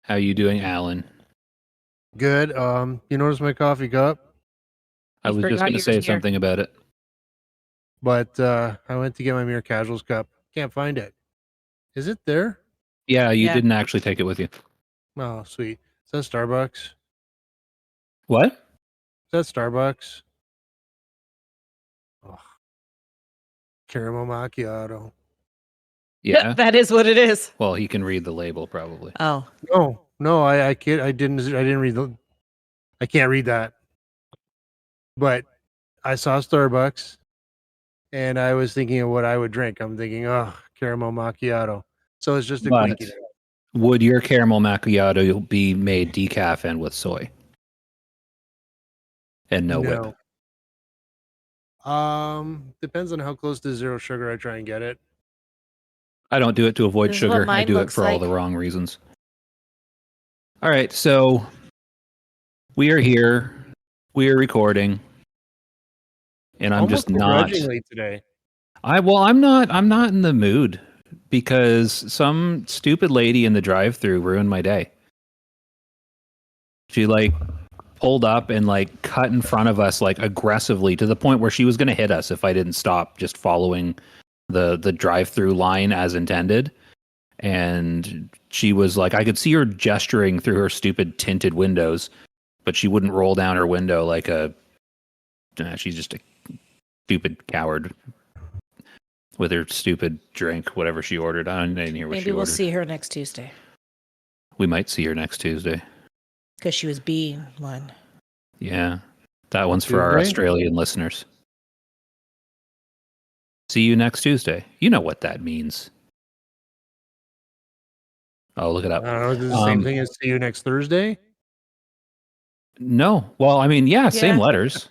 How you doing, Alan? Good. You notice my coffee cup? I was just going to say something about it. But I went to get my Mere Casuals cup. Can't find it. Is it there? Yeah, you didn't actually take it with you. Oh, sweet. Is that Starbucks? What? Is that Starbucks? Oh, caramel macchiato. Yeah, that is what it is. well, he can read the label probably. Oh, No, I can't. I didn't read the. I can't read that. But I saw Starbucks, and I was thinking of what I would drink. I'm thinking, oh, caramel macchiato. So it's just a But quickie. would your caramel macchiato be made decaf and with soy? And no whip? Depends on how close to zero sugar I try and get it. I don't do it to avoid This is what sugar. I mine do it looks for all like. the wrong reasons. All right, so we are here. We are recording. And I'm Almost just not begrudgingly today. I'm not in the mood because some stupid lady in the drive-thru ruined my day. She pulled up and cut in front of us aggressively to the point where she was going to hit us if I didn't stop just following the drive-thru line as intended. And she was I could see her gesturing through her stupid tinted windows, but she wouldn't roll down her window she's just a stupid coward with her stupid drink, whatever she ordered. I didn't hear what she ordered. maybe we'll see her next Tuesday We might see her next Tuesday. because she was being one. Yeah. That one's for our Tuesday? Australian listeners. See you next Tuesday. You know what that means. Oh, look it up. I don't know. Is it the same thing as see you next Thursday? No. Well, I mean, yeah, same Yeah. letters.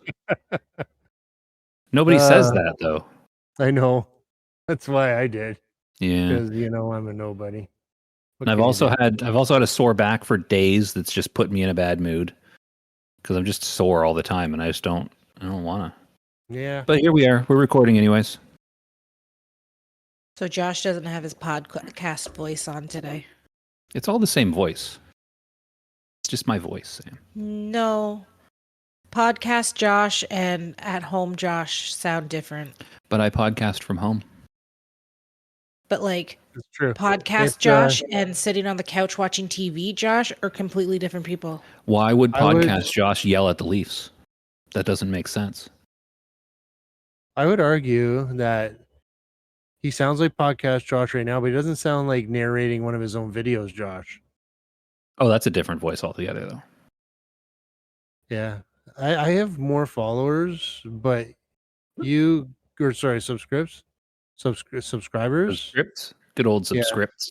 Nobody says that, though. I know. That's why I did. Yeah. Because I'm a nobody. What And I've can you also do? had a sore back for days that's just put me in a bad mood because I'm just sore all the time and I don't want to. Yeah. But here we are. We're recording anyways. So Josh doesn't have his podcast voice on today. It's all the same voice. It's just my voice, Sam. No. Podcast Josh and at home Josh sound different. But I podcast from home. But It's true. podcast Josh and sitting on the couch watching TV Josh are completely different people. Why would podcast Josh yell at the Leafs? That doesn't make sense. I would argue that he sounds like podcast Josh right now, but he doesn't sound like narrating one of his own videos, Josh. Oh, that's a different voice altogether, though. Yeah. I have more followers, but subscribers. Subscripts? Good old subscripts.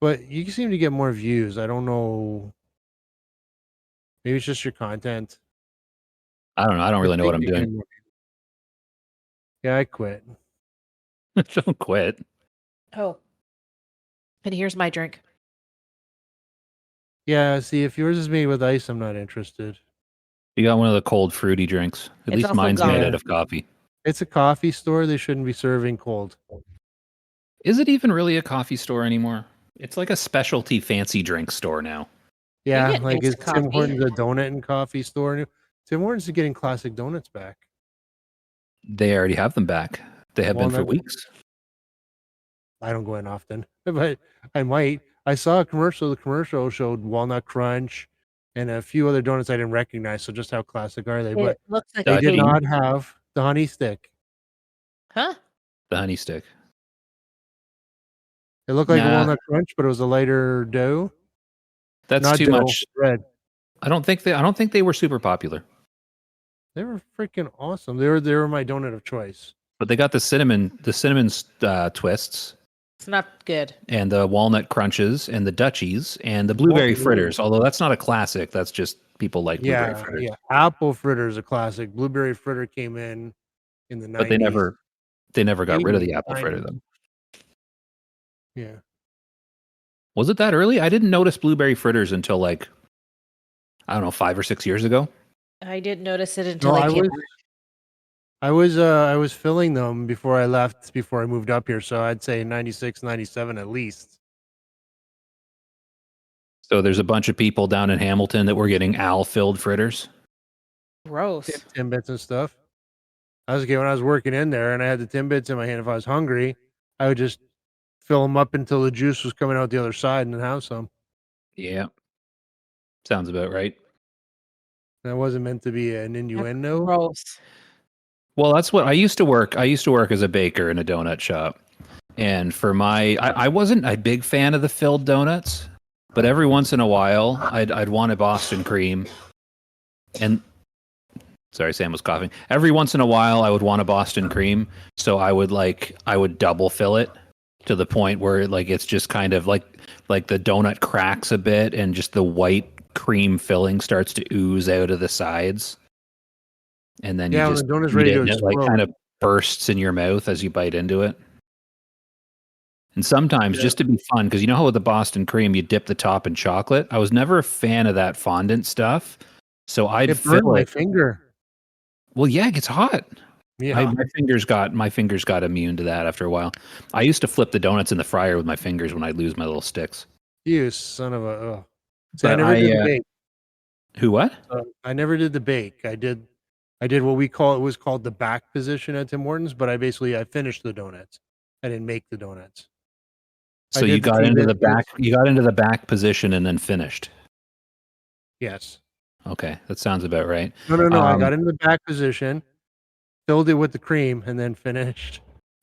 But you seem to get more views. I don't know. Maybe it's just your content. I don't know. I don't really know what I'm doing. Yeah, I quit. Don't quit. Oh. And here's my drink. Yeah, see, if yours is made with ice, I'm not interested. You got one of the cold, fruity drinks. At least mine's made out of coffee. It's a coffee store. They shouldn't be serving cold. Is it even really a coffee store anymore? It's like a specialty fancy drink store now. Yeah, is Tim Hortons a donut and coffee store? Tim Hortons is getting classic donuts back. They already have them back. They have been for weeks. I don't go in often, but I might. I saw a commercial. The commercial showed Walnut Crunch and a few other donuts I didn't recognize. So just how classic are they? But looks like they did not have the honey stick. Huh? The honey stick. It looked like a Walnut Crunch, but it was a lighter dough. That's not too dough, much. Bread. I don't think they were super popular. They were freaking awesome. They were my donut of choice. But they got the cinnamon twists. It's not good. And the walnut crunches and the Dutchies and the blueberry fritters. Although that's not a classic. That's just people like blueberry fritters. Yeah, apple fritter is a classic. Blueberry fritter came in the 90s. But they never got rid of the apple fritter though. Yeah. Was it that early? I didn't notice blueberry fritters until I don't know, 5 or 6 years ago. I didn't notice it until I came. I was filling them before I left, before I moved up here. So I'd say 96, 97 at least. So there's a bunch of people down in Hamilton that were getting owl-filled fritters. Gross. Timbits and stuff. I was when I was working in there and I had the Timbits in my hand. If I was hungry, I would just fill them up until the juice was coming out the other side and then have some. Yeah. Sounds about right. That wasn't meant to be an innuendo. Gross. Well, that's what I used to work. I used to work as a baker in a donut shop. And for I wasn't a big fan of the filled donuts, but every once in a while I'd want a Boston cream. And sorry, Sam was coughing. Every once in a while I would want a Boston cream, so I would double fill it to the point where like it's just kind of like the donut cracks a bit and just the white cream filling starts to ooze out of the sides. And then you when just the donut's eat ready it to and it explode. like kind of bursts in your mouth as you bite into it. And sometimes just to be fun, because you know how with the Boston cream you dip the top in chocolate. I was never a fan of that fondant stuff, so I'd It burned fill my it. finger. Well, yeah, it gets hot. Yeah. My fingers got immune to that after a while. I used to flip the donuts in the fryer with my fingers when I'd lose my little sticks. You son of a. Oh. See, I But never did the bake. Who what? I never did the bake. I did what it was called the back position at Tim Hortons, but I finished the donuts. I didn't make the donuts. So you got into the back. You got into the back position and then finished. Yes. Okay, that sounds about right. No. I got into the back position, filled it with the cream, and then finished.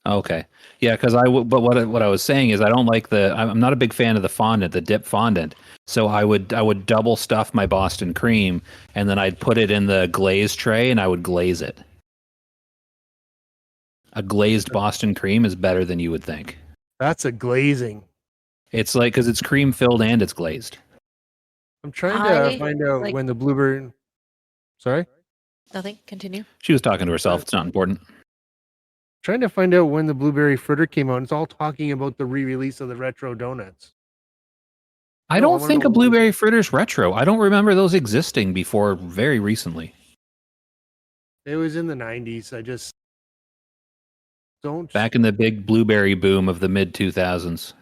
Okay, yeah, because but what I was saying is I don't like I'm not a big fan of the fondant, the dip fondant. So I would double stuff my Boston cream and then I'd put it in the glaze tray and I would glaze it. A glazed Boston cream is better than you would think. That's a glazing. It's like because it's cream filled and it's glazed. I'm trying to find out when the blueberry. Sorry? Nothing. Continue. She was talking to herself. It's not important. Trying to find out when the blueberry fritter came out. And it's all talking about the re-release of the retro donuts. I don't think a blueberry fritter's retro. I don't remember those existing before very recently. It was in the 90s. I just don't. Back in the big blueberry boom of the mid 2000s.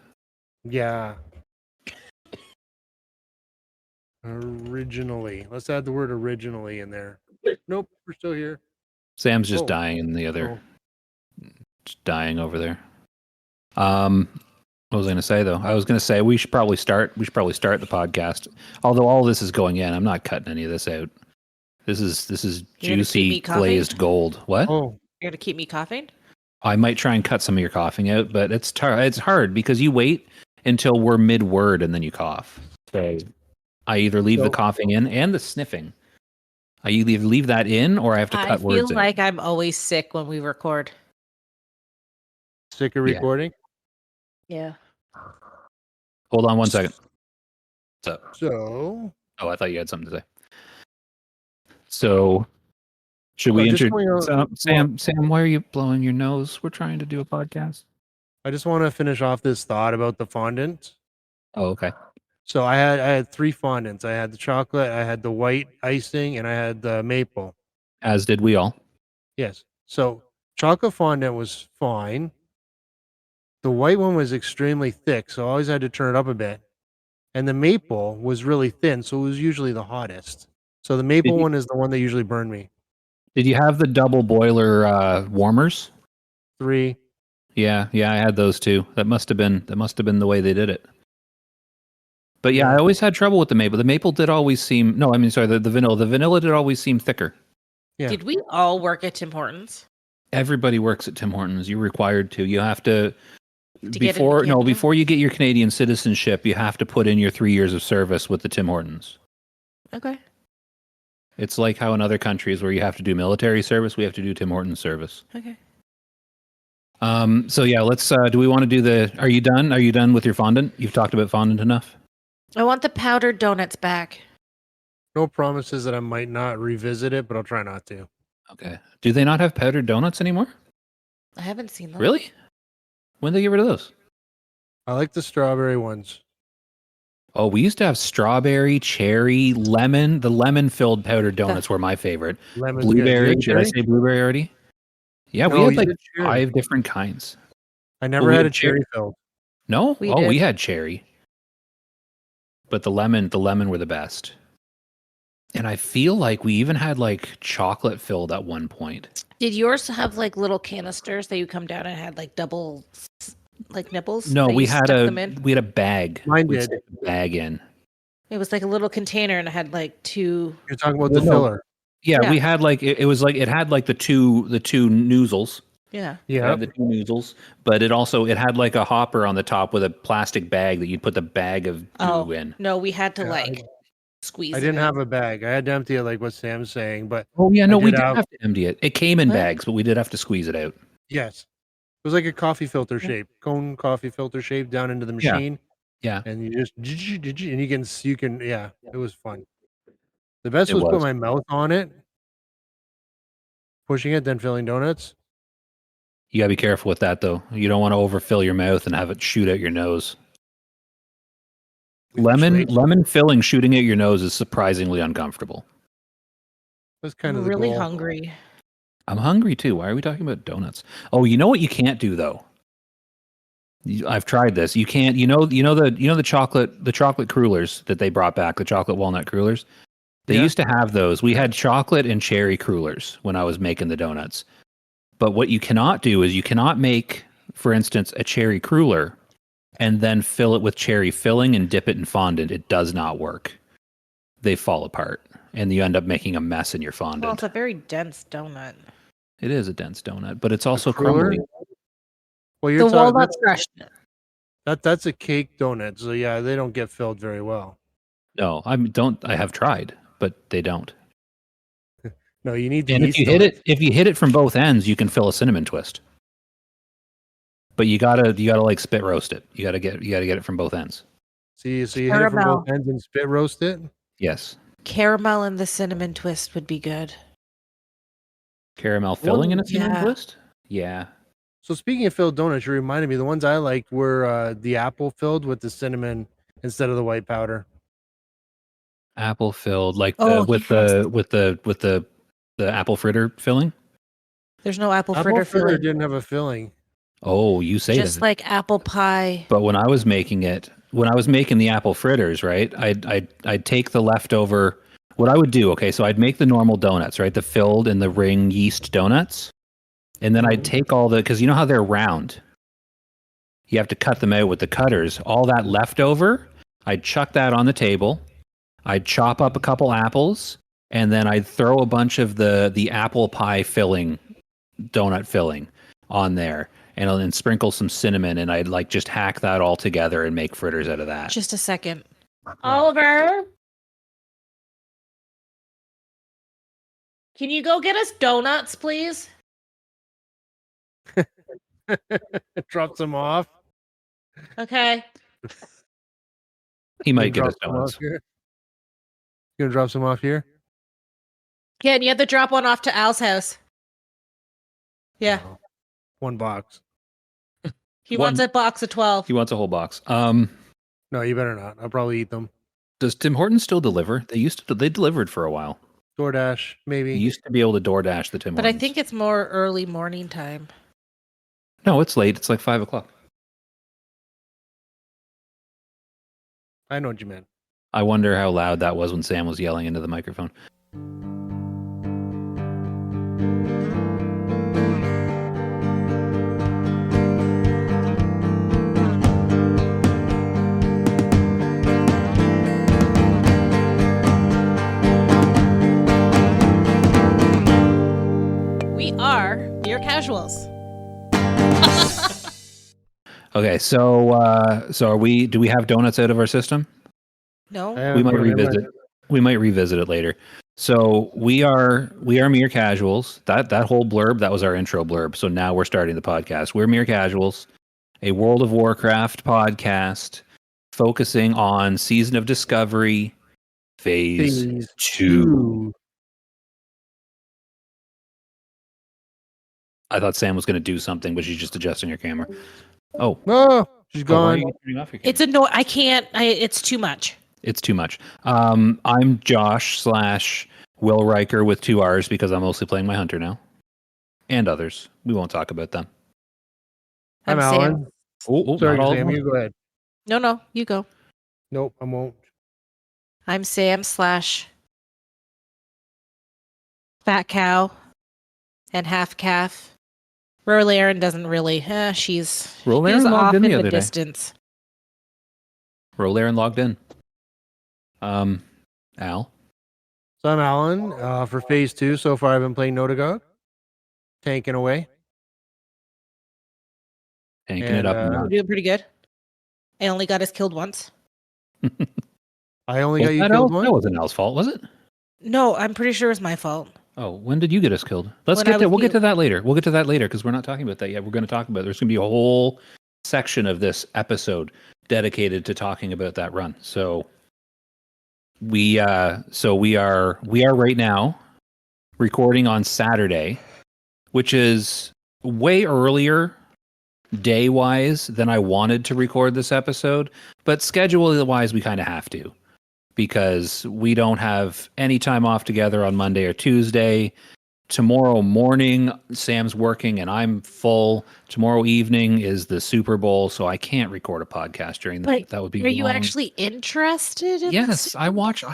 Yeah. Originally. Let's add the word originally in there. Nope, we're still here. Sam's just dying in the other. Just dying over there. What was I going to say though? I was going to say we should probably start the podcast. Although all this is going in, I'm not cutting any of this out. This is juicy glazed gold. What? Oh, you're gonna keep me coughing? I might try and cut some of your coughing out, but it's hard because you wait until we're mid word and then you cough. So I either leave the coughing in and the sniffing. I either leave that in or I have to cut words out. I feel like I'm always sick when we record. Sick of recording? Yeah. Hold on one second. So. Oh, I thought you had something to say. So, should we introduce Sam? Sam, why are you blowing your nose? We're trying to do a podcast. I just want to finish off this thought about the fondant. Oh, okay. So I had 3 fondants. I had the chocolate, I had the white icing, and I had the maple. As did we all. Yes. So chocolate fondant was fine. The white one was extremely thick, so I always had to turn it up a bit. And the maple was really thin, so it was usually the hottest. So the maple one is the one that usually burned me. Did you have the double boiler warmers? 3. Yeah, I had those too. That must have been the way they did it. But yeah, I always had trouble with the maple. The maple did always seem the vanilla. The vanilla did always seem thicker. Yeah. Did we all work at Tim Hortons? Everybody works at Tim Hortons. You're required to. You have to before you get your Canadian citizenship, you have to put in your 3 years of service with the Tim Hortons. Okay. It's like how in other countries where you have to do military service, we have to do Tim Hortons service. Okay. So yeah, let's do we want to do are you done? Are you done with your fondant? You've talked about fondant enough? I want the powdered donuts back. No promises that I might not revisit it, but I'll try not to. Okay. Do they not have powdered donuts anymore? I haven't seen them. Really? When did they get rid of those? I like the strawberry ones. Oh, we used to have strawberry, cherry, lemon. The lemon-filled powdered donuts were my favorite. Blueberry. Did I say blueberry already? Yeah, we had like 5 different kinds. I never had a cherry filled. No? We had cherry. but the lemon were the best. And I feel like we even had like chocolate filled at one point. Did yours have like little canisters that you come down and had like double like nipples? No, that we you had stuck a them in? we had a bag. Mine We'd did. stick the bag in. It was like a little container and it had like two. You're talking about Well, the no. filler. Yeah, Yeah. we had like it was like it had like the two noozles. Yeah. It Yeah. had the two noozles, but it had like a hopper on the top with a plastic bag that you'd put the bag of goo in. No, we had to Yeah, like squeeze I it didn't in. have a bag. I had to empty it like what Sam's saying, but Oh yeah, no, I we did did have- have to empty it. It came in What? bags, but we did have to squeeze it out. yes. It was like a coffee filter shape, cone coffee filter shape down into the machine. Yeah. And you just and you can yeah, it was fun. The best It was put was. my mouth on it, pushing it, then filling donuts. You gotta be careful with that though. You don't want to overfill your mouth and have it shoot out your nose. Lemon filling shooting out your nose is surprisingly uncomfortable. That's kind I'm of the really goal. hungry. I'm hungry too. Why are we talking about donuts? Oh, you know what you can't do though? I've tried this. You can't. The chocolate crullers that they brought back, the chocolate walnut crullers. They Yeah. used to have those. We had chocolate and cherry crullers when I was making the donuts. But what you cannot do is you cannot make, for instance, a cherry cruller and then fill it with cherry filling and dip it in fondant. It does not work. They fall apart, and you end up making a mess in your fondant. Well, it's a very dense donut. It is a dense donut, but it's also cruller? crumbly. Well, The you're talking walnut fresh. that's a cake donut, so yeah, they don't get filled very well. No, I have tried, but they don't. No, you need the And yeast if you hit it from both ends, you can fill a cinnamon twist. But you gotta like spit roast it. You gotta get it from both ends. So you hit it from Caramel. both ends and spit roast it. Yes. Caramel and the cinnamon twist would be good. Caramel filling in a cinnamon Yeah. twist? Yeah. So speaking of filled donuts, you reminded me the ones I liked were the apple filled with the cinnamon instead of the white powder. Apple filled, like Oh, with the apple fritter filling. There's no apple Apple fritter fritter filling. didn't have a filling. Oh, you say Just that. like apple pie. But when I was making the apple fritters, right? I'd take the leftover. What I would do, okay, so I'd make the normal donuts, right? The filled and the ring yeast donuts, and then I'd take all because you know how they're round. You have to cut them out with the cutters. All that leftover, I'd chuck that on the table. I'd chop up a couple apples, and then I'd throw a bunch of the apple pie filling, donut filling, on there, and then sprinkle some cinnamon, and I'd like just hack that all together and make fritters out of that. Just a second. Oliver, can you go get us donuts, please? Dropped some off. Okay. He might get Drop us some off donuts. here. You gonna drop some off here? Ken, you have to drop one off to Al's house. Yeah. No. One box. He One- wants a box of 12. He wants a whole box. No, you better not. I'll probably eat them. Does Tim Hortons still deliver? They delivered for a while. DoorDash, maybe. You used to be able to DoorDash the Tim But I Hortons. think it's more early morning time. No, it's late. It's like 5:00. I know what you meant. I wonder how loud that was when Sam was yelling into the microphone. We are Beer Casuals. Okay, so are we? Do we have donuts out of our system? No? I We might haven't put 'em in my- revisit. We might revisit it later. So we are mere casuals. That whole blurb, that was our intro blurb. So now we're starting the podcast. We're mere casuals, a World of Warcraft podcast focusing on Season of Discovery, Phase Phase 2. I thought Sam was going to do something, but she's just adjusting her camera. Oh, Oh, she's why are gone. you turning off your It's camera? I can't. It's too much. It's too much. I'm Josh / Will Riker with 2 R's because I'm mostly playing my hunter now. And others. We won't talk about them. I'm Sam. Alan. Oh, Sorry, not all of Sam. them. You go ahead. No, you go. Nope, I won't. I'm Sam slash fat cow and half calf. Rolarin doesn't really. She's Rolarin logged off in in the the other day. distance. Rolarin logged in. Al. So I'm Alan. For phase 2, so far I've been playing Notagog, tanking away. Tanking it up. And, We're doing pretty good. I only got us killed once. I only got Was you that killed Al? once. That wasn't Al's fault, was it? No, I'm pretty sure it was my fault. Oh, when did you get us killed? Let's When get I to. was We'll get to healed. that later. We'll get to that later because we're not talking about that yet. We're going to talk about. There's going to be a whole section of this episode dedicated to talking about that run. So we are right now recording on Saturday, which is way earlier day wise than I wanted to record this episode, but schedule wise we kind of have to because we don't have any time off together on Monday or Tuesday. Tomorrow morning, Sam's working and I'm full. Tomorrow evening is the Super Bowl, so I can't record a podcast during that. That would be Are you long. actually interested in Yes, I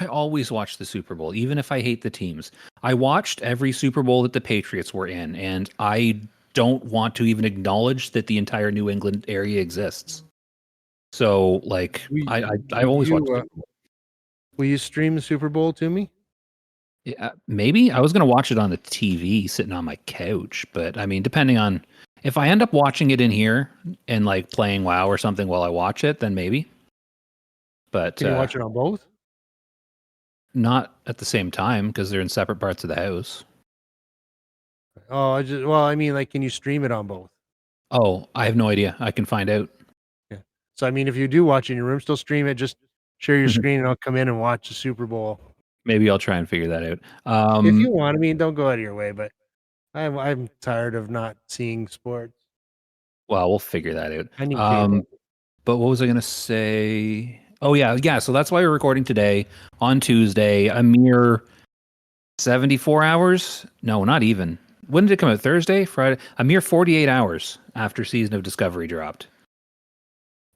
always watch the Super Bowl, even if I hate the teams. I watched every Super Bowl that the Patriots were in, and I don't want to even acknowledge that the entire New England area exists. So, like, I always watch the Super Bowl. Will you stream the Super Bowl to me? Yeah, maybe I was going to watch it on the TV sitting on my couch, but I mean, depending on if I end up watching it in here and like playing WoW or something while I watch it, then maybe. But Can you watch it on both? not at the same time because they're in separate parts of the house. Oh, I mean, like, can you stream it on both? Oh, I have no idea. I can find out. Yeah. So, I mean, if you do watch in your room, still stream it. Just share your screen, and I'll come in and watch the Super Bowl. Maybe I'll try and figure that out. If you want, I mean, don't go out of your way, but I'm tired of not seeing sports. Well, we'll figure that out. I need cable. But what was I going to say? Oh, yeah. So that's why we're recording today on Tuesday, a mere 74 hours. No, not even. When did it come out? Thursday? Friday? A mere 48 hours after Season of Discovery dropped.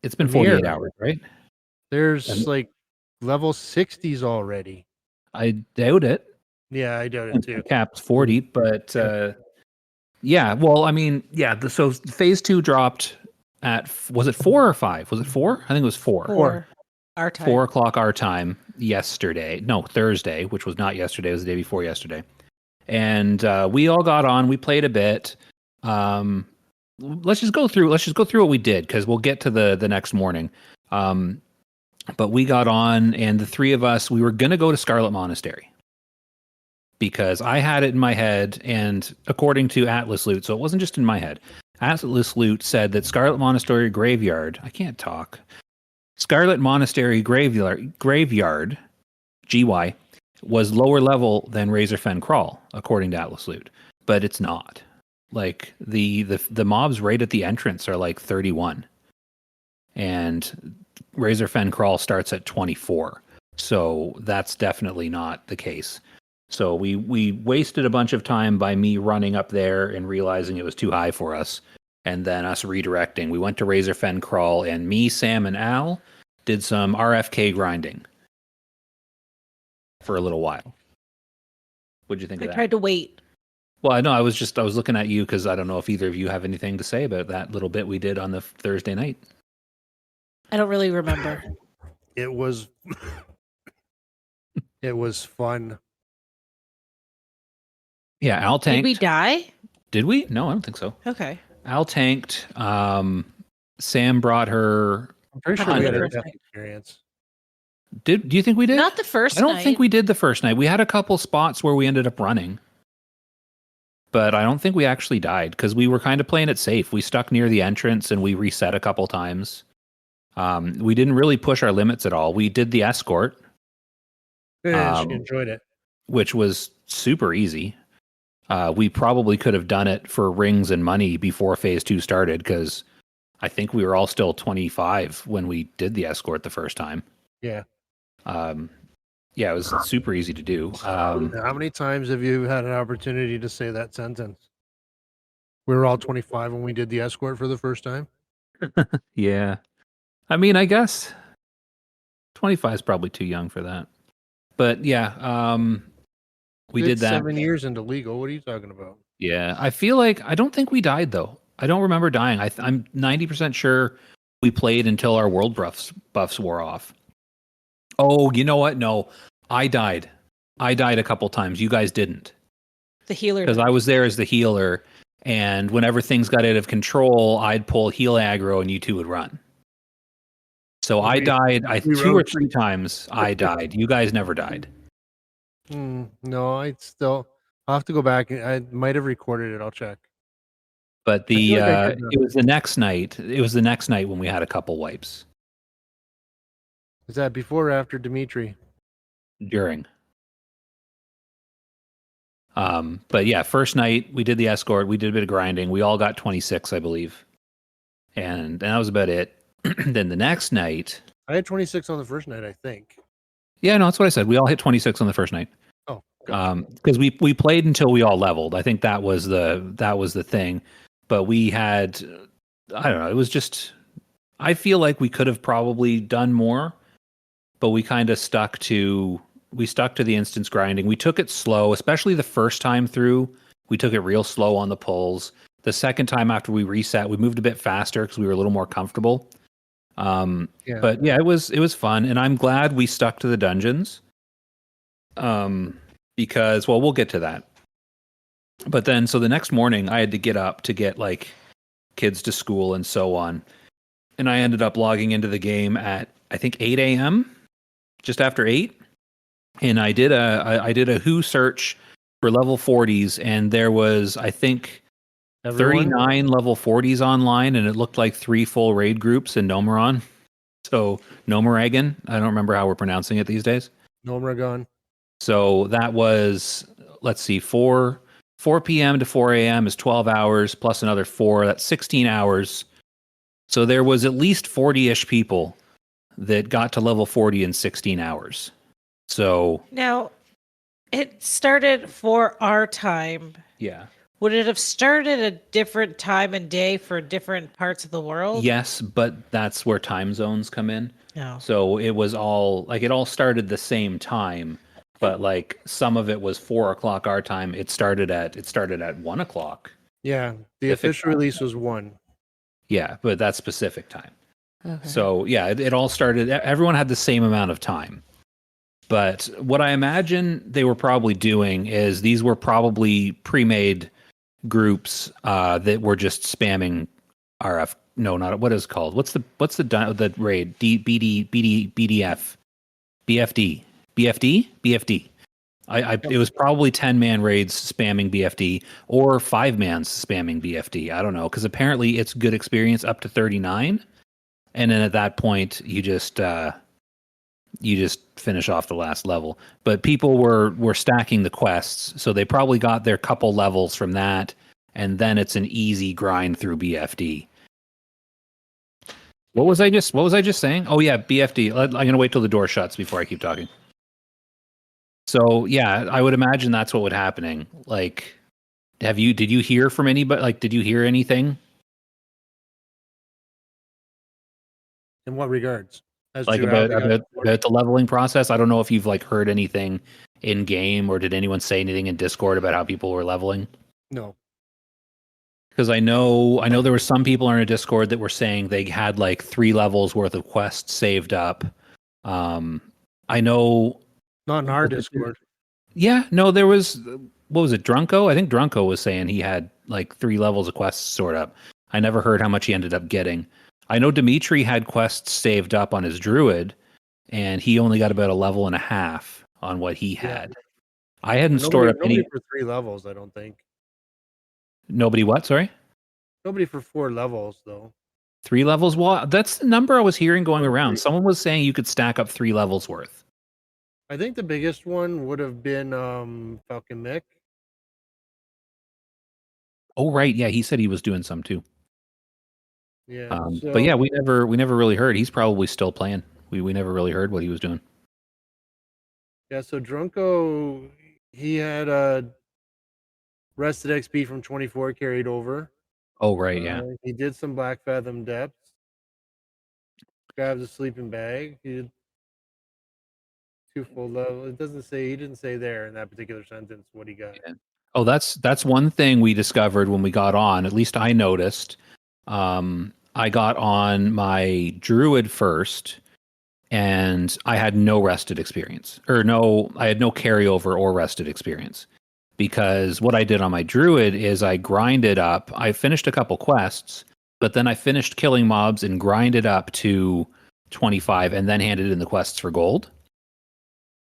It's been 48 hours, right? There's like level 60s already. I doubt it. Yeah, I doubt it too. Cap's 40, but yeah. Well, I mean, yeah. So phase 2 dropped at, was it 4 or 5? Was it 4? I think it was 4. 4 our time. 4 o'clock our time yesterday. No, Thursday, which was not yesterday. It was the day before yesterday. And we all got on. We played a bit. Let's just go through what we did because we'll get to the next morning. But we got on, and the three of us, we were gonna go to Scarlet Monastery because I had it in my head, and according to Atlas Loot, so it wasn't just in my head. Atlas Loot said that Scarlet Monastery Graveyard. I can't talk. Scarlet Monastery Graveyard, GY, was lower level than Razorfen Crawl, according to Atlas Loot, but it's not. Like the mobs right at the entrance are like 31, and Razorfen Crawl starts at 24. So that's definitely not the case. So we wasted a bunch of time by me running up there and realizing it was too high for us, and then us redirecting. We went to Razorfen Crawl, and me, Sam, and Al did some RFK grinding for a little while. What'd you think of that? I tried to wait. Well, I know I was looking at you because I don't know if either of you have anything to say about that little bit we did on the Thursday night. I don't really remember. It was fun. Yeah, Al tanked. Did we die? Did we? No, I don't think so. Okay. Al tanked. Sam brought her. I'm pretty sure we had a death experience. Do you think we did? Not the first I don't night. think we did the first night. We had a couple spots where we ended up running, but I don't think we actually died because we were kind of playing it safe. We stuck near the entrance and we reset a couple times. We didn't really push our limits at all. We did the escort. Yeah, she enjoyed it. Which was super easy. We probably could have done it for rings and money before phase 2 started because I think we were all still 25 when we did the escort the first time. Yeah. Yeah, it was super easy to do. How many times have you had an opportunity to say that sentence? We were all 25 when we did the escort for the first time. Yeah. I mean, I guess 25 is probably too young for that. But yeah, we did It's that. 7 years into legal. What are you talking about? Yeah, I feel like I don't think we died though. I don't remember dying. I'm 90% sure we played until our world buffs wore off. Oh, you know what? No, I died. I died a couple times. You guys didn't, The healer. because I was there as the healer, and whenever things got out of control, I'd pull heal aggro, and you two would run. So I died. we 2 or roached. 3 times. I died. You guys never died. No, I'll have to go back. I might have recorded it. I'll check. But I feel like I did it was the next night. It was the next night when we had a couple wipes Is that before or after Dimitri? during. But yeah, first night we did the escort. We did a bit of grinding. We all got 26, I believe, and that was about it. Then the next night, I had 26 on the first night, I think. yeah, no, that's what I said. We all hit 26 on the first night. Oh, gotcha. Because we played until we all leveled. I think that was the thing. But we had, I don't know. It was just, I feel like we could have probably done more, but we kind of stuck to the instance grinding. We took it slow, especially the first time through. We took it real slow on the pulls. The second time after we reset, we moved a bit faster because we were a little more comfortable. Yeah. But yeah, it was fun, and I'm glad we stuck to the dungeons. Because, well, we'll get to that. But then, so the next morning, I had to get up to get like kids to school and so on, and I ended up logging into the game at I think 8 a.m. just after 8, and I did a Who search for level 40s, and there was I think Everyone? 39 level 40s online, and it looked like 3 full raid groups in Nomeron. So Nomeragan, I don't remember how we're pronouncing it these days. Nomragon. So that was, let's see, 4 p.m. to 4 a.m. is 12 hours plus another 4. That's 16 hours. So there was at least 40-ish people that got to level 40 in 16 hours. So Now, it started for our time. yeah. Would it have started a different time and day for different parts of the world? Yes, but that's where time zones come in. No. So it was all like it all started the same time, but like some of it was 4 o'clock our time. It started at 1 o'clock. Yeah, the Pacific official time. release was 1. Yeah, but that's specific time. Okay. So yeah, it all started. Everyone had the same amount of time. But what I imagine they were probably doing is these were probably pre-made groups that were just spamming RF. No, not what is it called. What's the raid? BDF, BFD, BFD. It was probably 10-man raids spamming BFD or 5-man spamming BFD. I don't know, because apparently it's good experience up to 39, and then at that point you just finish off the last level. But people were stacking the quests, so they probably got their couple levels from that, and then it's an easy grind through BFD. What was I just saying? Oh yeah, BFD. I'm gonna wait till the door shuts before I keep talking. So yeah, I would imagine that's what would happening. Like, did you hear from anybody? Like, did you hear anything? In what regards? As Like to how about they got about the leveling process? I don't know if you've like heard anything in game, or did anyone say anything in Discord about how people were leveling? No. Because I know there were some people in a Discord that were saying they had like 3 levels worth of quests saved up. I know. Not in our Discord. Yeah, no, there was. What was it, Drunko? I think Drunko was saying he had like 3 levels of quests stored up. I never heard how much he ended up getting. I know Dimitri had quests saved up on his druid, and he only got about a level and a half on what he had. I hadn't stored up any. Nobody for 3 levels, I don't think. Nobody what? Sorry? Nobody for 4 levels, though. 3 levels? Well, that's the number I was hearing going around. Someone was saying you could stack up 3 levels worth. I think the biggest one would have been Falcon Mick. Oh right, yeah, he said he was doing some too. Yeah. But yeah, we never really heard. He's probably still playing. We never really heard what he was doing. Yeah, so Drunko, he had rested XP from 24 carried over. Oh right, yeah. He did some Black Fathom depths. Grabs a sleeping bag. 2 full level. It doesn't say. He didn't say there in that particular sentence what he got. Yeah. Oh, that's one thing we discovered when we got on. At least I noticed. I got on my druid first, and I had no rested experience, I had no carryover or rested experience, because what I did on my druid is I grinded up. I finished a couple quests, but then I finished killing mobs and grinded up to 25, and then handed in the quests for gold.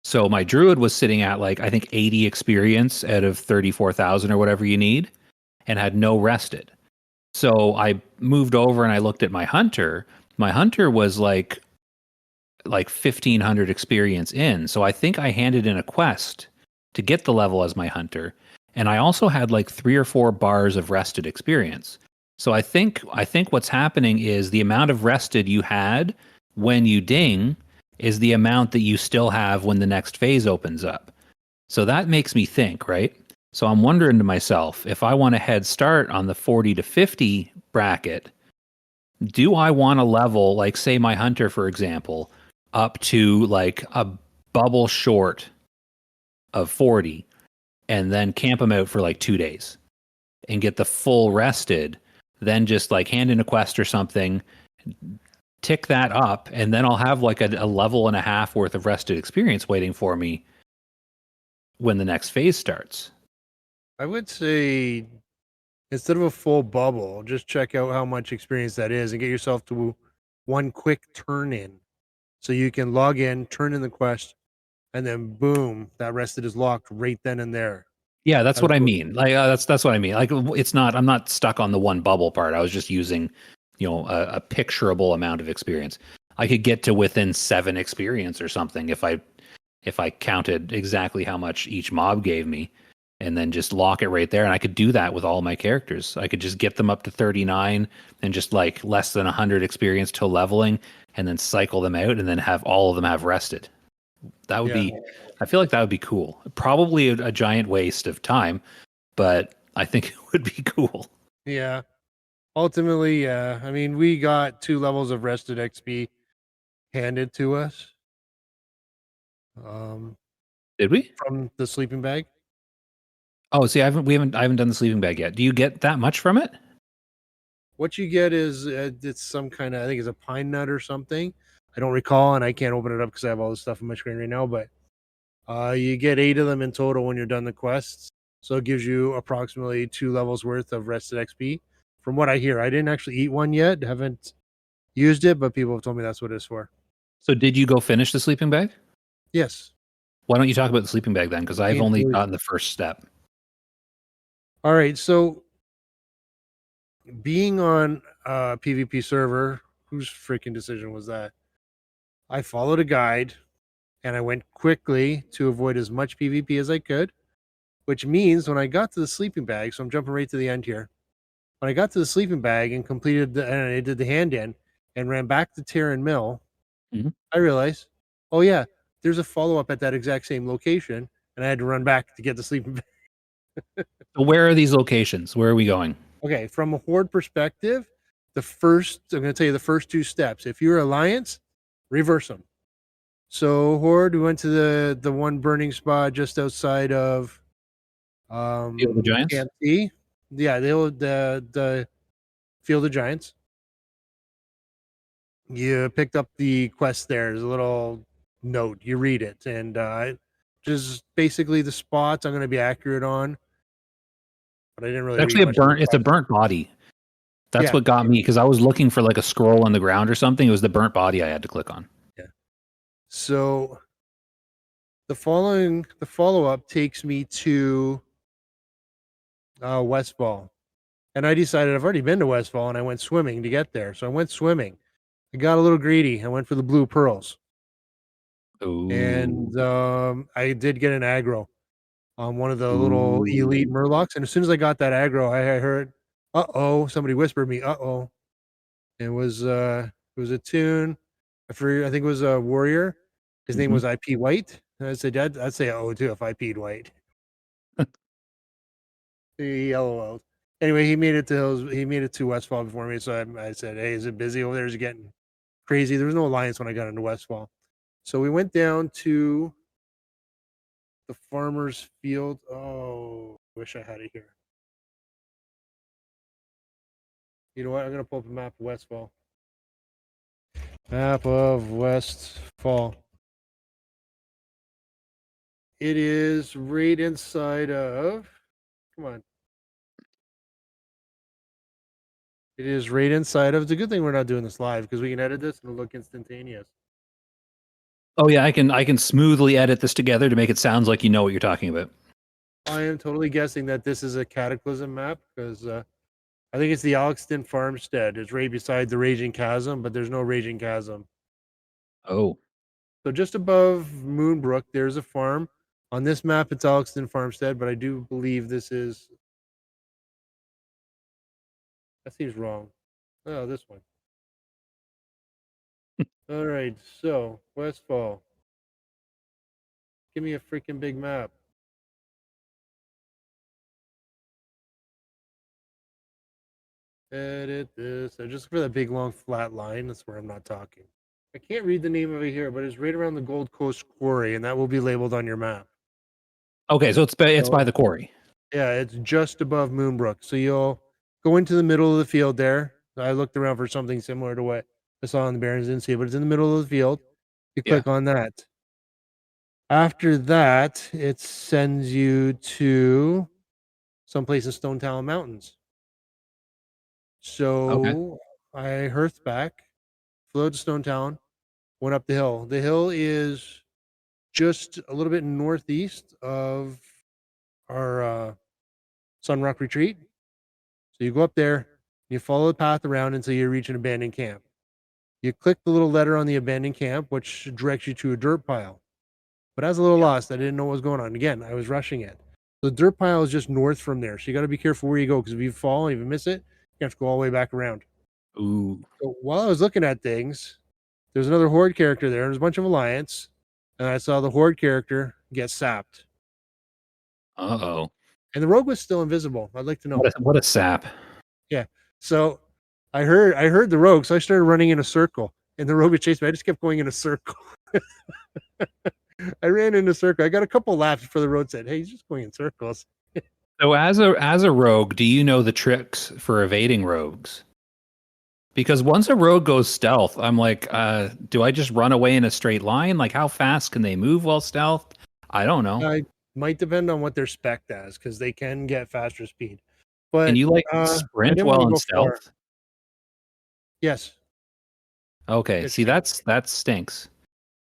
So my druid was sitting at like, I think 80 experience out of 34,000 or whatever you need, and had no rested. So I moved over and I looked at my hunter. My hunter was like 1,500 experience in. So I think I handed in a quest to get the level as my hunter, and I also had like 3 or 4 bars of rested experience. So I think what's happening is the amount of rested you had when you ding is the amount that you still have when the next phase opens up. So that makes me think, right? So I'm wondering to myself, if I want a head start on the 40 to 50 bracket, do I want to level, like say my hunter, for example, up to like a bubble short of 40, and then camp him out for like 2 days and get the full rested, then just like hand in a quest or something, tick that up, and then I'll have like a level and a half worth of rested experience waiting for me when the next phase starts. I would say instead of a full bubble, just check out how much experience that is and get yourself to one quick turn in. So you can log in, turn in the quest, and then boom, that rested is locked right then and there. Yeah, that's what I mean. Like that's what I mean. Like it's not. I'm not stuck on the one bubble part. I was just using, a picturable amount of experience. I could get to within 7 experience or something if I counted exactly how much each mob gave me, and then just lock it right there. And I could do that with all my characters. I could just get them up to 39 and just like less than 100 experience till leveling, and then cycle them out, and then have all of them have rested. That would be, I feel like that would be cool. Probably a giant waste of time, but I think it would be cool. Yeah. Ultimately, yeah. I mean, we got 2 levels of rested XP handed to us. Did we? From the sleeping bag. Oh, see, I haven't done the sleeping bag yet. Do you get that much from it? What you get is it's some kind of, I think it's a pine nut or something. I don't recall, and I can't open it up because I have all this stuff on my screen right now. But you get 8 of them in total when you're done the quests. So it gives you approximately 2 levels worth of rested XP. From what I hear, I didn't actually eat one yet. Haven't used it, but people have told me that's what it's for. So did you go finish the sleeping bag? Yes. Why don't you talk about the sleeping bag then? Because I've only gotten the first step. All right. So being on a PvP server, whose freaking decision was that? I followed a guide and I went quickly to avoid as much PvP as I could, which means when I got to the sleeping bag, so I'm jumping right to the end here. When I got to the sleeping bag and and I did the hand in and ran back to Terran Mill, I realized, oh yeah, there's a follow up at that exact same location, and I had to run back to get the sleeping bag. So where are these locations? Where are we going? Okay, from a horde perspective, I'm going to tell you the first 2 steps. If you're Alliance, reverse them. So horde, we went to the one burning spot just outside of Field of Giants? KMT. Yeah, the Field of Giants. You picked up the quest there. There's a little note. You read it, and just basically the spots I'm going to be accurate on. But I didn't really. It's actually it's a burnt body. That's what got me, because I was looking for like a scroll on the ground or something. It was the burnt body I had to click on. Yeah. So the follow up takes me to Westfall. And I decided I've already been to Westfall, and I went swimming to get there. So I went swimming. I got a little greedy. I went for the blue pearls. Ooh. And I did get an aggro on one of the little elite murlocs. And as soon as I got that aggro, I heard, "Uh-oh!" Somebody whispered me, "Uh-oh!" It was a tune. I think it was a warrior. His name was IP White. And I said, I'd say "uh-oh" too if I peed White. He LOL'd. Anyway, he made it to Westfall before me. So I said, "Hey, is it busy over there? Is it getting crazy?" There was no alliance when I got into Westfall. So we went down to the farmer's field. Oh, wish I had it here. You know what? I'm gonna pull up a map of Westfall. Map of Westfall. It is right inside of. Come on. It is right inside of. It's a good thing we're not doing this live because we can edit this and it'll look instantaneous. Oh yeah, I can smoothly edit this together to make it sound like you know what you're talking about. I am totally guessing that this is a Cataclysm map because I think it's the Alexton Farmstead. It's right beside the Raging Chasm, but there's no Raging Chasm. Oh, So just above Moonbrook, there's a farm. On this map, it's Alexton Farmstead, but I do believe this is. That seems wrong. Oh, this one. All right, so Westfall. Give me a freaking big map. Edit this. I just for that big long flat line. That's where I'm not talking. I can't read the name of it here, but it's right around the Gold Coast Quarry, and that will be labeled on your map. okay, so it's by the quarry. Yeah, it's just above Moonbrook. So you'll go into the middle of the field there. I looked around for something similar to what I saw on the Barrens, didn't see it, but it's in the middle of the field. You click on that. After that, it sends you to someplace in Stone Talon Mountains. So I hearthed back, flew to Stone Talon, went up the hill. The hill is just a little bit northeast of our Sunrock Retreat. So you go up there, you follow the path around until you reach an abandoned camp. You click the little letter on the abandoned camp, which directs you to a dirt pile. But I was a little lost. I didn't know what was going on. Again, I was rushing it. The dirt pile is just north from there. So you got to be careful where you go because if you fall and if you miss it, you have to go all the way back around. Ooh. So while I was looking at things, there's another Horde character there. And there's a bunch of Alliance. And I saw the Horde character get sapped. Uh-oh. And the rogue was still invisible. I'd like to know. What a sap. Yeah. So I heard the rogue, so I started running in a circle. And the rogue would chase me. I just kept going in a circle. I ran in a circle. I got a couple laughs before the road said, "Hey, he's just going in circles." So as a rogue, do you know the tricks for evading rogues? Because once a rogue goes stealth, I'm like, do I just run away in a straight line? Like, how fast can they move while stealth? I don't know. I might depend on what they're spec'd as, because they can get faster speed. But Can you like I sprint didn't while wanna in go far. stealth? Yes. Okay, It's see true. that stinks.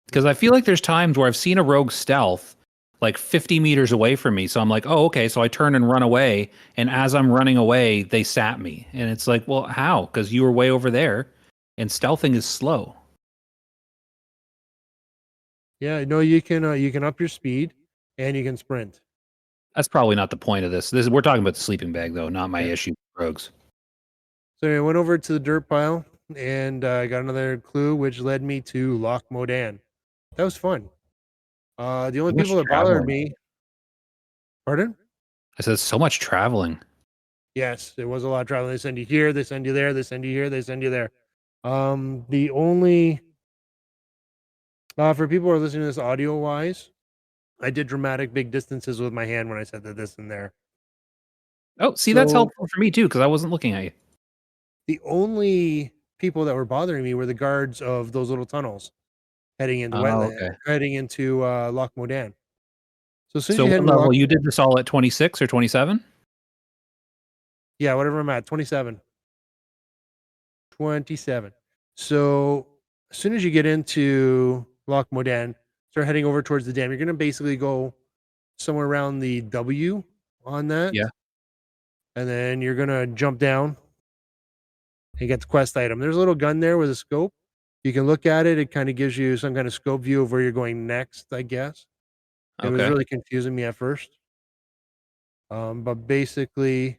Because I feel like there's times where I've seen a rogue stealth like 50 meters away from me. So I'm like, oh, okay. So I turn and run away. And as I'm running away, they sap me. And it's like, well, how? Because you were way over there and stealthing is slow. Yeah, no, you can up your speed and you can sprint. That's probably not the point of this. We're talking about the sleeping bag, though, not my Yeah. issue with rogues. So I went over to the dirt pile and I got another clue, which led me to Loch Modan. That was fun. The only So much people that bothered traveling. me. Pardon? I said, so much traveling. Yes, it was a lot of travel. They send you here, they send you there, they send you here, they send you there. The only for people who are listening to this audio wise, I did dramatic big distances with my hand when I said that this and there. Oh, see, that's So helpful for me, too, because I wasn't looking at you. the only people that were bothering me were the guards of those little tunnels heading into Oh, wetland, okay. heading into Loch Modan. So as soon as So you head what into level? Loch, You did this all at 26 or 27? yeah, whatever I'm at, 27. 27. So as soon as you get into Loch Modan, start heading over towards the dam, you're going to basically go somewhere around the W on that. Yeah. And then you're going to jump down and get the quest item. There's a little gun there with a scope. You can look at it. It kind of gives you some kind of scope view of where you're going next, I guess. It was Okay. really confusing me at first. But basically,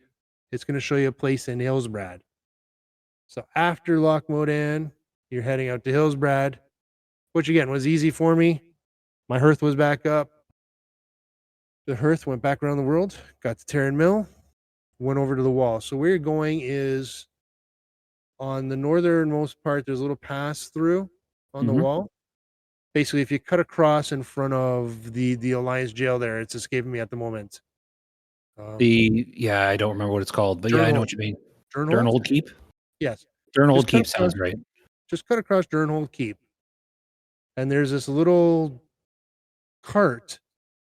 it's going to show you a place in Hillsbrad. So after Loch Modan, you're heading out to Hillsbrad, which again was easy for me. My hearth was back up. The hearth went back around the world, got to Terran Mill, went over to the wall. So where you're going is on the northernmost part, there's a little pass through on the Mhm. wall. Basically, if you cut across in front of the Alliance jail there, it's escaping me at the moment. I don't remember what it's called, but yeah, I know what you mean. Durnhold Keep? Yes. Durnhold Just cut Keep sounds across- right. Just cut across Durnhold Keep. And there's this little cart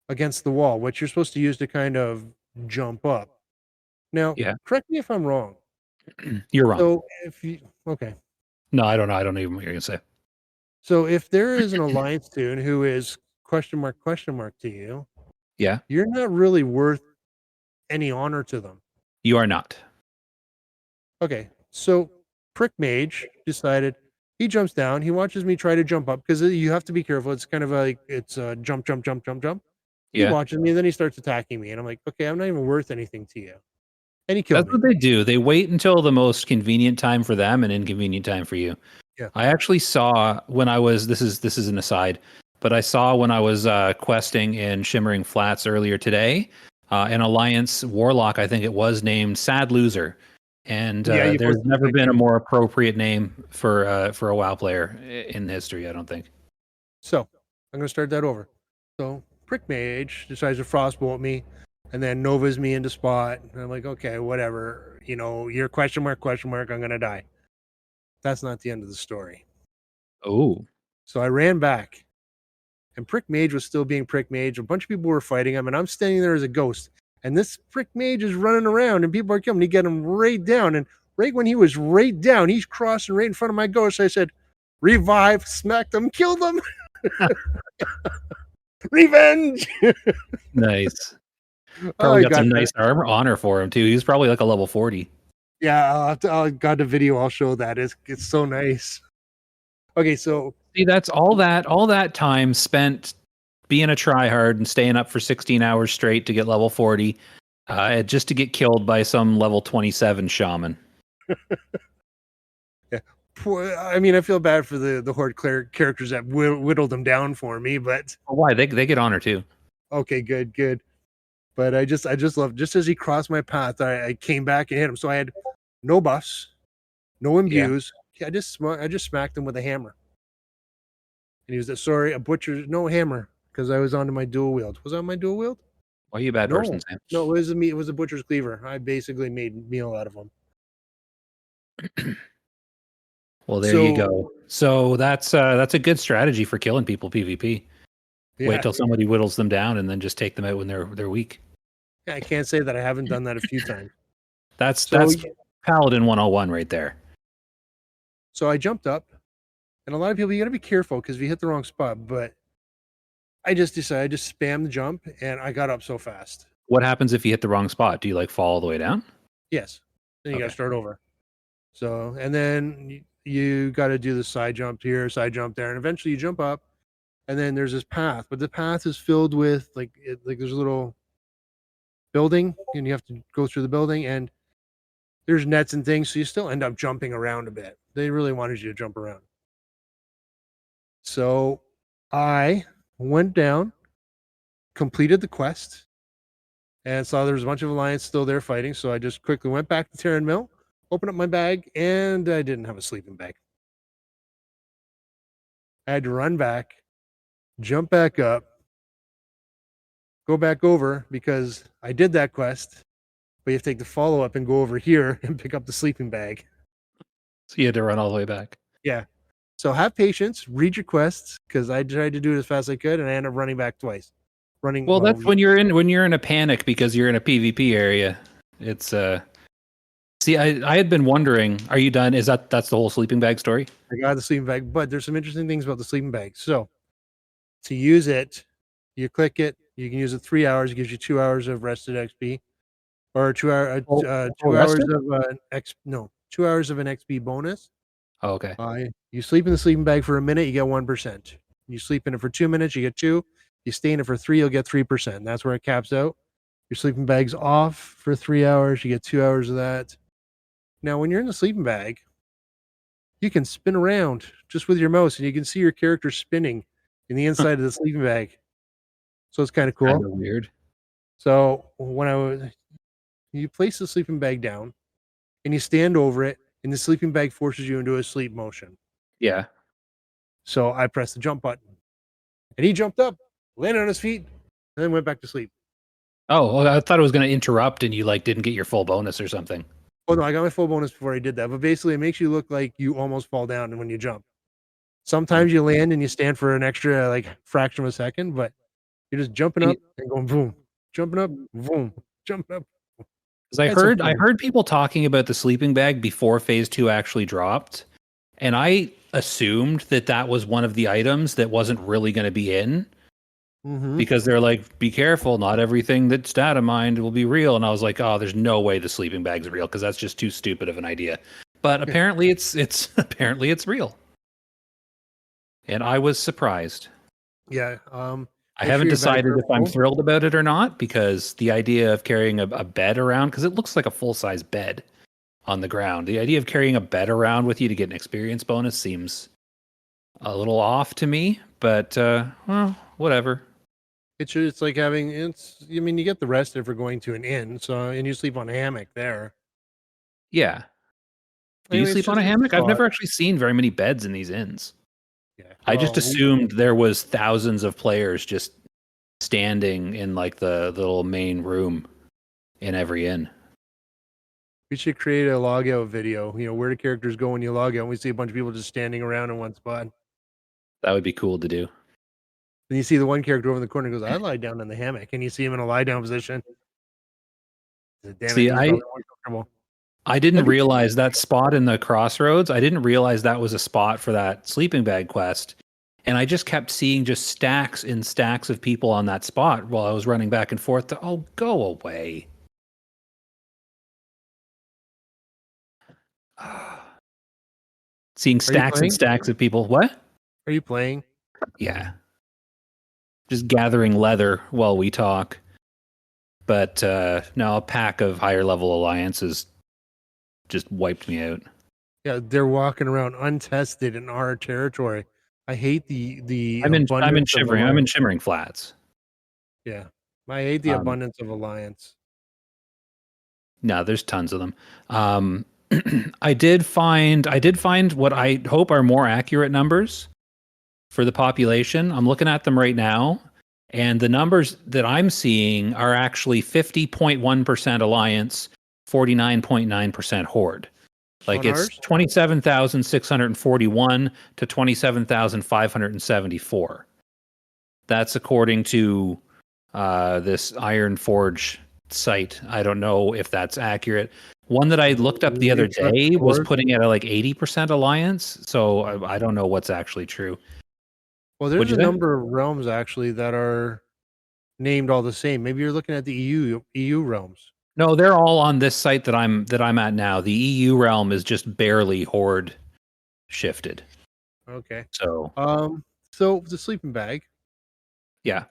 against the wall, which you're supposed to use to kind of jump up. Now, Yeah. correct me if I'm wrong. You're wrong. So if you okay. No, I don't know. I don't even know what you're gonna say. So if there is an Alliance tune who is question mark to you, Yeah, you're not really worth any honor to them. you are not. Okay, so Prick Mage decided he jumps down. He watches me try to jump up because you have to be careful. It's kind of like it's a jump. He Yeah, watches me, and then he starts attacking me, and I'm like, okay, I'm not even worth anything to you. And he killed that's me. what they do. They wait until the most convenient time for them and inconvenient time for you. Yeah. I actually saw when I was this is an aside, but I saw when I was questing in Shimmering Flats earlier today, an Alliance Warlock, I think it was, named Sad Loser. And Yeah, you there's posted never that been a too. more appropriate name for a WoW player in history, I don't think. So I'm gonna start that over. So Prick Mage decides to frostbolt me, and then Nova's me into spot. And I'm like, okay, whatever. You know, you're question mark. I'm gonna die. That's not the end of the story. Oh, So I ran back, and Prick Mage was still being Prick Mage. A bunch of people were fighting him, and I'm standing there as a ghost. And this Prick Mage is running around, and people are coming to get him right down. And right when he was right down, he's crossing right in front of my ghost. I said, revive, smacked him, killed him. Revenge. nice. Oh, Probably I got some got nice armor honor for him too. He's probably like a level 40. Yeah, I'll got the video. I'll show that. It's so nice. Okay, so See, that's all that time spent being a tryhard and staying up for 16 hours straight to get level 40, just to get killed by some level 27 shaman. I mean, I feel bad for the horde characters that whittled them down for me, but Oh, why? They get honor too. okay, good. But I just love just as he crossed my path, I came back and hit him. So I had no buffs, no imbues. Yeah. I just smacked him with a hammer. And he was sorry, a butcher, no hammer, because I was onto my dual wield. Was I on my dual wield? Why are you a bad person, Sam? No, it was a butcher's cleaver. I basically made meal out of him. Well, there you go. So that's a good strategy for killing people PvP. Yeah. Wait till somebody whittles them down and then just take them out when they're weak. Yeah, I can't say that I haven't done that a few times. That's So, Paladin 101 right there. So I jumped up, and a lot of people, you got to be careful because if you hit the wrong spot. But I just decided, I just spam the jump, and I got up so fast. What happens if you hit the wrong spot? Do you like fall all the way down? Yes. Then you got to Okay. start over. So, and then you got to do the side jump here, side jump there, and eventually you jump up, and then there's this path, but the path is filled with like there's a little building, and you have to go through the building, and there's nets and things, so you still end up jumping around a bit. They really wanted you to jump around. So I went down, completed the quest, and saw there was a bunch of Alliance still there fighting. So I just quickly went back to Terran Mill, opened up my bag, and I didn't have a sleeping bag. I had to run back, jump back up, go back over because I did that quest, but you have to take the follow up and go over here and pick up the sleeping bag. So you had to run all the way back. Yeah. So have patience, read your quests, because I tried to do it as fast as I could, and I ended up running back twice. Well, that's when you're in a panic because you're in a PvP area. It's See, I had been wondering, are you done? That's the whole sleeping bag story? I got the sleeping bag, but there's some interesting things about the sleeping bag. So to use it, you click it, you can use it 3 hours, it gives you 2 hours of rested XP. Or 2 hour 2 hours rested? of 2 hours of an XP bonus. Oh, okay. You sleep in the sleeping bag for a minute, you get 1%. You sleep in it for 2 minutes, you get 2. You stay in it for 3, you'll get 3%. That's where it caps out. Your sleeping bag's off for 3 hours, you get 2 hours of that. Now, when you're in the sleeping bag, you can spin around just with your mouse, and you can see your character spinning in the inside of the sleeping bag. So it's kind of cool. Kind of weird. So you place the sleeping bag down, and you stand over it, and the sleeping bag forces you into a sleep motion. Yeah. So I press the jump button. And he jumped up, landed on his feet, and then went back to sleep. Oh, well, I thought it was going to interrupt and you like didn't get your full bonus or something. Oh no, I got my full bonus before I did that. But basically, it makes you look like you almost fall down when you jump. Sometimes you land and you stand for an extra like fraction of a second, but you're just jumping up and going boom, jumping up, boom, jumping up. Because I heard people talking about the sleeping bag before phase 2 actually dropped, and I assumed that was one of the items that wasn't really going to be in. Because they're like, be careful, not everything that's data mined will be real. And I was like, oh, there's no way the sleeping bag's real because that's just too stupid of an idea. But apparently it's apparently it's real. And I was surprised. Yeah. I haven't decided if I'm thrilled about it or not, because the idea of carrying a bed around, because it looks like a full-size bed on the ground. The idea of carrying a bed around with you to get an experience bonus seems a little off to me, but well, whatever. It's like having I mean, you get the rest if you're going to an inn, so and you sleep on a hammock there. Yeah. Do you sleep on a hammock? I've never actually seen very many beds in these inns. Yeah. I just assumed there was thousands of players just standing in like the little main room in every inn. We should create a logout video, where the characters go when you log out, and we see a bunch of people just standing around in one spot. That would be cool to do. And you see the one character over in the corner goes, I lie down in the hammock, and you see him in a lie down position. See, I didn't realize that spot in the crossroads. I didn't realize that was a spot for that sleeping bag quest. And I just kept seeing just stacks and stacks of people on that spot while I was running back and forth to, oh, go away. Seeing stacks and stacks of people. What? Are you playing? Yeah. Just gathering leather while we talk. But no, a pack of higher level alliances just wiped me out. Yeah, they're walking around untested in our territory. I hate the I'm in Shimmering Flats. Yeah. I hate the abundance of alliance. No, there's tons of them. I did find what I hope are more accurate numbers for the population. I'm looking at them right now, and the numbers that I'm seeing are actually 50.1% alliance, 49.9% horde. Like it's 27,641 to 27,574. That's according to this Iron Forge site. I don't know if that's accurate. One that I looked up the other day was putting it at like 80% alliance. So I don't know what's actually true. Well, there's a number of realms actually that are named all the same. Maybe you're looking at the EU realms. No, they're all on this site that I'm at now. The EU realm is just barely horde shifted. Okay. So so the sleeping bag. Yeah.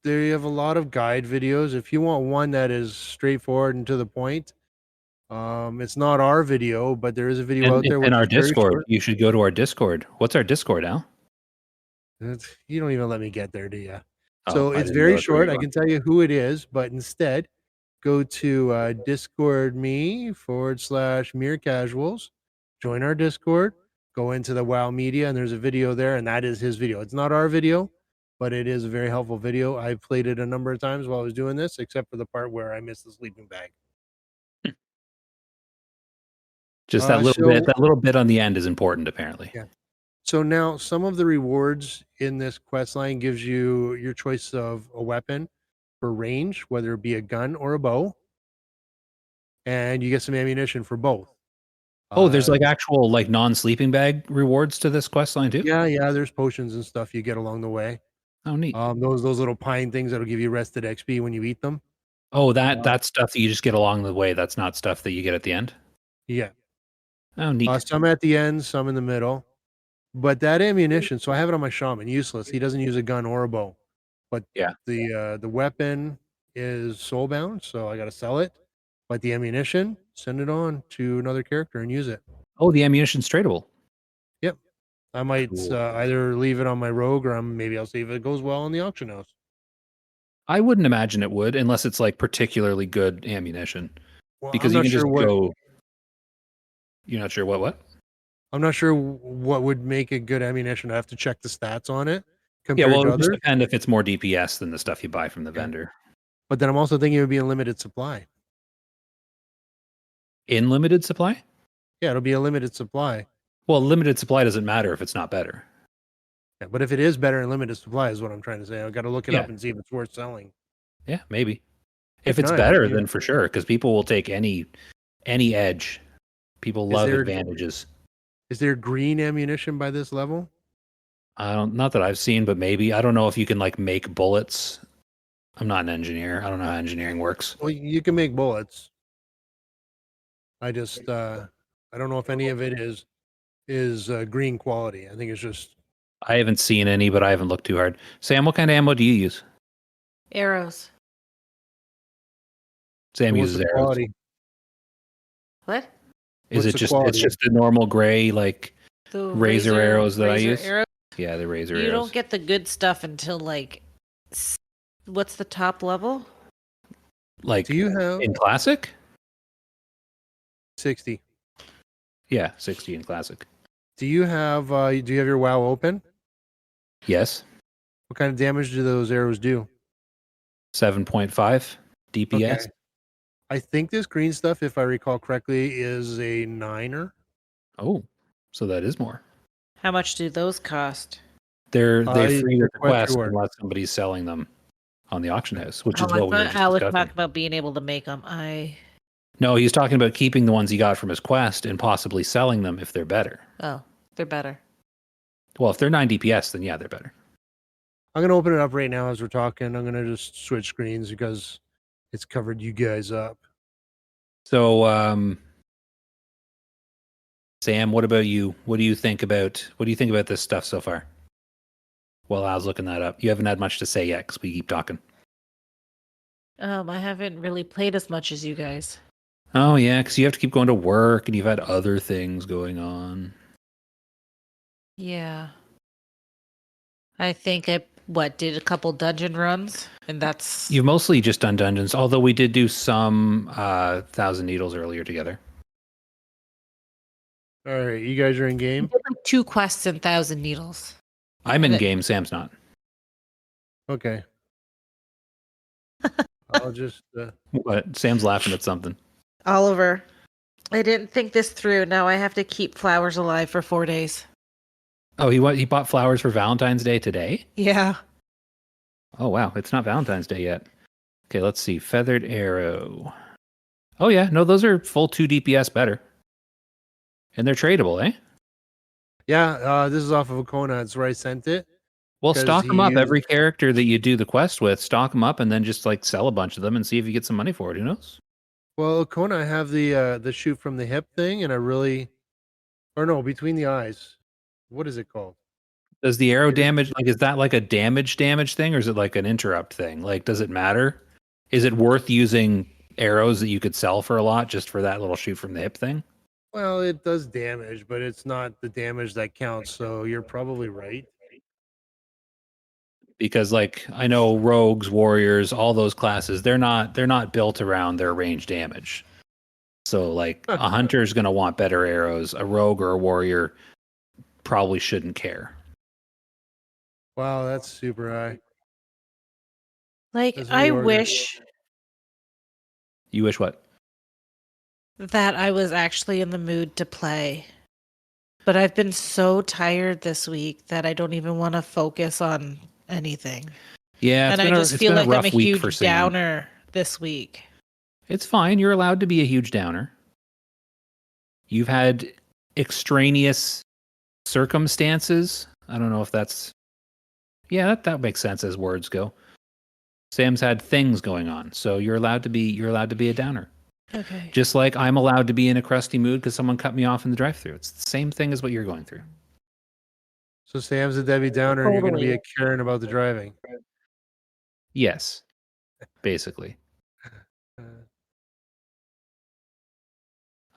They have a lot of guide videos. If you want one that is straightforward and to the point, it's not our video, but there is a video out there in our Discord. You should go to our Discord. What's our Discord, Al? You don't even let me get there, do you? So it's very short. I can tell you who it is, but instead, go to Discord me/Mere Casuals, join our Discord, go into the WoW Media, and there's a video there, and that is his video. It's not our video, but it is a very helpful video. I played it a number of times while I was doing this, except for the part where I missed the sleeping bag. Just that little bit on the end is important, apparently. Yeah. So now some of the rewards in this quest line gives you your choice of a weapon for range, whether it be a gun or a bow. And you get some ammunition for both. Oh, there's like actual like non-sleeping bag rewards to this quest line too? Yeah, there's potions and stuff you get along the way. Oh, neat. Those little pine things that'll give you rested XP when you eat them. Oh, that's stuff that you just get along the way. That's not stuff that you get at the end? Yeah. Oh, neat. Some at the end, some in the middle. But that ammunition, so I have it on my shaman, useless. He doesn't use a gun or a bow. But yeah, the weapon is soulbound, so I got to sell it. But the ammunition, send it on to another character and use it. Oh, the ammunition's tradable. Yep. I might either leave it on my rogue, or maybe I'll see if it goes well in the auction house. I wouldn't imagine it would, unless it's like particularly good ammunition. Well, because you can just go. You're not sure what? I'm not sure what would make it good ammunition. I have to check the stats on it. Yeah, compared well, it to would just others. depend if it's more DPS than the stuff you buy from the Yeah. vendor. But then I'm also thinking it would be a limited supply. In limited supply? Yeah, it'll be a limited supply. Well, limited supply doesn't matter if it's not better. Yeah, but if it is better in limited supply, is what I'm trying to say. I've got to look it Yeah. up and see if it's worth selling. Yeah, maybe. If If it's not, better, you- then for sure, because people will take any edge. People love there- advantages. Is there green ammunition by this level? I don't, not that I've seen, but maybe. I don't know if you can like make bullets. I'm not an engineer. I don't know how engineering works. Well, you can make bullets. I just I don't know if any of it is green quality. I think it's just I haven't seen any, but I haven't looked too hard. Sam, what kind of ammo do you use? Arrows. Sam what's uses the arrows. quality. What? Is What's it the just quality? it's just the normal gray like The razor arrows that I razor use? arrows? Yeah, the razor You arrows. don't get the good stuff until what's the top level? Like Do you have in classic? 60? Yeah, 60 in classic. Do you have your WoW open? Yes. What kind of damage do those arrows do? 7.5 DPS. Okay. I think this green stuff, if I recall correctly, is a 9er. Oh, so that is more. How much do those cost? They're free they're with the quest reward. unless somebody's selling them on the auction house, which Oh, is I what we were thought just Alex discussing. talked about being able to make them. No, he's talking about keeping the ones he got from his quest and possibly selling them if they're better. They're better. Well, if they're 9 DPS, then yeah, they're better. I'm gonna open it up right now as we're talking. I'm gonna just switch screens because it's covered you guys up. So, Sam, what about you? What do you think about this stuff so far? Well, I was looking that up. You haven't had much to say yet because we keep talking. I haven't really played as much as you guys. Oh yeah, because you have to keep going to work and you've had other things going on. Yeah. I think I did a couple dungeon runs, and that's You've mostly just done dungeons, although we did do some Thousand Needles earlier together. All right, you guys are in I game. did like 2 quests in Thousand Needles. I'm in game. Sam's not. Okay. I'll just What? Sam's laughing at something. Oliver, I didn't think this through. Now I have to keep flowers alive for 4 days. Oh, he bought flowers for Valentine's Day today? Yeah. Oh wow, it's not Valentine's Day yet. Okay, let's see. Feathered arrow. Oh yeah, no, those are full 2 DPS better. And they're tradable, eh? yeah. This is off of Akona. That's where I sent it. Well, 'Cause stock them he up. used- Every character that you do the quest with, stock them up and then just like sell a bunch of them and see if you get some money for it. Who knows? Well, Akona, I have the shoot from the hip thing, and between the eyes. What is it called? Does the arrow It is- damage, like, is that like a damage thing or is it like an interrupt thing? Like, does it matter? Is it worth using arrows that you could sell for a lot just for that little shoot from the hip thing? Well, it does damage, but it's not the damage that counts. So you're probably right. Because like I know rogues, warriors, all those classes, they're not built around their range damage. So like a hunter's going to want better arrows. A rogue or a warrior probably shouldn't care. Wow, that's super high. Like, That's I reordered. wish You wish what? that I was actually in the mood to play. But I've been so tired this week that I don't even want to focus on anything. Yeah, And I just feel like I'm a week for huge Sam. downer this week. It's fine. You're allowed to be a huge downer. You've had extraneous circumstances. I don't know if that's... Yeah, that makes sense as words go. Sam's had things going on, so you're allowed to be a downer. Okay. Just like I'm allowed to be in a crusty mood because someone cut me off in the drive-thru. It's the same thing as what you're going through. So Sam's a Debbie Downer, and you're going to be Totally. a Karen about the driving. Yes, basically.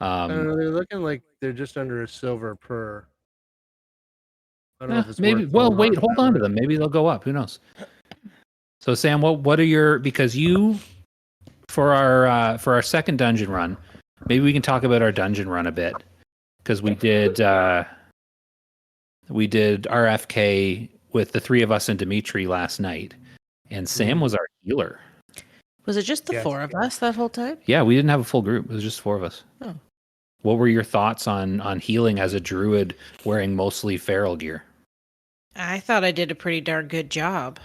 I don't know. They're looking like they're just under a silver per. I don't know if it's maybe. worth Well, holding wait, on hold that on to much. them. Maybe they'll go up. Who knows? So, Sam, what are your, because you, for our second dungeon run, maybe we can talk about our dungeon run a bit because we did RFK with the three of us and Dimitri last night, and Sam was our healer. Was it just the Yes. 4 of us that whole time? Yeah, we didn't have a full group. It was just 4 of us. Oh. What were your thoughts on healing as a druid wearing mostly feral gear? I thought I did a pretty darn good job.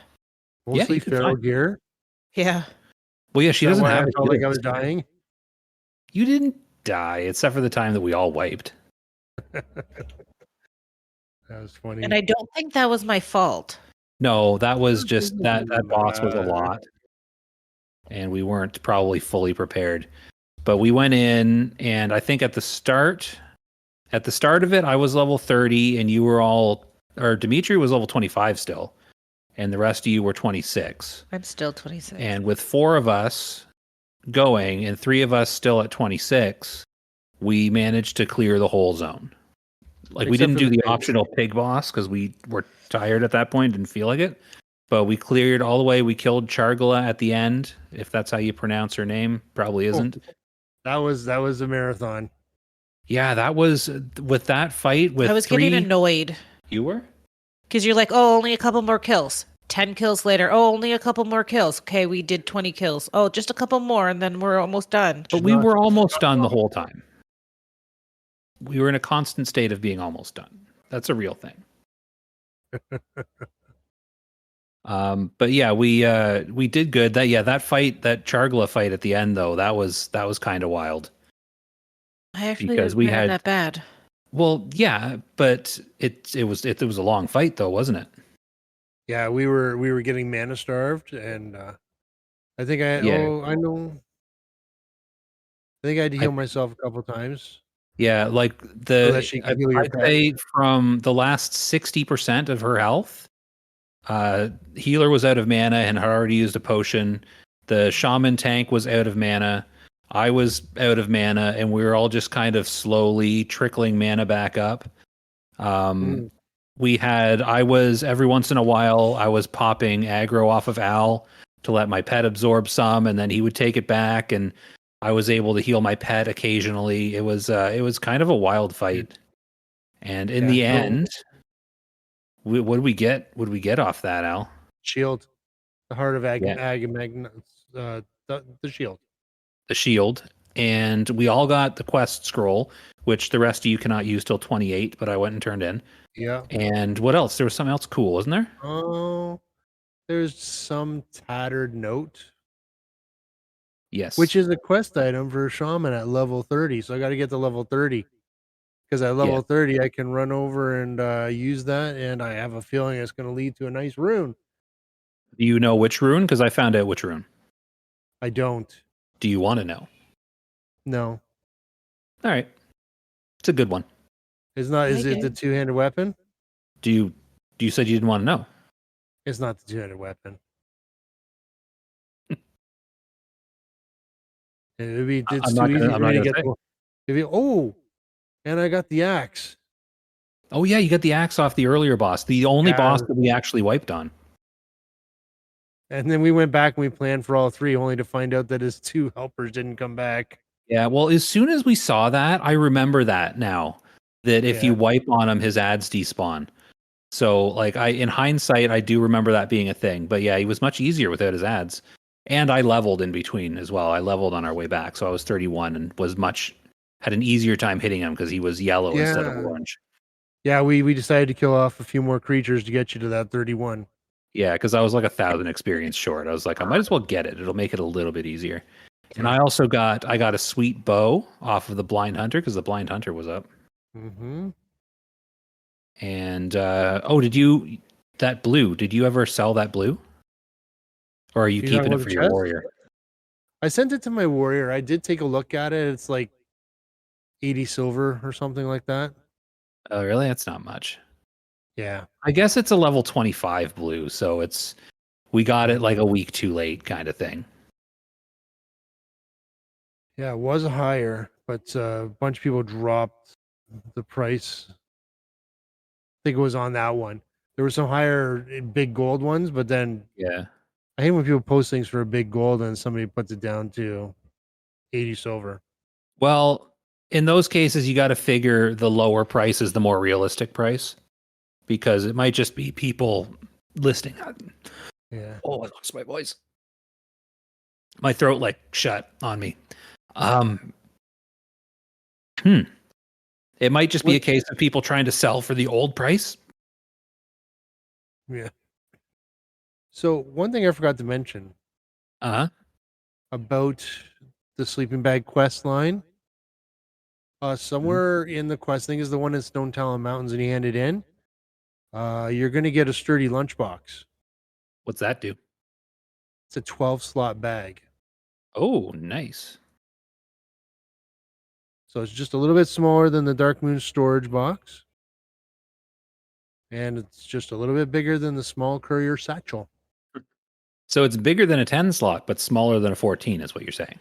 Mostly you did feral fine. gear. Yeah. Well, yeah, she Is that doesn't why have I a felt like I healer. was dying. You didn't die, except for the time that we all wiped. That was funny. And I don't think that was my fault. No, that was just that Doesn't boss was a matter. lot, and we weren't probably fully prepared. But we went in, and I think at the start of it, I was level 30, and you were all, or Dimitri was level 25 still, and the rest of you were 26. I'm still 26. And with 4 of us going and 3 of us still at 26, we managed to clear the whole zone. Like, we Except didn't for do the the pigs. optional pig boss because we were tired at that point, didn't feel like it. But we cleared all the way. We killed Chargala at the end, if that's how you pronounce her name. Probably isn't. That was a marathon. Yeah, that was with that fight with I was 3. getting annoyed You were? because you're like, oh, only a couple more kills. 10 kills later. Oh, only a couple more kills. Okay, we did 20 kills. Oh, just a couple more, and then we're almost done. But we were almost done the whole time. We were in a constant state of being almost done. That's a real thing. But yeah, we did good. That fight, that Chargala fight at the end though, that was kind of wild. I actually because didn't we find it had- that bad. Well, yeah, but it was a long fight though, wasn't it? Yeah, we were getting mana starved, and I think I Yeah. I know. I think I had to heal myself a couple times. Yeah, like So that she can heal your I'd pet. say from the last 60% of her health, healer was out of mana and had already used a potion. The shaman tank was out of mana. I was out of mana, and we were all just kind of slowly trickling mana back up. I was every once in a while I was popping aggro off of Al to let my pet absorb some, and then he would take it back, and I was able to heal my pet occasionally. It was kind of a wild fight, and in the Yeah, no. end, what did we get? What did we get off that, Al? Shield, the heart of Yeah. Agamemnon, the shield. The shield, and we all got the quest scroll, which the rest of you cannot use till 28, but I went and turned in. Yeah. And what else? There was something else cool, wasn't there? Oh, there's some tattered note, Yes. which is a quest item for a shaman at level 30. So I got to get to level 30 because at level 30 I can run over and use that, and I have a feeling it's going to lead to a nice rune. Do you know which rune? Because I found out which rune. I don't. Do you want to know? No, All right. It's a good one. it's not. Is Like it the it. two-handed weapon? You said you didn't want to know? It's not the two-handed weapon. It'd be, it's I'm too not easy gonna- for I'm me not to gonna get. say. And I got the axe. Oh yeah, you got the axe off the earlier boss, the only Yeah. boss that we actually wiped on. And then we went back and we planned for all 3, only to find out that his 2 helpers didn't come back. Yeah, well, as soon as we saw that, I remember that now. That if you Yeah. wipe on him, his ads despawn. So, like, in hindsight, I do remember that being a thing. But yeah, he was much easier without his ads. And I leveled in between as well. I leveled on our way back, so I was 31 and had an easier time hitting him because he was yellow instead of Yeah. orange. Yeah, we decided to kill off a few more creatures to get you to that 31. Yeah, because I was like 1,000 experience short. I was like, I might as well get it. It'll make it a little bit easier. And I also got a sweet bow off of the blind hunter because the blind hunter was up. Mm-hmm. And that blue? Did you ever sell that blue, or are you You talking keeping it about for the your chest? warrior? I sent it to my warrior. I did take a look at it. It's like 80 silver or something like that. Oh, really? That's not much. Yeah. I guess it's a level 25 blue, so we got it like a week too late, kind of thing. Yeah, it was higher, but a bunch of people dropped the price. I think it was on that one. There were some higher big gold ones, but then Yeah. I hate when people post things for a big gold and somebody puts it down to 80 silver. Well, in those cases, you got to figure the lower price is the more realistic price, because it might just be people listening. Yeah. Oh, I lost my voice. My throat like shut on me. It might just be a case of people trying to sell for the old price. Yeah. So one thing I forgot to mention about the sleeping bag quest line. Somewhere in the quest, I think is the one in Stone Talon Mountains, and you hand it in. You're gonna get a sturdy lunchbox. What's that do? It's a 12 slot bag. Oh, nice. So it's just a little bit smaller than the Dark Moon storage box. And it's just a little bit bigger than the small courier satchel. So it's bigger than a 10 slot, but smaller than a 14 is what you're saying.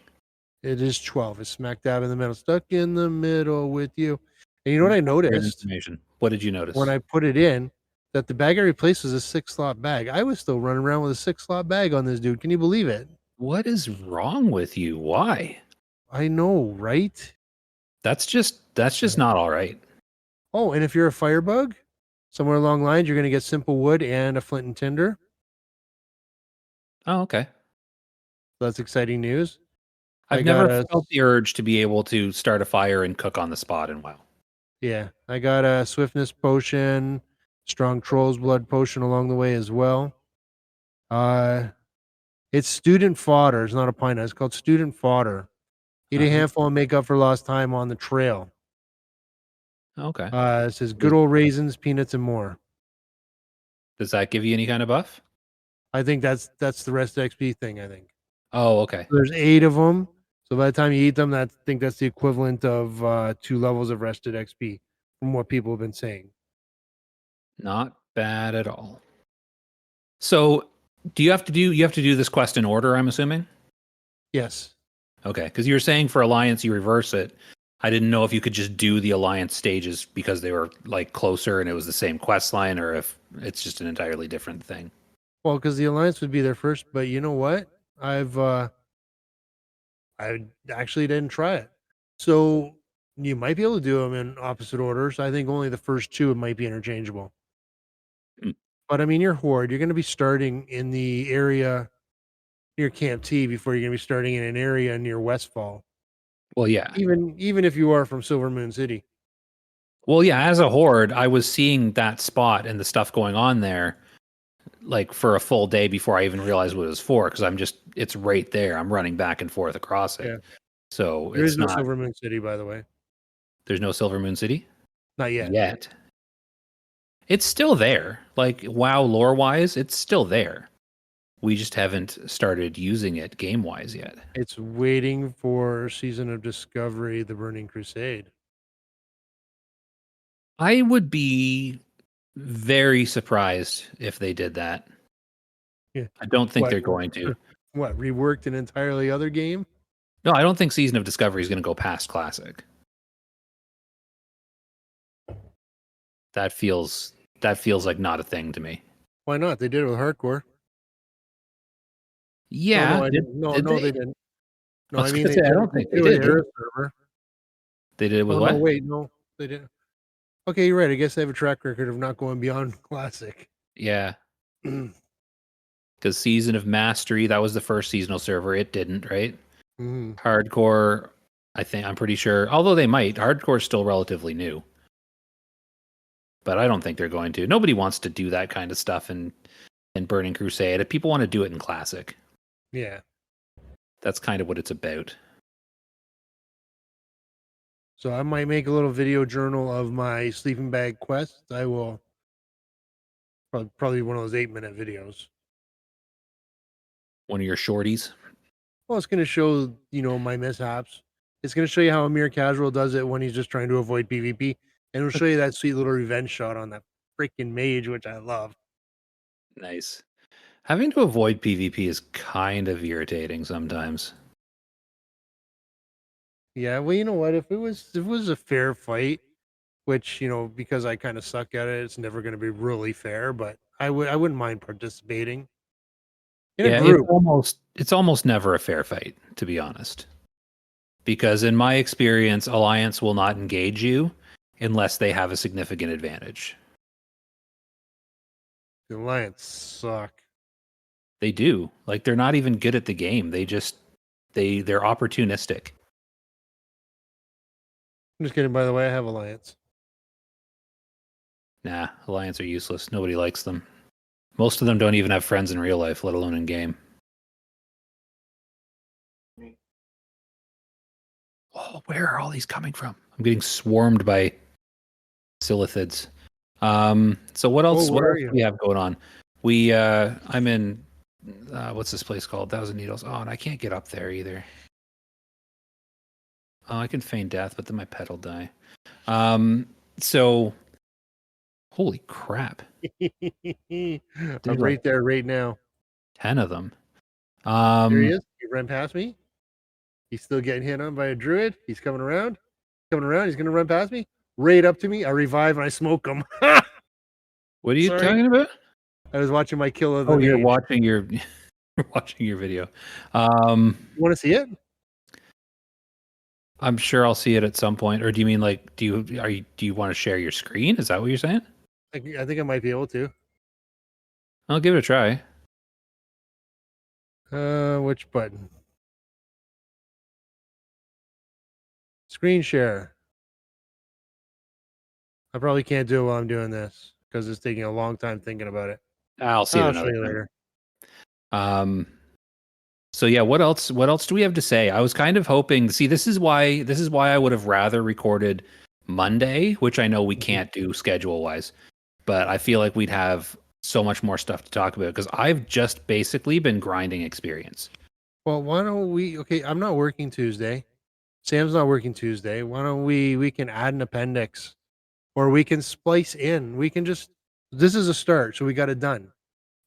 It is 12. It's smack dab in the middle, stuck in the middle with you. And you know what I Great noticed information. What did you notice? when I put it in? That the bag I replaced was a 6 slot bag. I was still running around with a 6 slot bag on this dude. Can you believe it? What is wrong with you? Why? I know, right? That's just not all right. Oh, and if you're a firebug, somewhere along lines, you're going to get simple wood and a flint and tinder. Oh, okay. So that's exciting news. I've never felt the urge to be able to start a fire and cook on the spot in WoW. Yeah, I got a swiftness potion, strong troll's blood potion along the way as well. It's student fodder. It's not a pint. It's called student fodder. Eat a handful and make up for lost time on the trail. Okay. It says good old raisins, peanuts, and more. Does that give you any kind of buff? I think that's the rest XP thing. I think. Oh, okay. There's 8 of them. So by the time you eat them, I think that's the equivalent of 2 levels of rested XP from what people have been saying. Not bad at all. So, you have to do this quest in order, I'm assuming? Yes. Okay, because you were saying for Alliance you reverse it. I didn't know if you could just do the Alliance stages because they were like closer and it was the same quest line, or if it's just an entirely different thing. Well, because the Alliance would be there first, but you know what? I actually didn't try it. So you might be able to do them in opposite orders. I think only the first 2 might be interchangeable. Mm. But I mean, you're Horde. You're going to be starting in the area near Camp T before you're going to be starting in an area near Westfall. Well, yeah. Even if you are from Silver Moon City. Well, yeah, as a Horde, I was seeing that spot and the stuff going on there like for a full day before I even realized what it was for, because it's right there. I'm running back and forth across it. Yeah. So There is no Silver Moon City, by the way. There's no Silver Moon City? Not yet. Yet. It's still there. Like, WoW lore-wise, it's still there. We just haven't started using it game-wise yet. It's waiting for Season of Discovery, the Burning Crusade. I would be very surprised if they did that. Yeah. I don't think they're going to. What, reworked an entirely other game? No, I don't think Season of Discovery is going to go past Classic. That feels like not a thing to me. Why not? They did it with Hardcore. Yeah. No, they didn't. No, I don't think they did. Server. They did it with what? No, wait, no, they didn't. Okay, you're right. I guess they have a track record of not going beyond Classic. Yeah. Because Season of Mastery, that was the first seasonal server. It didn't, right? Mm-hmm. Hardcore, I'm pretty sure. Although they might. Hardcore's still relatively new. But I don't think they're going to. Nobody wants to do that kind of stuff in Burning Crusade. People want to do it in Classic. Yeah. That's kind of what it's about. So I might make a little video journal of my sleeping bag quest. I will probably one of those 8-minute videos. One of your shorties? Well, it's going to show, my mishaps. It's going to show you how a mere casual does it when he's just trying to avoid PvP. And it'll show you that sweet little revenge shot on that freaking mage, which I love. Nice. Having to avoid PvP is kind of irritating sometimes. Yeah, well, you know what? If it was a fair fight, which, because I kind of suck at it, it's never going to be really fair, but I wouldn't mind participating in a group. It's almost never a fair fight, to be honest. Because in my experience, Alliance will not engage you unless they have a significant advantage. The Alliance suck. They do. Like they're not even good at the game. They're opportunistic. I'm just kidding. By the way, I have Alliance. Nah, Alliance are useless. Nobody likes them. Most of them don't even have friends in real life, let alone in game. Oh, where are all these coming from? I'm getting swarmed by silithids. So what else? Oh, What where else are you? do we have going on? I'm in. What's this place called? Thousand Needles. Oh, and I can't get up there either. Oh, I can feign death, but then my pet will die. So, holy crap! I'm There's right like there, right now. 10 of them. There he is. He ran past me. He's still getting hit on by a druid. He's coming around. Coming around. He's going to run past me. Right up to me. I revive and I smoke him. What are you Sorry. talking about? I was watching my kill of the Oh, you're mage. watching your you're watching your video. You want to see it? I'm sure I'll see it at some point. Or do you mean like do you want to share your screen? Is that what you're saying? I think I might be able to. I'll give it a try. Which button? Screen share. I probably can't do it while I'm doing this because it's taking a long time thinking about it. I'll see it I'll show another you time. later. So yeah, what else do we have to say? I was kind of hoping, see, this is why I would have rather recorded Monday, which I know we can't do schedule wise, but I feel like we'd have so much more stuff to talk about because I've just basically been grinding experience. Well, why don't we? Okay, I'm not working Tuesday. Sam's not working Tuesday. Why don't we can add an appendix or we can splice in. We can just, this is a start. So we got it done.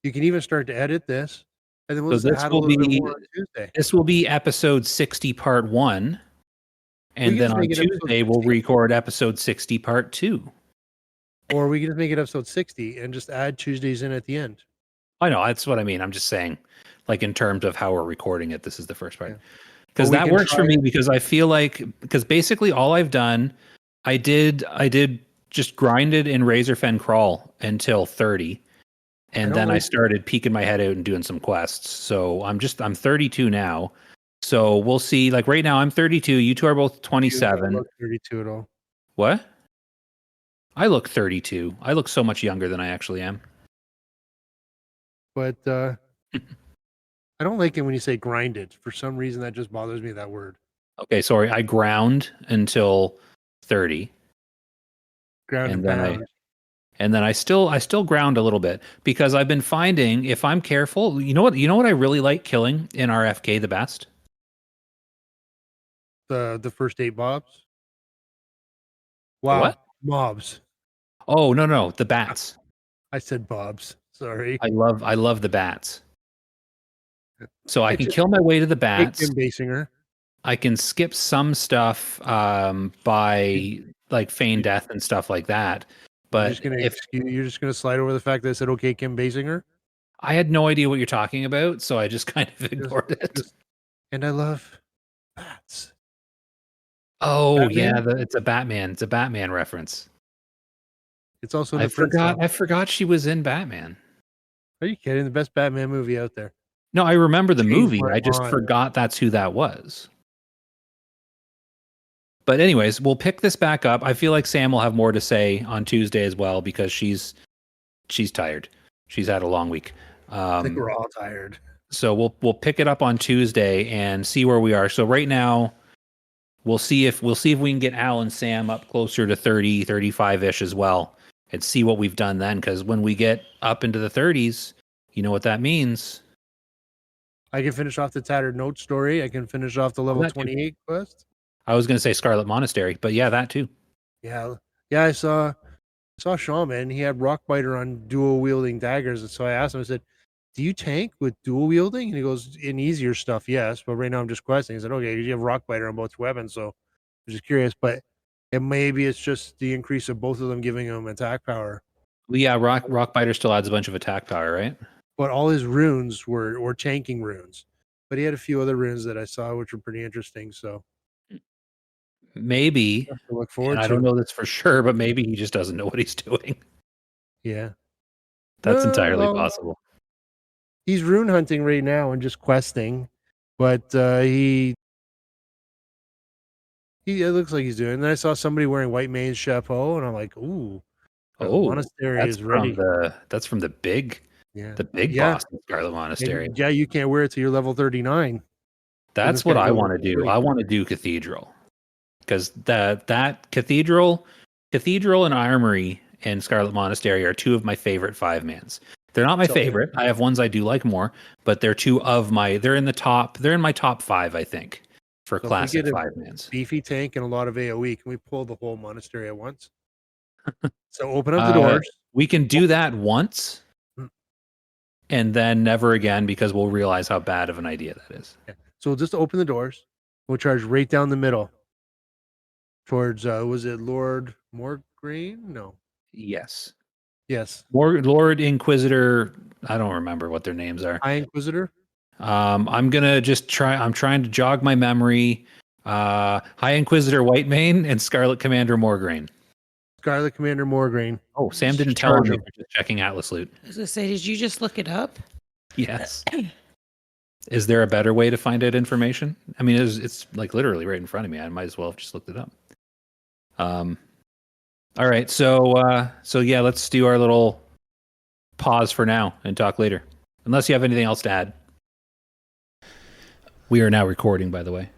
You can even start to edit this and then we'll So just add a little bit more on Tuesday. this will be episode 60 part 1, and can then just on make it episode Tuesday we'll 60. record episode 60 part 2. Or we can just make it episode 60 and just add Tuesdays in at the end. I know, that's what I mean. I'm just saying, like in terms of how we're recording it, this is the first part. Yeah. Because Or we that can works for try me it- because I feel like because basically all I've done, I did just grinded in Razorfen Crawl until 30. And don't then I like- started peeking my head out and doing some quests. So I'm 32 now. So we'll see. Like right now I'm 32. You two are both 27. You don't look 32 at all. What? I look 32. I look so much younger than I actually am. But I don't like it when you say grinded. For some reason, that just bothers me, that word. Okay, sorry. I ground until 30. Ground and then pound. I still ground a little bit because I've been finding if I'm careful, you know what I really like killing in RFK the best? The first 8 mobs. Wow. What? Mobs. Oh, no, the bats. I said bobs. Sorry. I love the bats. So I It's can just- kill my way to the Hey, bats. Kim Basinger. I can skip some stuff by like feign death and stuff like that. But You're just gonna slide over the fact that I said okay, Kim Basinger. I had no idea what you're talking about, so I just kind of ignored it. And I love bats. Oh Batman? yeah, it's a Batman. It's a Batman reference. It's also I forgot she was in Batman. Are you kidding? The best Batman movie out there. No, I remember the Change movie. my I just mind. forgot that's who that was. But anyways, we'll pick this back up. I feel like Sam will have more to say on Tuesday as well because she's tired. She's had a long week. I think we're all tired. So we'll pick it up on Tuesday and see where we are. So right now, we'll see if we can get Al and Sam up closer to 30, 35-ish as well, and see what we've done then. Because when we get up into the 30s, you know what that means. I can finish off the Tattered Note story. I can finish off the level that too. 28 quest. I was going to say Scarlet Monastery, but yeah, that too. Yeah. I saw Shaman. He had Rockbiter on dual wielding daggers, and so I asked him. I said, "Do you tank with dual wielding?" And he goes, "In easier stuff, yes, but right now I'm just questing." I said, "Okay, you have Rockbiter on both weapons, so I'm just curious." But maybe it's just the increase of both of them giving him attack power. Well, yeah, Rockbiter still adds a bunch of attack power, right? But all his runes were tanking runes. But he had a few other runes that I saw which were pretty interesting. So Maybe. I look forward And to. I don't know this for sure, but maybe he just doesn't know what he's doing. Yeah. That's entirely Well, possible. he's rune hunting right now and just questing, but he it looks like he's doing. And then I saw somebody wearing white mage chapeau, and I'm like, ooh, the monastery is ready. That's from the big Yeah, boss in Scarlet Monastery. Yeah, you can't wear it till you're level 39. That's what I want to do. I want to do Cathedral, because that Cathedral and Armory and Scarlet Monastery are two of my favorite 5-mans. They're not my favorite. I have ones I do like more, but they're two of my. They're in my top 5, I think, for classic 5-mans. Beefy tank and a lot of AOE. Can we pull the whole monastery at once? So open up the doors. We can do that once, and then never again, because we'll realize how bad of an idea that is. Yeah. So we'll just open the doors. We'll charge right down the middle towards, was it Lord Morgreen? No. Yes. Lord Inquisitor. I don't remember what their names are. High Inquisitor. I'm gonna just try. I'm trying to jog my memory. High Inquisitor Whitemane and Scarlet Commander Morgraine. Scarlet Commander Morgraine. Oh, Sam didn't tell me. Just checking Atlas loot. I was gonna say, did you just look it up? Yes. Is there a better way to find out information? I mean, it's like literally right in front of me. I might as well have just looked it up. All right, so yeah, let's do our little pause for now and talk later. Unless you have anything else to add. We are now recording, by the way.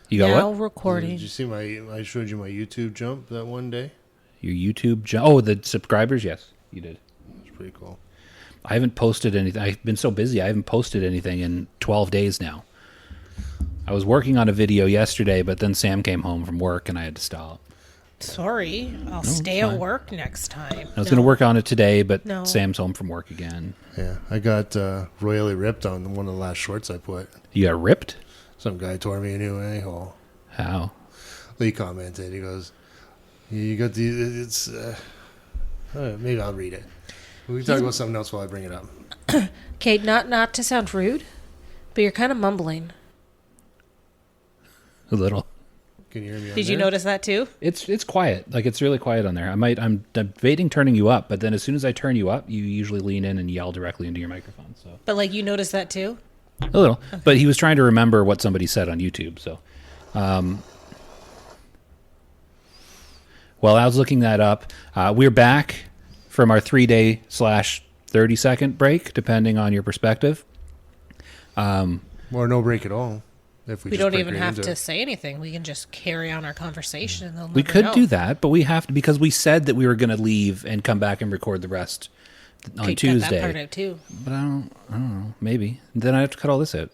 You got now what? Recording. Did you see I showed you my YouTube jump that one day? Your YouTube jump? Oh, the subscribers? Yes, you did. That's pretty cool. I haven't posted anything. I've been so busy. I haven't posted anything in 12 days now. I was working on a video yesterday, but then Sam came home from work and I had to stop. Sorry, I'll stay at work next time. I was going to work on it today, but Sam's home from work again. Yeah, I got royally ripped on one of the last shorts I put. You got ripped? Some guy tore me a new a-hole. How? Lee commented. He goes, "You got the it's." Maybe I'll read it. We can talk about something else while I bring it up. Okay, not to sound rude, but you're kind of mumbling. A little. Can you hear me? Did you notice that too? It's quiet. Like, it's really quiet on there. I'm debating turning you up, but then as soon as I turn you up, you usually lean in and yell directly into your microphone. So. But like, you noticed that too? A little. Okay. But he was trying to remember what somebody said on YouTube. So, while I was looking that up, we're back from our 3-day / 30-second break, depending on your perspective. Or no break at all. If we don't even have to say anything. We can just carry on our conversation. And we could do that, but we have to, because we said that we were going to leave and come back and record the rest on Tuesday. Cut that part out too. But I don't know. Maybe. Then I have to cut all this out.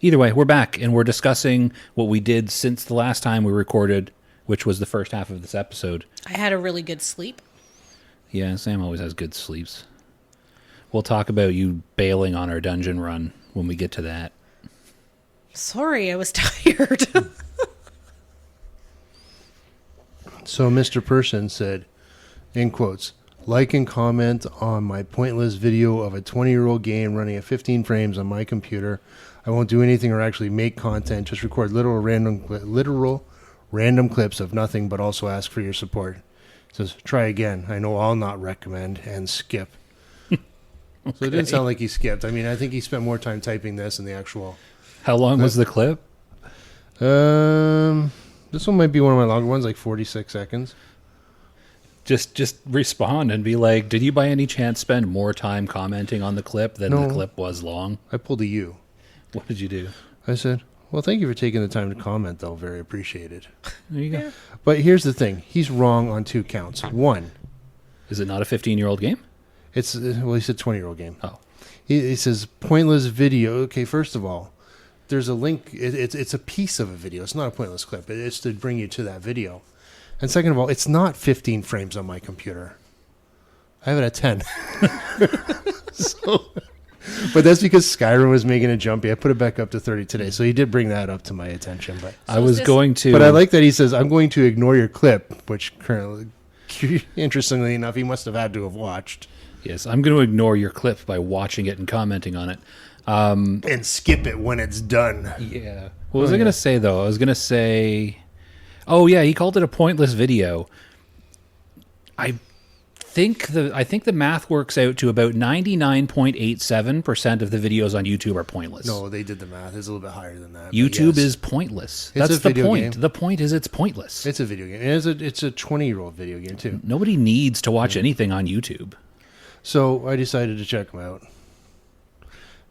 Either way, we're back and we're discussing what we did since the last time we recorded, which was the first half of this episode. I had a really good sleep. Yeah, Sam always has good sleeps. We'll talk about you bailing on our dungeon run when we get to that. Sorry, I was tired. So Mr. Person said, in quotes, "Like and comment on my pointless video of a 20-year-old game running at 15 frames on my computer. I won't do anything or actually make content, just record literal random clips of nothing, but also ask for your support." It says, "Try again. I know I'll not recommend," and skip. Okay. So it didn't sound like he skipped. I mean, I think he spent more time typing this than the actual... How long was the clip? This one might be one of my longer ones, like 46 seconds. Just respond and be like, "Did you by any chance spend more time commenting on the clip than the clip was long?" I pulled a U. What did you do? I said, "Well, thank you for taking the time to comment, though. Very appreciated." There you go. But here's the thing. He's wrong on 2 counts. One. Is it not a 15-year-old game? It's, well, he said 20-year-old game. Oh. He says, pointless video. Okay, first of all, there's a link. It's a piece of a video. It's not a pointless clip. It's to bring you to that video. And second of all, it's not 15 frames on my computer. I have it at 10. But that's because Skyrim was making a jumpy. I put it back up to 30 today. So he did bring that up to my attention. But I was going to... But I like that he says, "I'm going to ignore your clip," which currently, interestingly enough, he must have had to have watched. Yes, I'm going to ignore your clip by watching it and commenting on it. And skip it when it's done. Yeah. What was I going to say, though? I was going to say... Oh, yeah, he called it a pointless video. I think the math works out to about 99.87% of the videos on YouTube are pointless. No, they did the math. It's a little bit higher than that. but YouTube yes. is pointless. It's That's a the video point. game. The point is it's pointless. It's a video game. It's a 20-year-old video game too. Nobody needs to watch anything on YouTube. So I decided to check him out.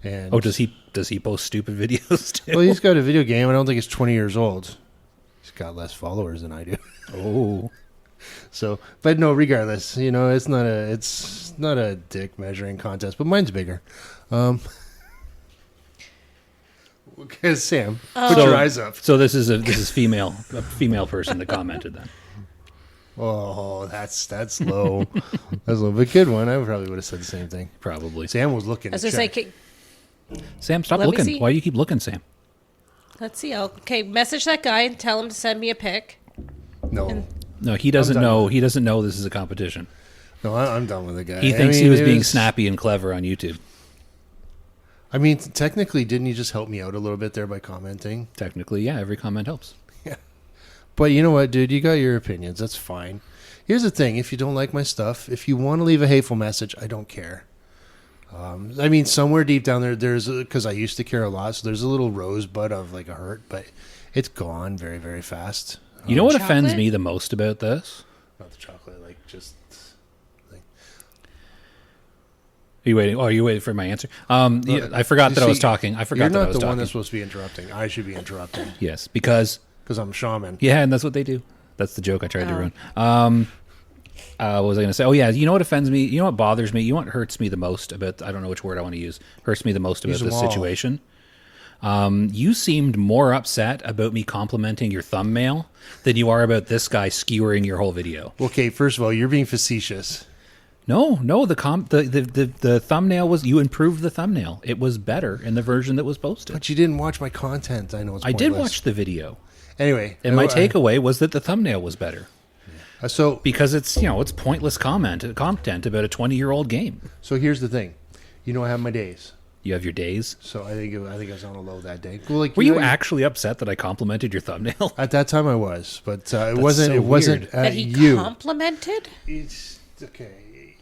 And Oh, does he post stupid videos too? well, he's got a video game. I don't think it's 20 years old. He's got less followers than I do. Oh. So, but no, regardless, it's not a dick measuring contest, but mine's bigger. Because Sam, put your eyes up. So this is a female person that commented then. Oh, that's low. That's low, but good one. I probably would have said the same thing. Probably. Sam was looking. As to I say, check. Sam, stop Let me looking. see. Why do you keep looking, Sam? let's see. Okay, message that guy and tell him to send me a pic. No, No, he doesn't done know. with He doesn't know this is a competition. no, I'm done with the guy. He thinks I he mean, was it being snappy and clever on YouTube. I mean, technically, didn't you just help me out a little bit there by commenting? Technically, yeah, every comment helps. But you know what, dude? You got your opinions. That's fine. Here's the thing. If you don't like my stuff, if you want to leave a hateful message, I don't care. I mean, somewhere deep down there, because I used to care a lot, so there's a little rosebud of like a hurt, but it's gone very, very fast. You know what Chocolate? offends me the most about this? Not the chocolate, like just... Are you waiting? Oh, are you waiting for my answer? Yeah, I forgot that I was talking. I forgot You're that I not was the one talking. that's supposed to be interrupting. I should be interrupting Yes, because because I'm shaman. yeah, and that's what they do. That's the joke I tried to ruin. What was I going to say? Oh yeah, you know what offends me? You know what bothers me? You know what hurts me the most about? I don't know which word I want to use. Hurts me the most about Use this them all. situation. You seemed more upset about me complimenting your thumbnail than you are about this guy skewering your whole video. Okay, first of all, you're being facetious. No, the thumbnail was, you improved the thumbnail. It was better in the version that was posted. But you didn't watch my content. I know it's I did pointless. watch the video, Anyway. and my takeaway was that the thumbnail was better So because it's pointless content about a 20-year-old game. so here's the thing. I have my days. You have your days. So I think I was on a low that day. Well, like, Were you know, actually upset that I complimented your thumbnail? At that time I was, but it wasn't. so It wasn't weird. That he you. complimented? It's okay.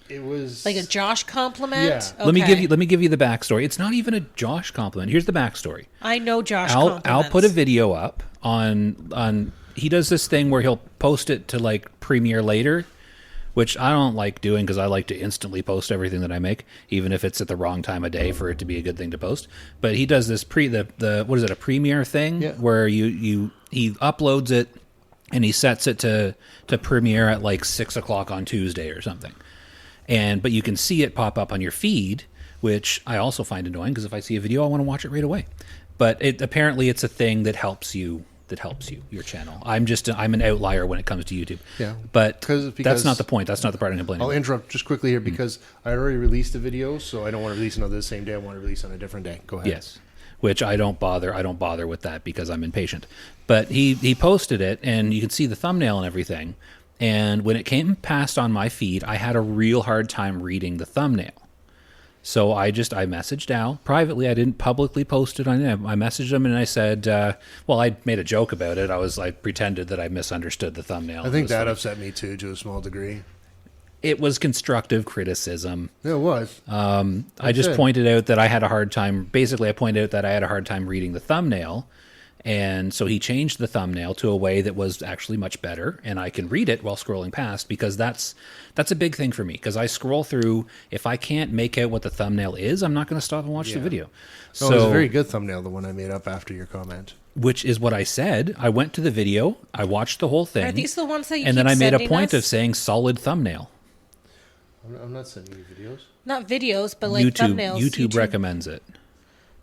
It was Like a Josh compliment? Yeah. Okay. Let me give you the backstory. It's not even a Josh compliment. Here's the backstory. I know Josh I'll compliments. put a video up on. He does this thing where he'll post it to like Premiere later, which I don't like doing because I like to instantly post everything that I make, even if it's at the wrong time of day for it to be a good thing to post. But he does this the what is it, a Premiere thing, Yeah. where he uploads it and he sets it to Premiere at like 6:00 on Tuesday or something. But you can see it pop up on your feed, which I also find annoying because if I see a video, I want to watch it right away. But apparently it's a thing that helps you, your channel. I'm an outlier when it comes to YouTube. Yeah. But Because that's not the point. That's not the part I'm complaining I'll about. interrupt just quickly here because I already released a video, so I don't want to release another the same day. I want to release on a different day. Go ahead. Yes. Which I don't bother with that because I'm impatient. But he posted it and you can see the thumbnail and everything. And when it came past on my feed, I had a real hard time reading the thumbnail. So I messaged Al privately. I didn't publicly post it on him. I messaged him and I said, I made a joke about it. I pretended that I misunderstood the thumbnail. I think It was that funny. upset me too, to a small degree. It was constructive criticism. Yeah, it was. I just pointed out that I had a hard time. Basically, I pointed out that I had a hard time reading the thumbnail. And so he changed the thumbnail to a way that was actually much better, and I can read it while scrolling past because that's a big thing for me. Because I scroll through, if I can't make out what the thumbnail is, I'm not going to stop and watch the video. No, it was a very good thumbnail, the one I made up after your comment. Which is what I said. I went to the video, I watched the whole thing, Are these the ones that you and keep then I made a sending point us? of saying solid thumbnail. I'm not sending you videos. Not videos, but like YouTube thumbnails. YouTube recommends it.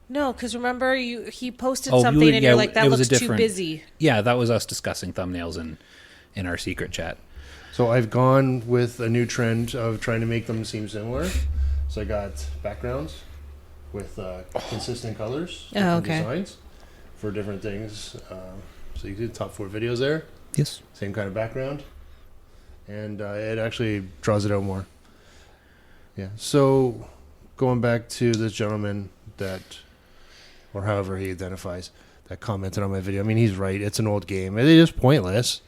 No, because remember he posted Oh, something and yeah, you're like, that it was a looks too different- busy. Yeah, that was us discussing thumbnails in our secret chat. So I've gone with a new trend of trying to make them seem similar. So I got backgrounds with consistent colors, Oh, different okay. designs for different things. So you do the top 4 videos there, Yes. same kind of background, and it actually draws it out more. Yeah. So going back to this gentleman or however he identifies, that commented on my video. I mean, he's right. It's an old game. It is pointless,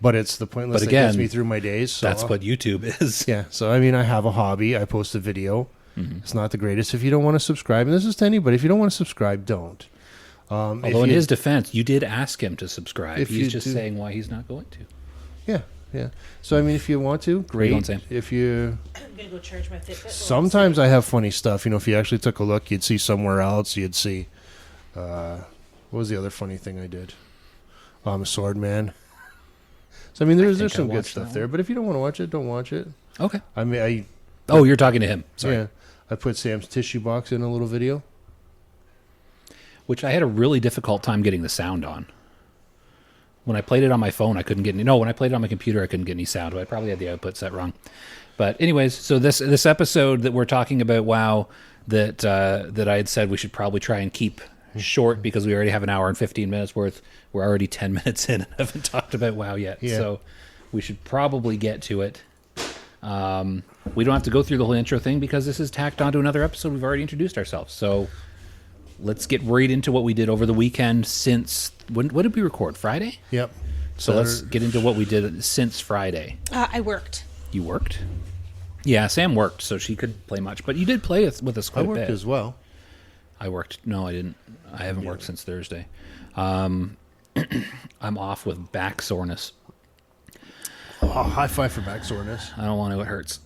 but it's the pointless But that gets again, me through my days. So, That's what YouTube is. yeah. So I mean, I have a hobby. I post a video. It's not the greatest. If you don't want to subscribe, and this is to anybody, if you don't want to subscribe, don't. Although in his defense, you did ask him to subscribe. If He's you just do- saying why he's not going to. yeah. So I mean, if you want to, Where you going, great. Sam? If you I'm gonna go charge my Fitbit. sometimes I have funny stuff. You know, if you actually took a look, you'd see somewhere else. You'd see. What was the other funny thing I did? I'm a sword man. So I mean, there's think I some good watched stuff that there. one. But if you don't want to watch it, don't watch it. Okay. I mean, Oh, you're talking to him. Sorry. yeah, I put Sam's tissue box in a little video. Which I had a really difficult time getting the sound on. When I played it on my phone, I couldn't get any. No, when I played it on my computer, I couldn't get any sound. But I probably had the output set wrong. But anyways, so this episode that we're talking about, WoW, that I had said we should probably try and keep short because we already have an hour and 15 minutes worth. We're already 10 minutes in and haven't talked about WoW yet. Yeah. So we should probably get to it. We don't have to go through the whole intro thing because this is tacked onto another episode. We've already introduced ourselves. So let's get right into what we did over the weekend since... When did we record? Friday? Yep. So let's get into what we did since Friday. I worked. You worked? Yeah, Sam worked, so she could play much. But you did play with us I quite a worked bit. as well. I worked. No, I didn't. I haven't worked since Thursday. I'm off with back soreness. Oh, high five for back soreness. I don't want to. It hurts.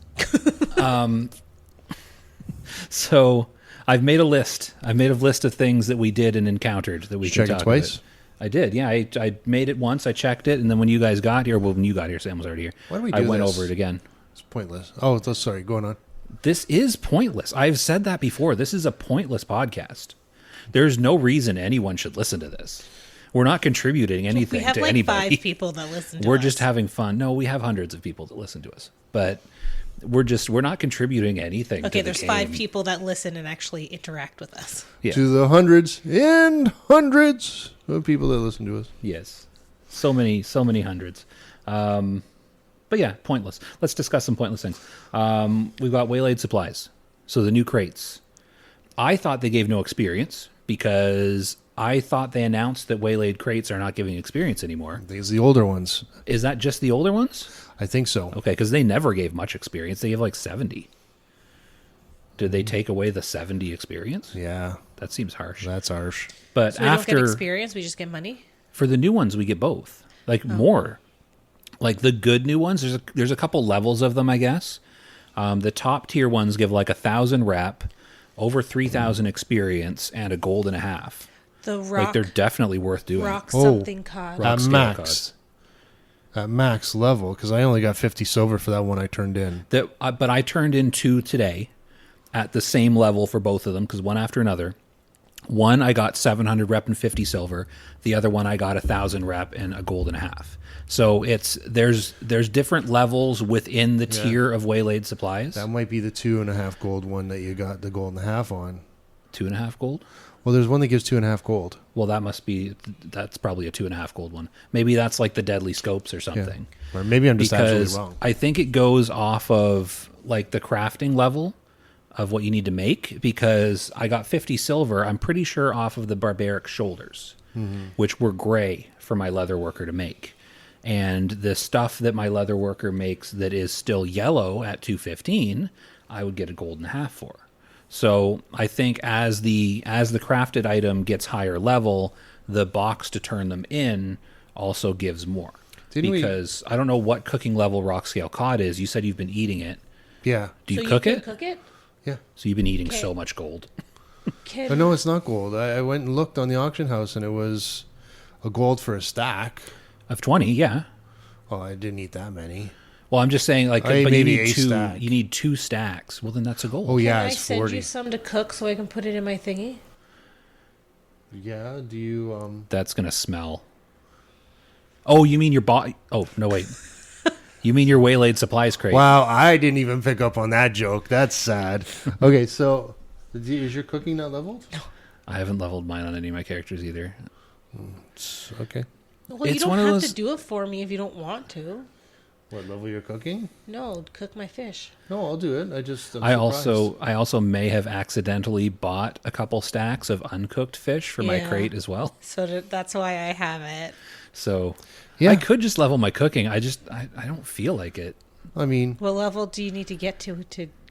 So I've made a list. I've made a list of things that we did and encountered that we Did you can check it talk twice? about. I did. Yeah, I made it once. I checked it, and then when you guys got here, well, when you got here, Sam was already here. Why do we I do went this? over it again. It's pointless. Oh, sorry. Going on. This is pointless. I've said that before. This is a pointless podcast. There's no reason anyone should listen to this. We're not contributing anything We have to like anybody. 5 people that listen to We're us. just having fun. No, we have hundreds of people that listen to us, but we're not contributing anything. Okay, to the there's 5 game. people that listen and actually interact with us. Yeah. To the hundreds and hundreds of people that listen to us. Yes, so many hundreds. But yeah, pointless. Let's discuss some pointless things. We've got waylaid supplies. So the new crates. I thought they gave no experience because I thought they announced that waylaid crates are not giving experience anymore. These are the older ones. Is that just the older ones? I think so. Okay, because they never gave much experience. They gave like 70. Did they take away the 70 experience? Yeah, That seems harsh. that's harsh. But So we don't after get experience, we just get money? for the new ones, we get both. Like more. Like the good new ones. There's a couple levels of them, I guess. The top tier ones give like 1,000 rep, over 3,000 experience, and a gold and a half. The rock, Like they're definitely worth doing. rock Oh, something cod. Rock At scale max. cards. At max level, because I only got 50 silver for that one I turned in. But I turned in 2 today at the same level for both of them because one after another. One I got 700 rep and 50 silver. The other one I got 1,000 rep and a gold and a half. So there's different levels within the tier of waylaid supplies. That might be the 2.5 gold one that you got the gold and a half on. 2.5 gold. Well, there's one that gives 2.5 gold. Well, that's probably a 2.5 gold one. Maybe that's like the deadly scopes or something. Or maybe I'm just Because absolutely wrong. I think it goes off of like the crafting level of what you need to make. Because I got 50 silver, I'm pretty sure off of the barbaric shoulders, which were gray for my leather worker to make. And the stuff that my leather worker makes that is still yellow at 215, I would get a gold and a half for. So I think as the crafted item gets higher level, the box to turn them in also gives more. Because I don't know what cooking level rock scale cod is. You said you've been eating it. Yeah. Do you So cook can it? cook it? Yeah. So you've been eating Okay. so much gold. Can, No, it's not gold. I went and looked on the auction house, and it was a gold for a stack. Of 20, yeah. Oh, I didn't eat that many. Well, I'm just saying, like, I but you maybe need a 2. stack. You need 2 stacks. Well, then that's a gold. Oh, yeah, can I it's send 40. you some to cook so I can put it in my thingy? Yeah, do you... That's gonna smell. Oh, you mean your Oh no, wait. You mean your waylaid supplies crate? Wow, I didn't even pick up on that joke. That's sad. Okay, so is your cooking not leveled? I haven't leveled mine on any of my characters either. Okay. Well, you It's don't one of have those- to do it for me if you don't want to. What level you're cooking? No, cook my fish. No, I'll do it. I'm I surprised. also may have accidentally bought a couple stacks of uncooked fish for my Yeah. crate as well. So that's why I have it. So Yeah. I could just level my cooking. I don't feel like it. I mean, What level do you need to get to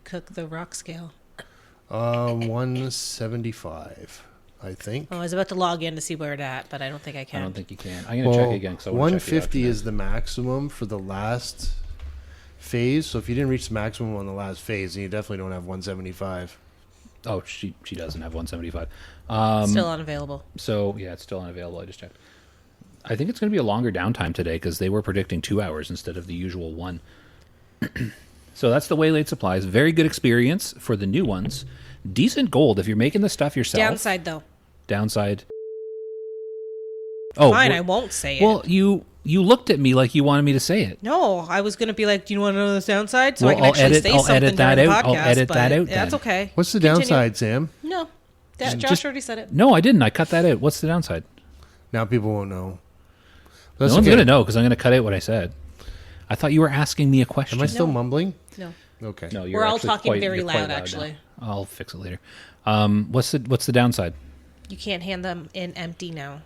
cook the rock scale? 175, I think. Oh, I was about to log in to see where it's at, but I don't think I I can. don't think you can. I'm gonna check again. 150 is the maximum for the last phase. So if you didn't reach the maximum on the last phase, then you definitely don't have 175. Oh, she doesn't have 175. Still unavailable. So yeah, it's still unavailable. I just checked. I think it's going to be a longer downtime today because they were predicting 2 hours instead of the usual 1. So that's the Waylaid supplies. Very good experience for the new ones. Decent gold if you're making the stuff yourself. Downside, though. Downside. Oh, Fine, I won't say it. well, you looked at me like you wanted me to say it. No, I was going to be like, do you want to know the downside? So Well, I can actually say I'll something edit that during the out. I'll podcast, edit but that out That's then. okay. What's the Continue. downside, Sam? No. Josh Just- already said it. No, I didn't. I cut that out. What's the downside? Now people won't know. No That's one's okay. going to know because I'm going to cut out what I said. I thought you were asking me a question. Am I still No. mumbling? No. Okay. No, We're all actually talking very you're quite loud, now. actually. I'll fix it later. What's the downside? You can't hand them in empty now.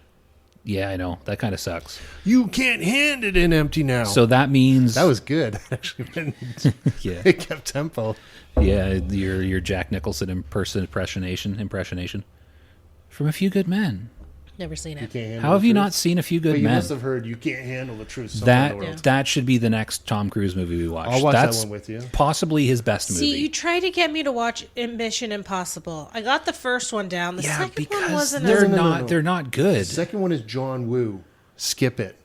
Yeah, I know. That kind of sucks. You can't hand it in empty now. So that means that was good. Actually, yeah, it kept tempo. yeah. Your Jack Nicholson impersonation from A Few Good Men. Never seen You it. can't handle How have the you truth? not seen A Few Good But you Men? must have heard you can't handle the truth. somewhere in the world. That should be the next Tom Cruise movie we watch. I'll watch That's that one with you. possibly his best movie. See, you tried to get me to watch Mission Impossible. I got the first one down. The yeah, second because one wasn't they're as... not they're not good. The second one is John Woo. Skip it.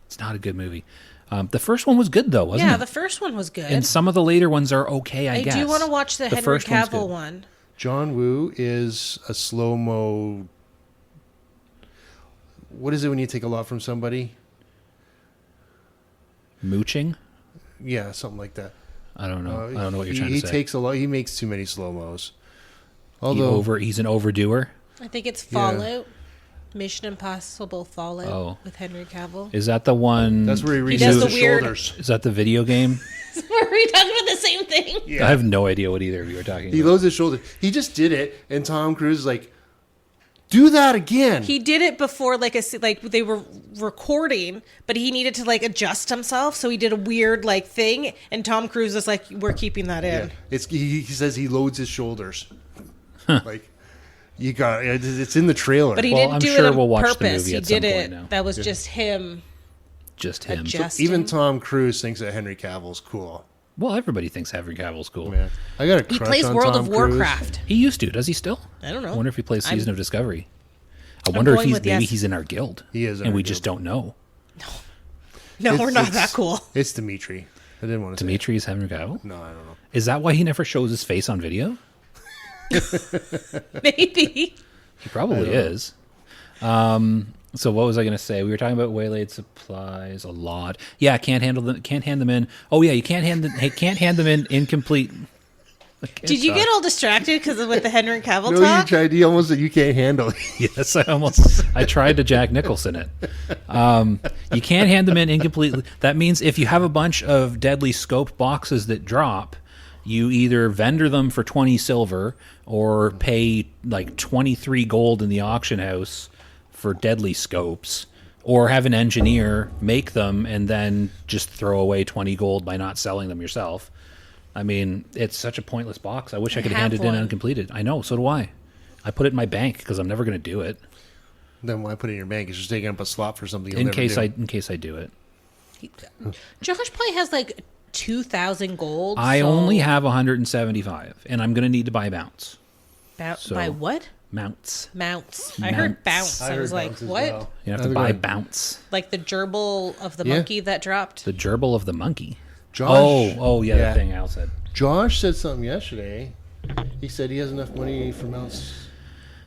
It's not a good movie. The first one was good though, wasn't Yeah, it? the first one was good. And some of the later ones are okay, I guess. do want to watch the Henry first one's Cavill good. one. John Woo is a slow-mo... What is it when you take a lot from somebody? Mooching? Yeah, something like that. I don't know. I don't know what you're trying to He say. takes a lot. He makes too many slow-mos. Although, He's an overdoer. I think it's Fallout. Mission Impossible Fallout Oh. with Henry Cavill. Is that the one? that's where he does reaches the his weird- shoulders. Is that the video game? Were we talking about the same thing? Yeah. I have no idea what either of you are talking He about. loads his shoulders. He just did it, and Tom Cruise is like, "Do that again." He did it before, like they were recording, but he needed to like adjust himself, so he did a weird like thing. And Tom Cruise is like, "We're keeping that in." Yeah. He says he loads his shoulders. Like you got it's in the trailer. But he Well, didn't I'm do sure it on we'll watch the purpose. movie He at some did point it. now. That was just him Just him. adjusting. Even Tom Cruise thinks that Henry Cavill's cool. Well, everybody thinks Henry Cavill's cool. Man, I got a He crush plays on World Tom of Cruise. Warcraft. He used to. Does he still? I don't know. I wonder if he plays Season I'm- of Discovery. I wonder if going with maybe yes. he's in our guild. He is in and our we just guild. don't know. No, we're not It's- that cool. It's Dimitri. I didn't want to Dimitri is Henry Cavill. say. No, I don't know. Is that why he never shows his face on video? Maybe. He probably is. So what was I going to say? We were talking about waylaid supplies a lot. Yeah, can't hand them in. Oh yeah, you can't hand them in incomplete. Did you get all distracted because with the Henry Cavill No, talk? you almost said you can't handle it. Yes, I tried to Jack Nicholson it. You can't hand them in incomplete. That means if you have a bunch of deadly scope boxes that drop, you either vendor them for 20 silver or pay like 23 gold in the auction house for deadly scopes, or have an engineer make them and then just throw away 20 gold by not selling them yourself. I mean, it's such a pointless box. I wish I could hand have it in one. uncompleted. I know, so do I. I put it in my bank because I'm never going to do it. Then why put it in your bank? It's just taking up a slot for something you'll In never case do. I do it. Josh probably has like 2,000 gold. I so- only have 175, and I'm going to need to buy mounts. By what? Mounts. Mounts. I heard Mounts. bounce. I was like, what? You have to buy bounts. Like the gerbil of the Yeah. monkey that dropped. The gerbil of the monkey. Josh, Oh, yeah, the thing Al said. Josh said something yesterday. He said he has enough money for mounts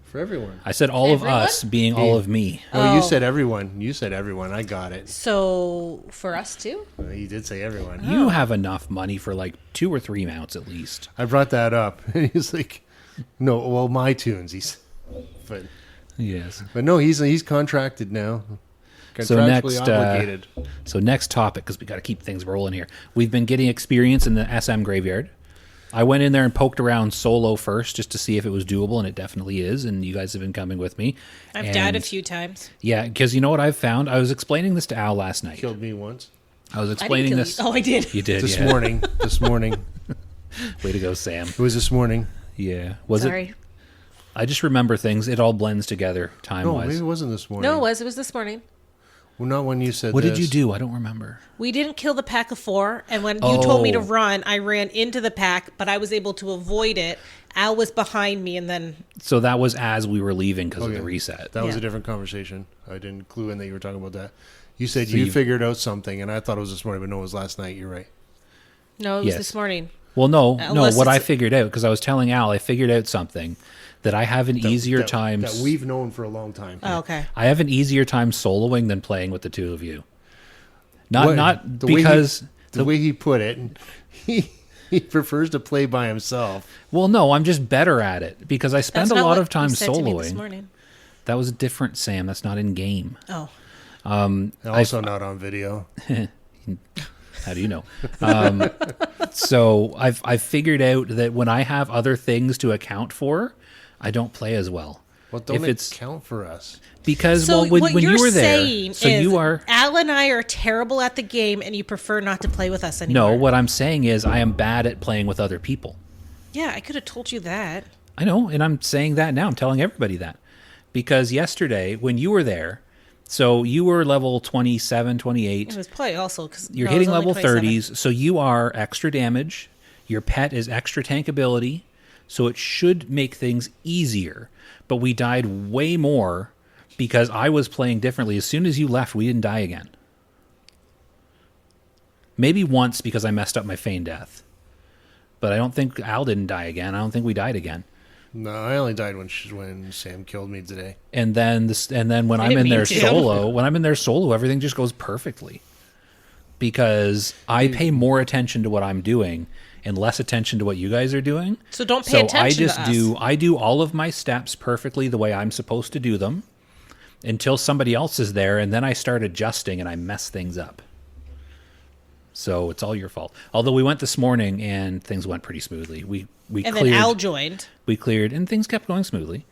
for everyone. I said all Everyone? of us being all of me. Oh, you Oh. said everyone. You said everyone. I got it. So for us too? You did say everyone. You have enough money for like 2 or 3 mounts at least. I brought that up, and he's like, "No, well, my tunes." But Yes. no, he's contracted now. So Contractually next, obligated. So next topic, because we got to keep things rolling here. We've been getting experience in the SM graveyard. I went in there and poked around solo first just to see if it was doable, and it definitely is. And you guys have been coming with me. I've died a few times. Yeah, because you know what I've found? I was explaining this to Al last night. Killed me once. I was explaining this. Oh, I did. You did. This yeah. morning. This morning. Way to go, Sam. It was this morning. Yeah. Was Sorry. it? I just remember things. It all blends together time No, wise. maybe it wasn't this morning. No, it was this morning. Well, not when you said What this. did you do? I don't remember. We didn't kill the pack of 4, and when you told me to Oh. run, I ran into the pack, but I was able to avoid it. Al was behind me, and then So that was as we were leaving because of Okay. the reset. That was Yeah. a different conversation. I didn't clue in that you were talking about that. You said So you you- figured out something, and I thought it was this morning, but no, it was last night. You're right. no, it was Yes. this morning. Well, no. Unless What I it's- figured out, because I was telling Al, I figured out something that I have an easier time. That we've known for a long time. Oh, okay. I have an easier time soloing than playing with the two of you. Not What- not the way because The way he put it, he prefers to play by himself. well, no, I'm just better at it because I spend That's a not lot what of time you said to me this soloing. morning. That was different, Sam. That's not in game. Oh, Also not on video. How do you know? So I've figured out that when I have other things to account for, I don't play as well. Well, don't if it it's count for us? because so well, when what you're you were there, saying so is you are. Al and I are terrible at the game, and you prefer not to play with us anymore. No, what I'm saying is I am bad at playing with other people. Yeah, I could have told you that. I know, and I'm saying that now. I'm telling everybody that. Because yesterday, when you were there, so you were level 27, 28. It was probably also because You're hitting level 30s, so you are extra damage. Your pet is extra tank ability, so it should make things easier. But we died way more because I was playing differently. As soon as you left, we didn't die again. Maybe once because I messed up my feign death. But I don't think Al didn't die again. I don't think we died again. No, I only died when Sam killed me today. And then when I'm didn't in mean there to. solo, everything just goes perfectly. Because I pay more attention to what I'm doing and less attention to what you guys are doing. So don't pay attention to us. I do all of my steps perfectly the way I'm supposed to do them until somebody else is there, and then I start adjusting and I mess things up. So it's all your fault. Although we went this morning and things went pretty smoothly. We And cleared. then Al joined. We cleared, and things kept going smoothly.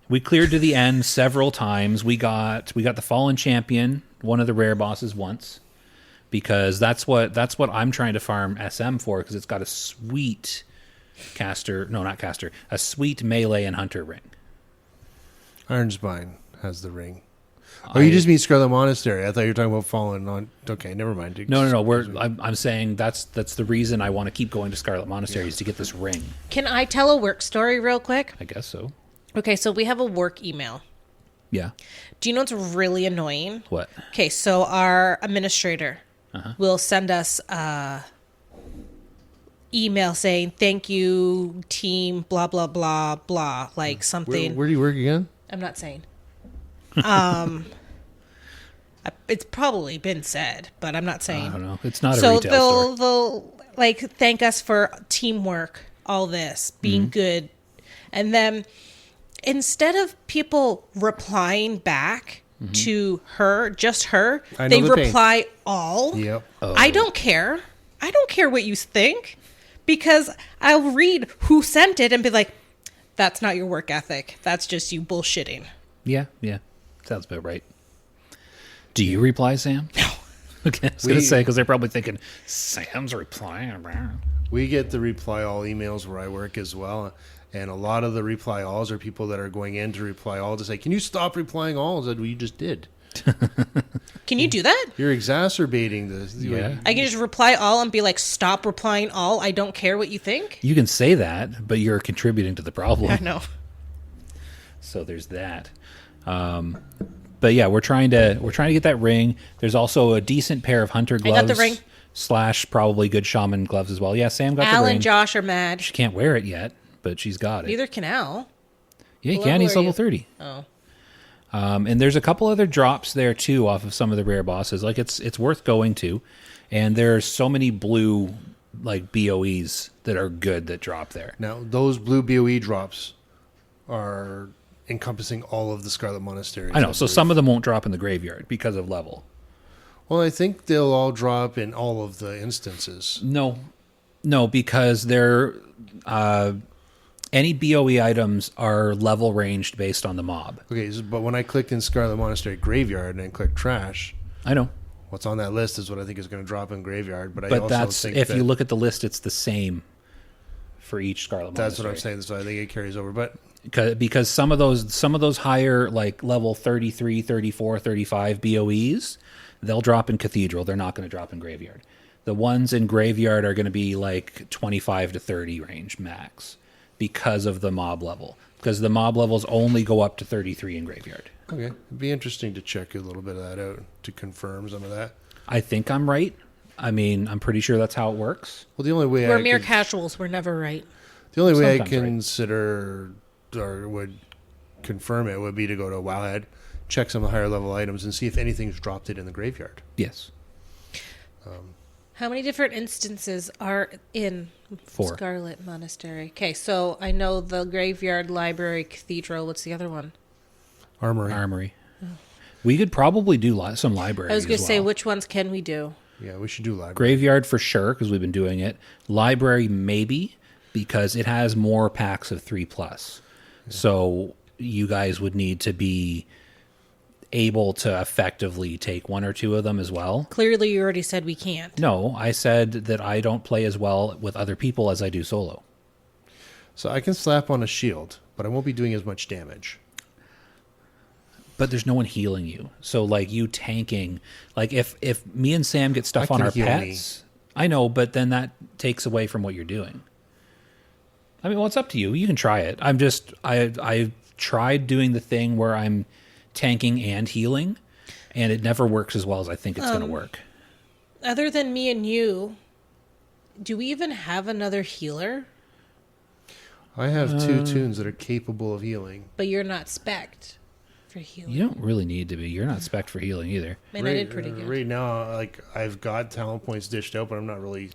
We cleared to the end several times. We got the Fallen Champion, one of the rare bosses, once, because that's what I'm trying to farm SM for, because it's got a sweet a sweet melee and hunter ring. Ironspine has the ring. Oh, you just mean Scarlet Monastery. I thought you were talking about Fallen on. Okay, never mind. No. I'm saying that's the reason I want to keep going to Scarlet Monastery is to get this ring. Can I tell a work story real quick? I guess so. Okay, so we have a work email. Yeah. Do you know what's really annoying? What? Okay, so our administrator will send us email saying thank you team blah blah blah blah, like something. Where do you work again? I'm not saying. It's probably been said, but I'm not saying. I don't know. It's not a So retail store. they'll like thank us for teamwork, all this being good, and then instead of people replying back to her, just her, I know they the pain. reply all. Yep. I don't care. I don't care what you think, because I'll read who sent it and be like, "That's not your work ethic. That's just you bullshitting." Yeah. Sounds about right. Do you reply, Sam? No. Okay, I was going to say, because they're probably thinking, Sam's replying. We get the reply all emails where I work as well. And a lot of the reply alls are people that are going in to reply all to say, can you stop replying all? That we just did. Can you do that? You're exacerbating this. Yeah. I can just reply all and be like, "Stop replying all. I don't care what you think." You can say that, but you're contributing to the problem. I know. So there's that. But yeah, we're trying to get that ring. There's also a decent pair of hunter gloves. got the ring. / probably good shaman gloves as well. Yeah, Sam got Al the ring. and Josh are mad. She can't wear it yet, but she's got it. Neither can Al. Yeah, he What can. level He's are level you? 30. Oh. And there's a couple other drops there too off of some of the rare bosses. Like it's worth going to. And there's so many blue like BOEs that are good that drop there. Now, those blue BOE drops are encompassing all of the Scarlet Monasteries. I know. So some of them won't drop in the graveyard because of level. Well, I think they'll all drop in all of the instances. No, because they're any BOE items are level ranged based on the mob. Okay, but when I click in Scarlet Monastery Graveyard and then click Trash, I know. what's on that list is what I think is going to drop in Graveyard. But I But also that's think if that you look at the list, it's the same for each Scarlet that's Monastery. what I'm saying. So I think it carries over. But Because some of those higher, like level 33, 34, 35 BOEs, they'll drop in Cathedral. They're not going to drop in Graveyard. The ones in Graveyard are going to be like 25 to 30 range max because of the mob level. Because the mob levels only go up to 33 in Graveyard. okay, it'd be interesting to check a little bit of that out to confirm some of that. I think I'm right. I mean, I'm pretty sure that's how it works. Well, the only way We're I mere could- casuals. We're never right. the only way I Sometimes, right? consider or would confirm it would be to go to Wowhead, check some of the higher level items, and see if anything's dropped it in the Graveyard. Yes. How many different instances are in 4. Scarlet Monastery? Okay, so I know the Graveyard, Library, Cathedral. What's the other one? Armory. We could probably do some libraries. I was going to as say, well. which ones can we do? Yeah, we should do library. Graveyard for sure, because we've been doing it. Library maybe, because it has more packs of 3+. So you guys would need to be able to effectively take 1 or 2 of them as well. Clearly, you already said we can't. No, I said that I don't play as well with other people as I do solo. So I can slap on a shield, but I won't be doing as much damage. But there's no one healing you. So like you tanking, like if me and Sam get stuff I on can our heal pets, I know, but then that takes away from what you're doing. I mean, well, it's up to you. You can try it. I've tried doing the thing where I'm tanking and healing, and it never works as well as I think it's going to work. Other than me and you, do we even have another healer? I have 2 tunes that are capable of healing. But you're not spec'd for healing. You don't really need to be. You're not spec'd for healing either. And I did pretty good. Right now, like I've got talent points dished out, but I'm not really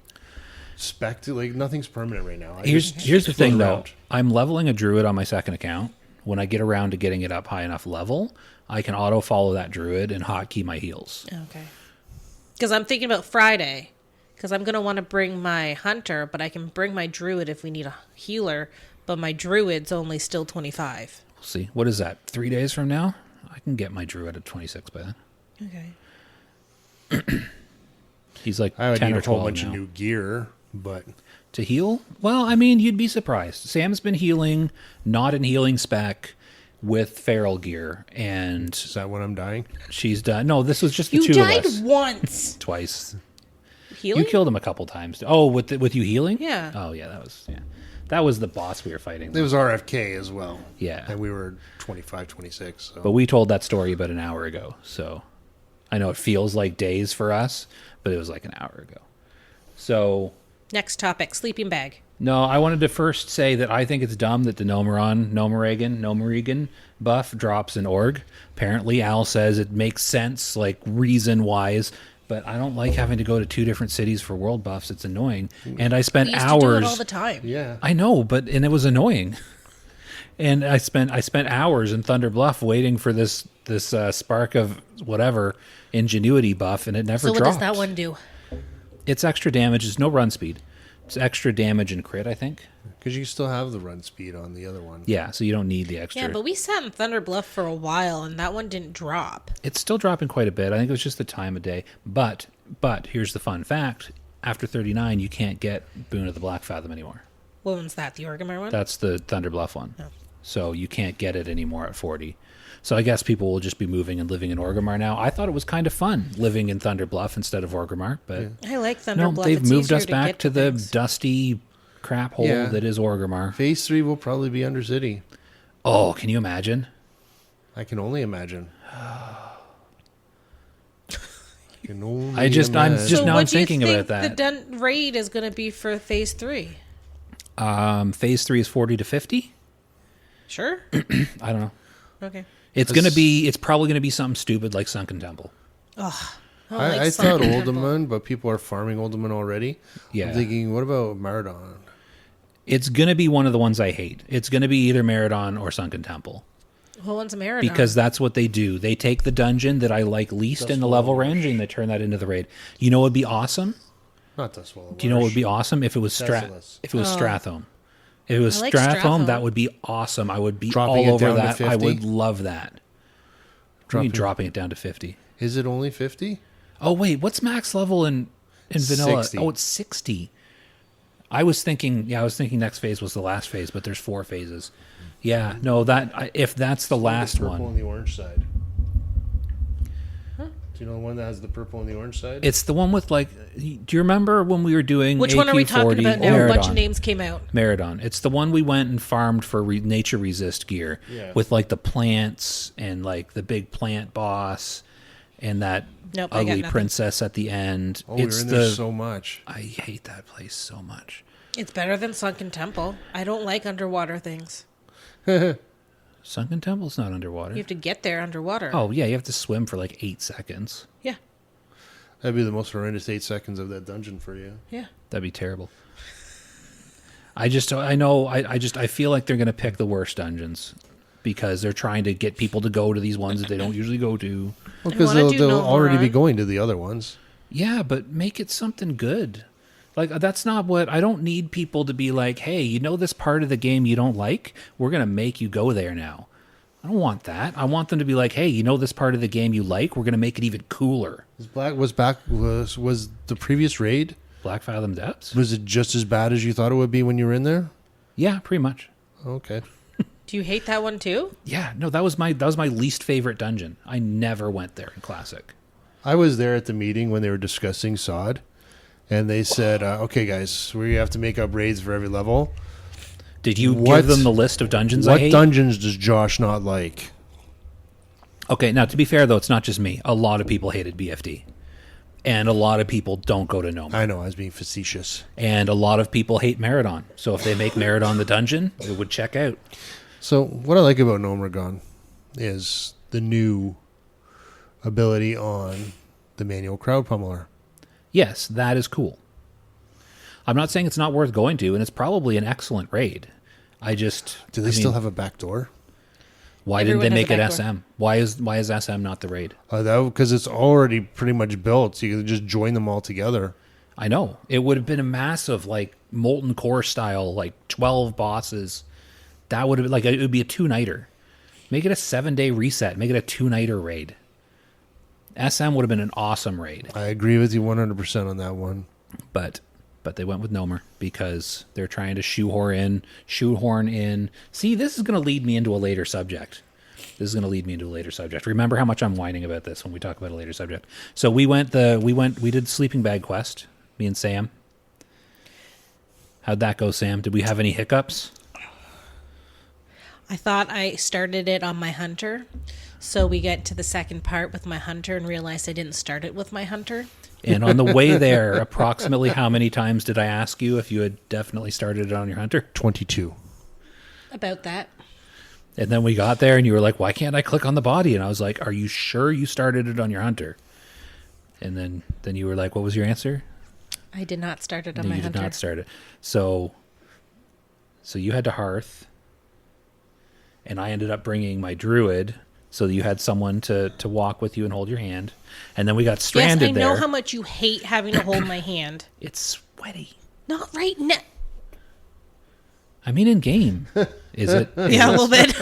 spec'd. Like nothing's permanent right now. Here's the thing, float though. around. I'm leveling a druid on my second account. When I get around to getting it up high enough level, I can auto follow that druid and hotkey my heals. Okay. Because I'm thinking about Friday. Because I'm going to want to bring my hunter, but I can bring my druid if we need a healer. But my druid's only still 25. We'll see. What is that? 3 days from now? I can get my druid at 26 by then. Okay. He's like I would 10 need or a whole 12 bunch now. of new gear, but To heal? Well, I mean, you'd be surprised. Sam's been healing, not in healing spec, with feral gear, and is that when I'm dying? she's done. No, this was just the You two of died us. once. Twice. Healing? You killed him a couple times. Oh, with you healing? Yeah. Oh, yeah, that was the boss we were fighting. It was RFK as well. Yeah. And we were 25, 26. So. But we told that story about an hour ago, so I know it feels like days for us, but it was like an hour ago. So Next topic, sleeping bag. no, I wanted to first say that I think it's dumb that the Nomeregan buff drops in Org. Apparently, Al says it makes sense, like reason-wise, but I don't like having to go to 2 different cities for world buffs. It's annoying. And I spent We used hours... to do it all the time. Yeah. I know, but it was annoying. And I spent hours in Thunder Bluff waiting for this spark of whatever ingenuity buff, and it never So what dropped. does that one do? It's extra damage. It's no run speed. It's extra damage and crit, I think. Because you still have the run speed on the other one. Yeah, so you don't need the extra. Yeah, but we sat in Thunder Bluff for a while, and that one didn't drop. It's still dropping quite a bit. I think it was just the time of day. But here's the fun fact: after 39, you can't get Boon of the Black Fathom anymore. What one's that? The Orgrimmar one? That's the Thunder Bluff one. Oh. So you can't get it anymore at 40. So I guess people will just be moving and living in Orgrimmar now. I thought it was kind of fun living in Thunder Bluff instead of Orgrimmar, but I like Thunder no, Bluff. they've It's moved easier us back get to the things. dusty crap hole Yeah. that is Orgrimmar. Phase 3 will probably be Undercity. Oh, can you imagine? I can only imagine. I'm just now So I'm what do you thinking think about that. the raid is going to be for Phase 3? Phase 3 is 40 to 50. Sure. I don't know. Okay. It's probably gonna be something stupid like Sunken Temple. I thought Uldaman, but people are farming Uldaman already. Yeah. I'm thinking, what about Maradon? It's gonna be one of the ones I hate. It's gonna be either Meridon or Sunken Temple. Who wants a Maradon? Because that's what they do. They take the dungeon that I like least in the level range and they turn that into the raid. You know what would be awesome? Not Dustwall. Do you know what would be awesome? If it was Desolace. Strathome. If it was I like Strathome, Strathome. that would be awesome. I would be Dropping it all over down to that. I 50? would love that. Dropping it down to 50. Is it only 50? Oh wait, what's max level in vanilla? 60. Oh, it's 60. I was thinking next phase was the last phase, but there's 4 phases. Yeah, no, if that's the last purple one. on the orange side. Do you know the one that has the purple on the orange side? It's the one with like. Do you remember when we were doing Which one are we talking about now? A bunch of names came out. Maradon. It's the one we went and farmed for nature resist gear with like the plants and like the big plant boss and that Nope, I got ugly nothing. princess at the end. Oh, it's we were in there so much. I hate that place so much. It's better than Sunken Temple. I don't like underwater things. Sunken Temple's not underwater. You have to get there underwater. Oh yeah, you have to swim for like 8 seconds. Yeah. That'd be the most horrendous 8 seconds of that dungeon for you. Yeah. That'd be terrible. I feel like they're going to pick the worst dungeons because they're trying to get people to go to these ones that they don't usually go to. Well, because they'll already be going to the other ones. Yeah, but make it something good. Like, that's not what... I don't need people to be like, hey, you know this part of the game you don't like? We're going to make you go there now. I don't want that. I want them to be like, hey, you know this part of the game you like? We're going to make it even cooler. Was the previous raid? Black Fathom Depths? Was it just as bad as you thought it would be when you were in there? Yeah, pretty much. Okay. Do you hate that one too? Yeah, no, that was my least favorite dungeon. I never went there in Classic. I was there at the meeting when they were discussing SOD, and they said, okay, guys, we have to make up raids for every level. Did you give them the list of dungeons I hate? What dungeons does Josh not like? Okay, now to be fair, though, it's not just me. A lot of people hated BFD. And a lot of people don't go to Noma. I know, I was being facetious. And a lot of people hate Maradon. So if they make Maradon the dungeon, it would check out. So what I like about Nomergon is the new ability on the manual crowd pummeler. Yes, that is cool. I'm not saying it's not worth going to, and it's probably an excellent raid. Do they still have a back door? Why didn't they make it SM? Why is SM not the raid? Because it's already pretty much built, so you can just join them all together. I know. It would have been a massive, like, Molten Core style, like 12 bosses. That would have been like, it would be a 2-nighter. Make it a 7-day reset. Make it a 2-nighter raid. SM would have been an awesome raid. I agree with you 100% on that one. But they went with Nomer because they're trying to shoehorn in. See, this is going to lead me into a later subject. Remember how much I'm whining about this when we talk about a later subject. So we did the sleeping bag quest, me and Sam. How'd that go, Sam? Did we have any hiccups? I thought I started it on my hunter. So we get to the second part with my hunter and realized I didn't start it with my hunter. And on the way there, approximately how many times did I ask you if you had definitely started it on your hunter? 22. About that. And then we got there and you were like, why can't I click on the body? And I was like, are you sure you started it on your hunter? And then you were like, what was your answer? I did not start it on No, my you hunter. did not start it. So you had to hearth. And I ended up bringing my druid so that you had someone to walk with you and hold your hand. And then we got stranded there. Yes, I know how much you hate having to hold my hand. It's sweaty. Not right now. I mean, in game, is it? Yeah, a little bit.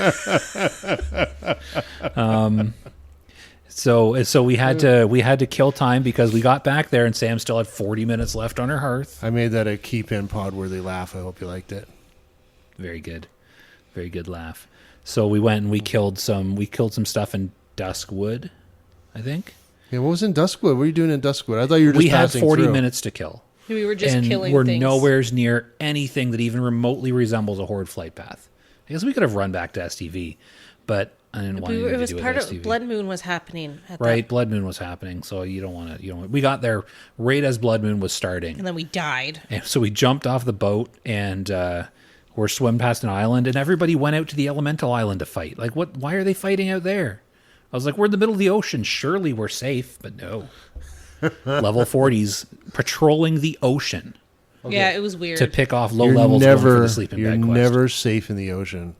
So we had to kill time because we got back there and Sam still had 40 minutes left on her hearth. I made that a keep-in pod where they laugh. I hope you liked it. Very good laugh. So we went and we killed some stuff in Duskwood, I think. Yeah, what was in Duskwood? What were you doing in Duskwood? I thought you were just we had passing 40 through. minutes to kill. We were just and killing we're things. nowhere near anything that even remotely resembles a horde flight path. I guess we could have run back to STV, but I didn't want anything It was to do part with of STV. Blood Moon was happening. Right, Blood Moon was happening, so you don't want to. We got there right as Blood Moon was starting, And then we died. and so we jumped off the boat and we're swimming past an island, and everybody went out to the Elemental Island to fight. Like, what? Why are they fighting out there? I was like, we're in the middle of the ocean. Surely we're safe, but no. Level 40s patrolling the ocean Yeah, it was weird. to pick off low levels going for the sleeping You're bag quest. never safe in the ocean.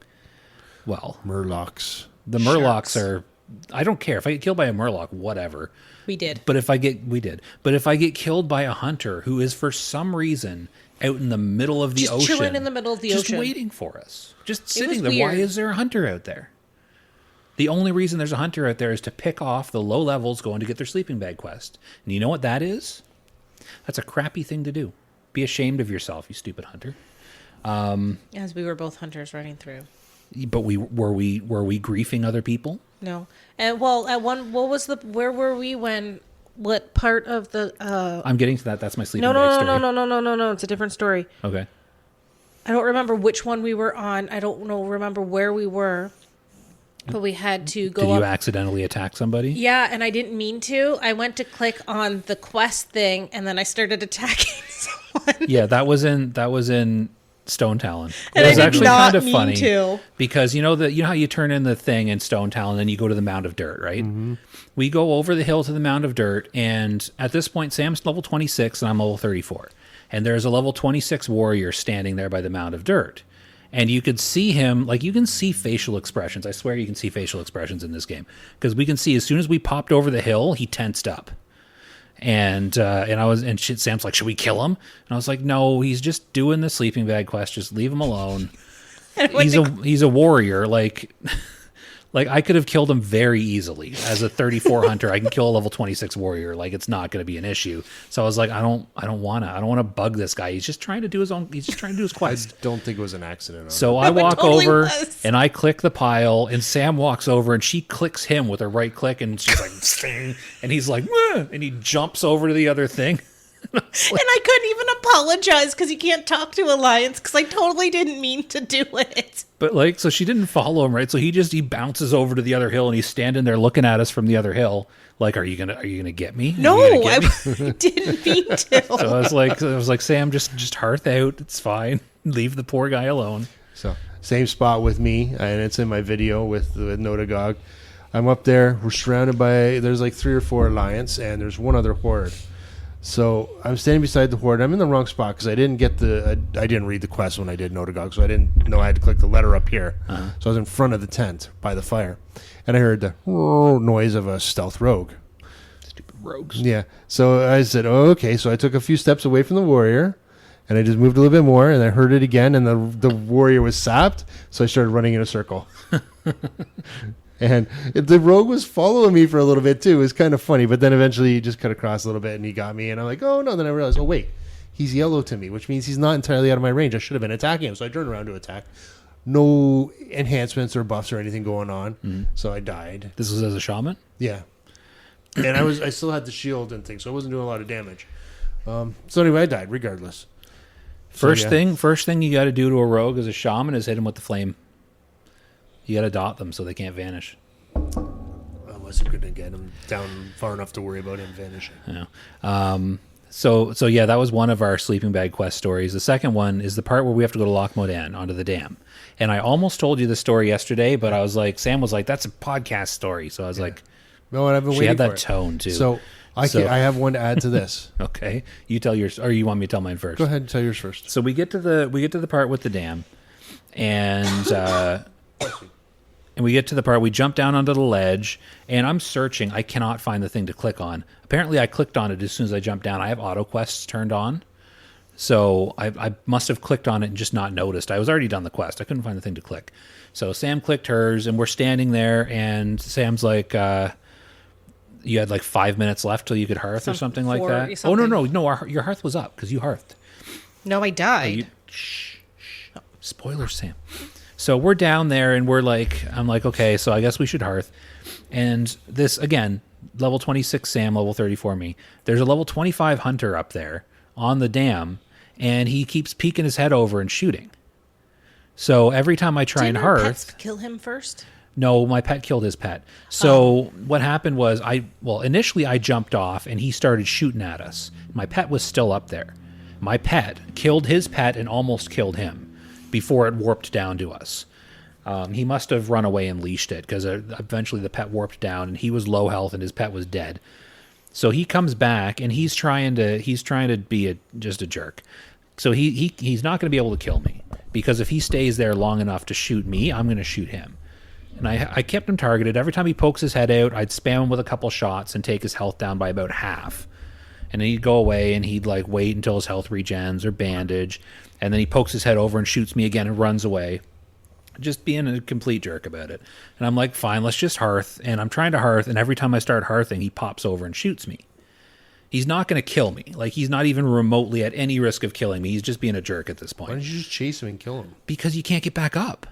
Well, Murlocs. The Murlocs are... I don't care. If I get killed by a Murloc, whatever. We did. But if I get killed by a hunter who is for some reason out in the middle of the ocean... Just chilling in the middle of the ocean. Just waiting for us. Just sitting there. Weird. Why is there a hunter out there? The only reason there's a hunter out there is to pick off the low levels going to get their sleeping bag quest. And you know what that is? That's a crappy thing to do. Be ashamed of yourself, you stupid hunter. As we were both hunters running through. But were we griefing other people? No. And well, at one, where were we when, what part of the, I'm getting to that. That's my sleeping bag no, story. no. It's a different story. Okay. I don't remember which one we were on. I don't remember where we were, but we had to go Did you up. accidentally attack somebody? Yeah, and I didn't mean to. I went to click on the quest thing, and then I started attacking someone. Yeah, that was in Stone Talon. And It was I did actually not kind of mean funny to. because you know how you turn in the thing in Stone Talon, and you go to the Mound of Dirt, right? Mm-hmm. We go over the hill to the Mound of Dirt, and at this point, Sam's level 26 and I'm level 34, and there's a level 26 warrior standing there by the Mound of Dirt, and you could see him, like you can see facial expressions. I swear you can see facial expressions in this game because we can see as soon as we popped over the hill, he tensed up. And Sam's like, should we kill him? And I was like, no, he's just doing the sleeping bag quest. Just leave him alone. He's a warrior. Like I could have killed him very easily as a 34 hunter. I can kill a level 26 warrior. Like it's not going to be an issue. So I was like, I don't want to bug this guy. He's just trying to do his quest. I don't think it was an accident. So I walk over and I click the pile, and Sam walks over and she clicks him with her right click, and she's like, sting, and he's like, "Wah!" And he jumps over to the other thing. And I couldn't even apologize because you can't talk to Alliance because I totally didn't mean to do it. But so she didn't follow him, right? So he bounces over to the other hill and he's standing there looking at us from the other hill. Like, are you gonna get me? No, I didn't mean to. So I was like, Sam, just hearth out. It's fine. Leave the poor guy alone. So same spot with me, and it's in my video with Notagog. I'm up there. We're surrounded by there's like 3 or 4 Alliance, and there's one other Horde. So I'm standing beside the Horde. I'm in the wrong spot because I didn't get I didn't read the quest when I did Notagog, so I didn't know I had to click the letter up here. Uh-huh. So I was in front of the tent by the fire, and I heard the noise of a stealth rogue. Stupid rogues. Yeah. So I said, oh, okay. So I took a few steps away from the warrior, and I just moved a little bit more, and I heard it again, and the warrior was sapped. So I started running in a circle. And the rogue was following me for a little bit, too. It was kind of funny. But then eventually he just cut across a little bit, and he got me. And I'm like, oh, no. Then I realized, oh, wait. He's yellow to me, which means he's not entirely out of my range. I should have been attacking him. So I turned around to attack. No enhancements or buffs or anything going on. Mm-hmm. So I died. This was as a shaman? Yeah. And I still had the shield and things, so I wasn't doing a lot of damage. So anyway, I died regardless. First thing you got to do to a rogue as a shaman is hit him with the flame. You got to dot them so they can't vanish. I wasn't going to get him down far enough to worry about him vanishing. Yeah. So yeah, that was one of our sleeping bag quest stories. The second one is the part where we have to go to Loch Modan, onto the dam. And I almost told you the story yesterday, but I was like, Sam was like, that's a podcast story. So I was like, no, and I've been she waiting had for that it. tone too. So I have one to add to this. Okay, you tell yours, or you want me to tell mine first? Go ahead and tell yours first. So we get to the part with the dam, and we get to the part, we jump down onto the ledge, and I'm searching. I cannot find the thing to click on. Apparently, I clicked on it as soon as I jumped down. I have auto quests turned on, so I must have clicked on it and just not noticed. I was already done the quest. I couldn't find the thing to click. So Sam clicked hers, and we're standing there, and Sam's like, you had like 5 minutes left till you could hearth or something like that. Something. Oh, no, your hearth was up because you hearthed. No, I died. Shh. Oh, spoilers, Sam. So we're down there, and I'm like, okay, so I guess we should hearth. And this, again, level 26 Sam, level 34 me. There's a level 25 hunter up there on the dam, and he keeps peeking his head over and shooting. So every time I try and hearth... Didn't pets kill him first? No, my pet killed his pet. So what happened was, initially I jumped off, and he started shooting at us. My pet was still up there. My pet killed his pet and almost killed him before it warped down to us. He must have run away and leashed it, because eventually the pet warped down, and he was low health, and his pet was dead. So he comes back, and he's trying to be just a jerk. So he's not going to be able to kill me, because if he stays there long enough to shoot me, I'm going to shoot him. And I kept him targeted. Every time he pokes his head out, I'd spam him with a couple shots and take his health down by about half. And then he'd go away and he'd like wait until his health regens or bandage. And then he pokes his head over and shoots me again and runs away. Just being a complete jerk about it. And I'm like, fine, let's just hearth. And I'm trying to hearth. And every time I start hearthing, he pops over and shoots me. He's not going to kill me. Like, he's not even remotely at any risk of killing me. He's just being a jerk at this point. Why don't you just chase him and kill him? Because you can't get back up.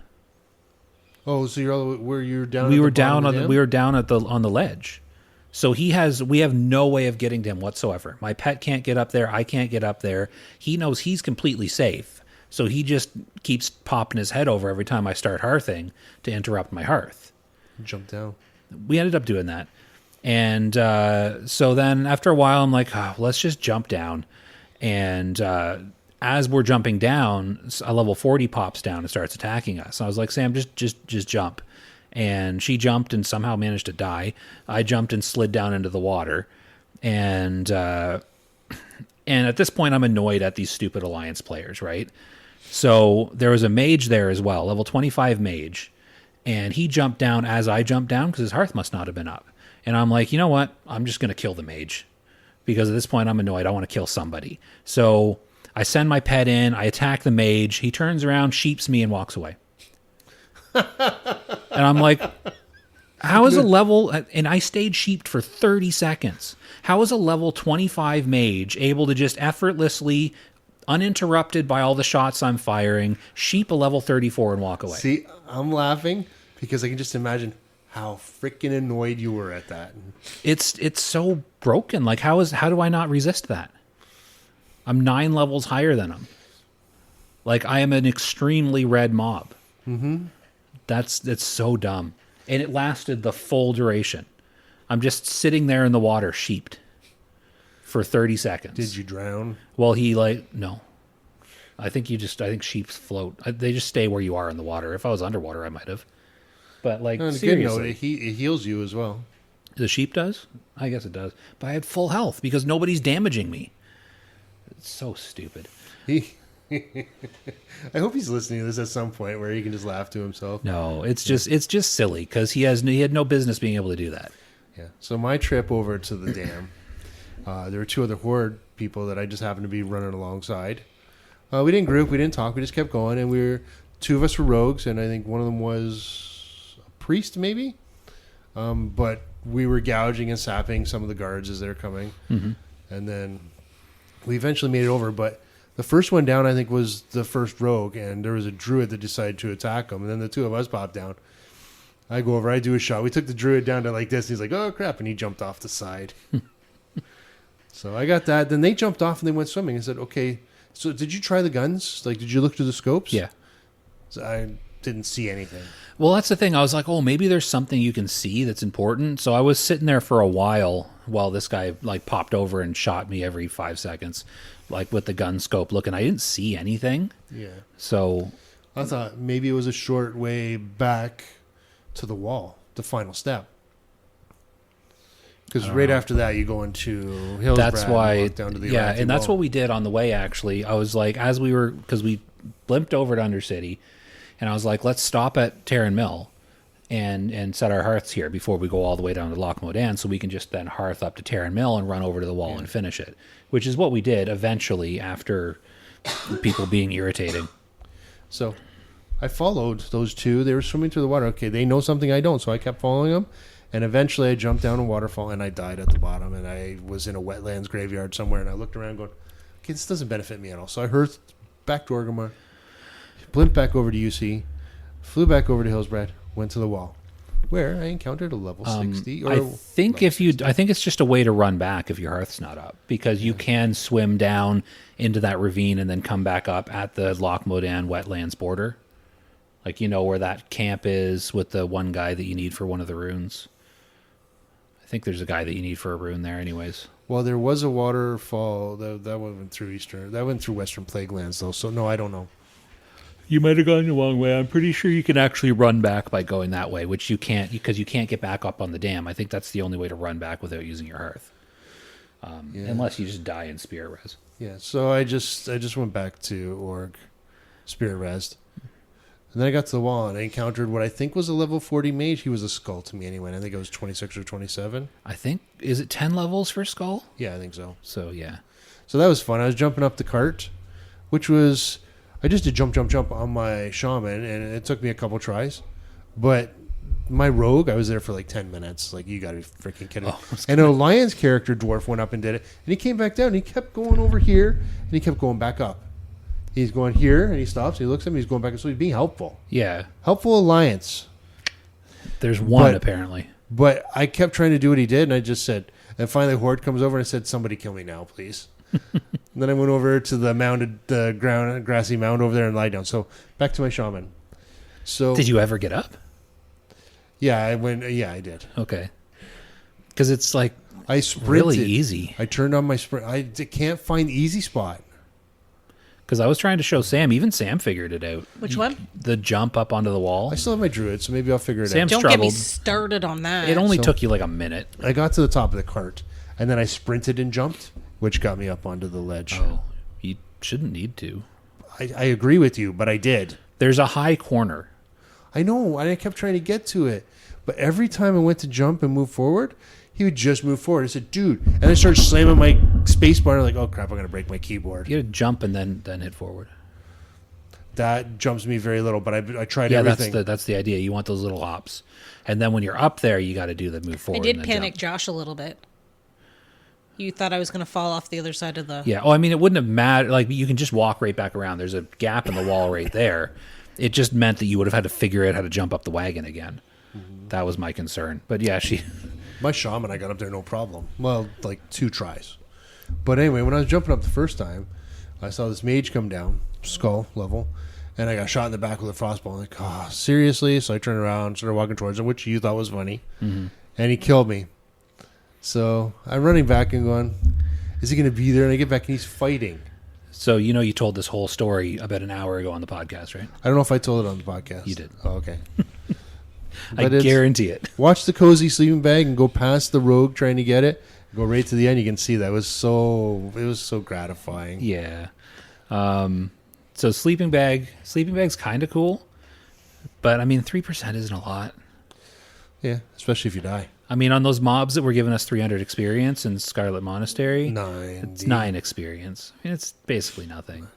Oh, so you're down. We were down on the ledge. So we have no way of getting to him whatsoever. My pet can't get up there. I can't get up there. He knows he's completely safe. So he just keeps popping his head over every time I start hearthing to interrupt my hearth. Jump down. We ended up doing that. And so then after a while, I'm like, oh, let's just jump down. And as we're jumping down, a level 40 pops down and starts attacking us. I was like, Sam, just jump. And she jumped and somehow managed to die. I jumped and slid down into the water. And at this point, I'm annoyed at these stupid Alliance players, right? So there was a mage there as well, level 25 mage. And he jumped down as I jumped down because his hearth must not have been up. And I'm like, you know what? I'm just going to kill the mage. Because at this point, I'm annoyed. I want to kill somebody. So I send my pet in. I attack the mage. He turns around, sheeps me, and walks away. And I'm like, how is a level... And I stayed sheeped for 30 seconds. How is a level 25 mage able to just effortlessly, uninterrupted by all the shots I'm firing, sheep a level 34 and walk away? See, I'm laughing because I can just imagine how freaking annoyed you were at that. It's so broken. Like, how do I not resist that? I'm 9 levels higher than him. Like, I am an extremely red mob. Mm-hmm. It's so dumb. And it lasted the full duration. I'm just sitting there in the water, sheeped, for 30 seconds. Did you drown? Well, no. I think sheeps float. They just stay where you are in the water. If I was underwater, I might have. But like, seriously. It heals you as well. The sheep does? I guess it does. But I had full health because nobody's damaging me. It's so stupid. I hope he's listening to this at some point where he can just laugh to himself. No, it's just silly because he had no business being able to do that. Yeah. So my trip over to the dam, there were 2 other horde people that I just happened to be running alongside. We didn't group, we didn't talk, we just kept going, and 2 of us were rogues, and I think one of them was a priest, maybe. But we were gouging and sapping some of the guards as they're coming, and then we eventually made it over. But the first one down, I think, was the first rogue, and there was a druid that decided to attack him, and then the 2 of us popped down. I go over, I do a shot. We took the druid down to like this, and he's like, oh, crap, and he jumped off the side. So I got that. Then they jumped off, and they went swimming. I said, okay, so did you try the guns? Like, did you look through the scopes? Yeah. So I didn't see anything. Well, that's the thing. I was like, oh, maybe there's something you can see that's important. So I was sitting there for a while this guy like popped over and shot me every 5 seconds, like with the gun scope looking. I didn't see anything. Yeah. So I thought maybe it was a short way back to the wall, the final step. Because right after that, you go into Hillsbrad. That's why, and walk down to the yeah, Atlantic and that's Wall. what we did on the way. Actually, I was like, because we blimped over to Undercity, and I was like, let's stop at Terran Mill and set our hearths here before we go all the way down to Loch Modan, so we can just then hearth up to Terran Mill and run over to the wall and finish it, which is what we did eventually after people being irritating. So I followed those 2. They were swimming through the water. Okay, they know something I don't, so I kept following them. And eventually I jumped down a waterfall and I died at the bottom. And I was in a wetlands graveyard somewhere. And I looked around going, okay, this doesn't benefit me at all. So I hearthed back to Orgrimmar, blimped back over to UC, flew back over to Hillsbrad, went to the wall, where I encountered a level 60. I think I think it's just a way to run back if your hearth's not up, because you can swim down into that ravine and then come back up at the Loch Modan wetlands border. Like, you know where that camp is with the one guy that you need for one of the runes. I think there's a guy that you need for a rune there anyways. Well, there was a waterfall that went through Western Plaguelands though. So no, I don't know. You might have gone the wrong way. I'm pretty sure you can actually run back by going that way, which you can't because you can't get back up on the dam. I think that's the only way to run back without using your hearth. Unless you just die in Spirit Res. Yeah, so I just went back to Org, Spirit Res. And then I got to the wall and I encountered what I think was a level 40 mage. He was a skull to me anyway. I think it was 26 or 27. I think, is it 10 levels for Skull? Yeah, I think so. So, yeah. So that was fun. I was jumping up the cart, which was, I just did jump on my shaman, and it took me a couple tries. But my rogue, I was there for like 10 minutes. Like, you got to be freaking kidding. Oh, and an alliance character dwarf went up and did it. And he came back down, and he kept going over here, and he kept going back up. He's going here, and he stops. He looks at me. He's going back. So he's being helpful. Yeah. Helpful alliance. There's one, apparently. But I kept trying to do what he did, and I just said, and finally Horde comes over and said, somebody kill me now, please. And then I went over to the grassy mound over there and lied down. So back to my shaman. So Did you ever get up? Yeah, I went. Yeah, I did. Okay. Because it's like I sprinted. really easy. I turned on my sprint. I can't find the easy spot. Because I was trying to show Sam. Even Sam figured it out. Which one? The jump up onto the wall. I still have my druid, so maybe I'll figure it Sam out. Don't get me struggled. started on that. It only So- took you like a minute. I got to the top of the cart, and then I sprinted and jumped, which got me up onto the ledge. Oh, you shouldn't need to. I agree with you, but I did. There's a high corner. I know, and I kept trying to get to it. But every time I went to jump and move forward, he would just move forward. I said, dude. And I started slamming my space bar. Like, oh, crap, I'm going to break my keyboard. You got to jump and then hit forward. That jumps me very little, but I tried Yeah, everything. that's the idea. You want those little hops. And then when you're up there, you got to do the move I forward. did and then panic jump. Josh a little bit. You thought I was going to fall off the other side of the... Yeah. Oh, I mean, it wouldn't have mattered. Like, you can just walk right back around. There's a gap in the wall right there. It just meant that you would have had to figure out how to jump up the wagon again. Mm-hmm. That was my concern. But yeah, My shaman, I got up there no problem. Well, like 2 tries. But anyway, when I was jumping up the first time, I saw this mage come down, skull level, and I got shot in the back with a frostball. I'm like, oh, seriously? So I turned around, started walking towards him, which you thought was funny. Mm-hmm. And he killed me. So I'm running back and going, is he going to be there? And I get back and he's fighting. So, you told this whole story about an hour ago on the podcast, right? I don't know if I told it on the podcast. You did. Oh, okay. I guarantee it. Watch the cozy sleeping bag and go past the rogue trying to get it. Go right to the end. You can see that. It was so gratifying. Yeah. So sleeping bag's kind of cool, but I mean 3% isn't a lot. Yeah, especially if you die. I mean, on those mobs that were giving us 300 experience in Scarlet Monastery, 9. it's 9 experience. I mean, it's basically nothing.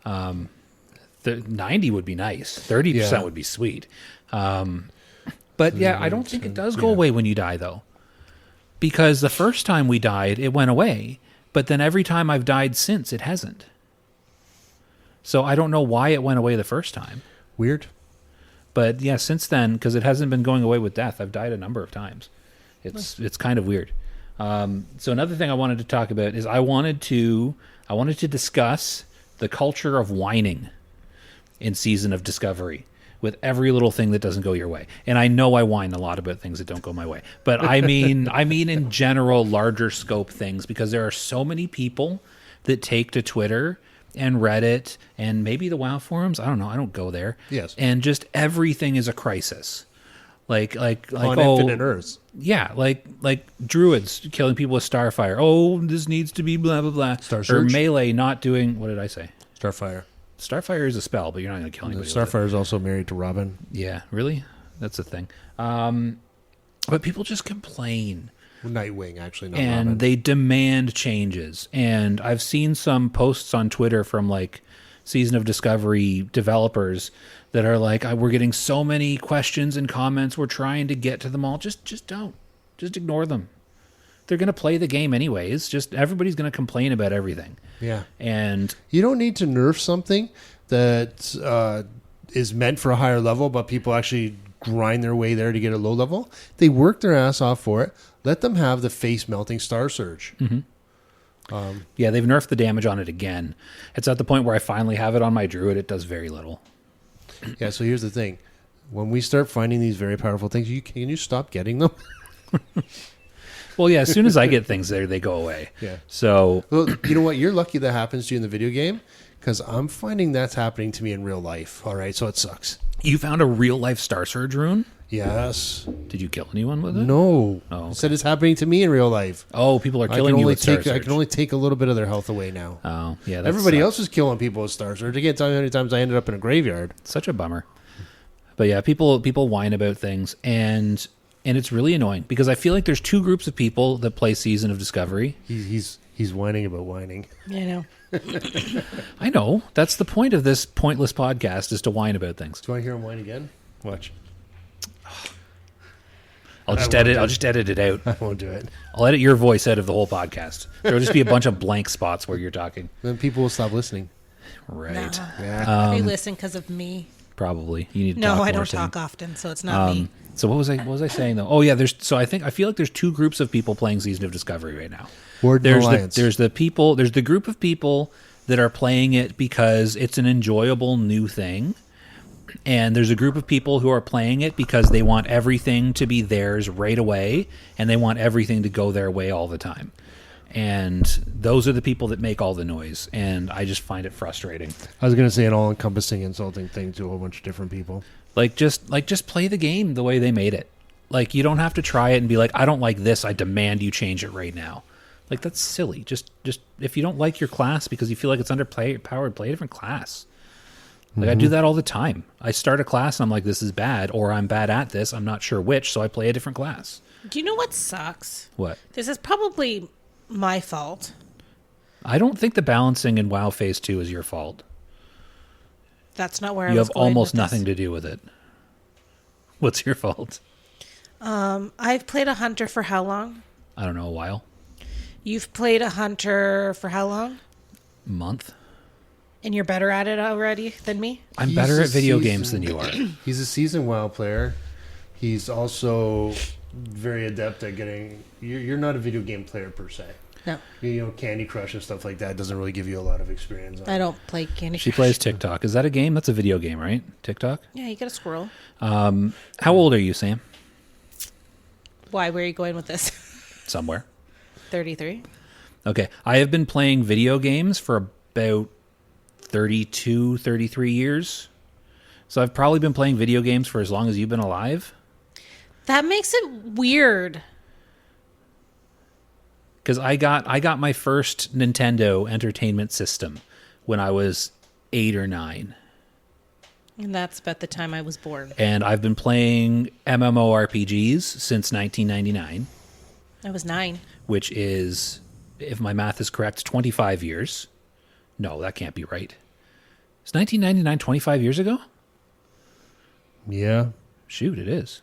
90 would be nice. 30% would be sweet. But yeah, I don't think it does go away when you die, though. Because the first time we died, it went away. But then every time I've died since, it hasn't. So I don't know why it went away the first time. Weird. But yeah, since then, because it hasn't been going away with death, I've died a number of times. It's kind of weird. So another thing I wanted to talk about is I wanted to discuss the culture of whining in Season of Discovery with every little thing that doesn't go your way. And I know I whine a lot about things that don't go my way. But I mean in general, larger scope things, because there are so many people that take to Twitter and Reddit and maybe the WoW forums. I don't know. I don't go there. Yes. And just everything is a crisis. Like On oh, Infinite Earths. yeah, like druids killing people with Starfire. Oh, this needs to be blah blah blah. Star Or Surge? melee not doing, what did I say? Starfire. Starfire is a spell, but you're not going to kill anybody. with it. Starfire is also married to Robin. Yeah, really? That's a thing. But people just complain. Nightwing, actually, not And Robin. they demand changes. And I've seen some posts on Twitter from like Season of Discovery developers that are like, we're getting so many questions and comments. We're trying to get to them all. Just don't. Just ignore them. They're going to play the game anyways. Just everybody's going to complain about everything. Yeah. And You don't need to nerf something that is meant for a higher level, but people actually grind their way there to get a low level. They work their ass off for it. Let them have the face-melting Star Surge. Mm-hmm. Yeah, they've nerfed the damage on it again. It's at the point where I finally have it on my druid. It does very little. Yeah, so here's the thing. When we start finding these very powerful things, can you stop getting them? Well, yeah, as soon as I get things there, they go away. Yeah. So, Well, you know what? You're lucky that happens to you in the video game, because I'm finding that's happening to me in real life. All right, so it sucks. you found a real-life Star Surge rune? Yes. Did you kill anyone with it? No. Oh, okay. I said it's happening to me in real life. Oh, people are I killing can you only with Star take Surge. I can only take a little bit of their health away now. Oh, yeah. That Everybody sucks. else is killing people with Star Surge. I can't tell you how many times I ended up in a graveyard. Such a bummer. But yeah, people whine about things, and it's really annoying because I feel like there's two groups of people that play Season of Discovery. He's whining about whining. I know. I know. That's the point of this pointless podcast, is to whine about things. Do you want to hear him whine again? Watch. I'll just edit it out. I won't do it. I'll edit your voice out of the whole podcast. There'll just be a bunch of blank spots where you're talking. Then people will stop listening. Right. Nah. Yeah. They listen because of me. Probably. You need to No, talk I more, don't Sam. talk often, so it's not me. So what was I saying though? Oh yeah, I feel like there's two groups of people playing Season of Discovery right now. There's the group of people that are playing it because it's an enjoyable new thing. And there's a group of people who are playing it because they want everything to be theirs right away, and they want everything to go their way all the time. And those are the people that make all the noise, and I just find it frustrating. I was going to say an all-encompassing insulting thing to a whole bunch of different people. Just play the game the way they made it. Like, you don't have to try it and be like, I don't like this, I demand you change it right now. Like, that's silly. Just if you don't like your class because you feel like it's underpowered, play a different class. Like, I do that all the time. I start a class and I'm like, this is bad, or I'm bad at this, I'm not sure which, so I play a different class. Do you know what sucks? What? This is probably my fault. I don't think the balancing in WoW Phase 2 is your fault. That's not where I You was have going almost with this. nothing to do with it. What's your fault? I've played a hunter for how long? I don't know, a while? You've played a hunter for how long? Month? And you're better at it already than me? I'm He's better a at video seasoned- games than you are. He's a seasoned WoW player. He's also very adept at getting... You're not a video game player per se. No. You know, Candy Crush and stuff like that doesn't really give you a lot of experience on I it. don't play Candy She Crush. plays TikTok. Is that a game? That's a video game, right? TikTok? Yeah, you get a squirrel. How old are you, Sam? Why? Where are you going with this? Somewhere. 33. Okay. I have been playing video games for about 32, 33 years. So I've probably been playing video games for as long as you've been alive. That makes it weird. Because I got my first Nintendo Entertainment System when I was 8 or 9. And that's about the time I was born. And I've been playing MMORPGs since 1999, I was 9. which is, if my math is correct, 25 years. No, that can't be right. Is 1999 25 years ago? Yeah. Shoot, it is.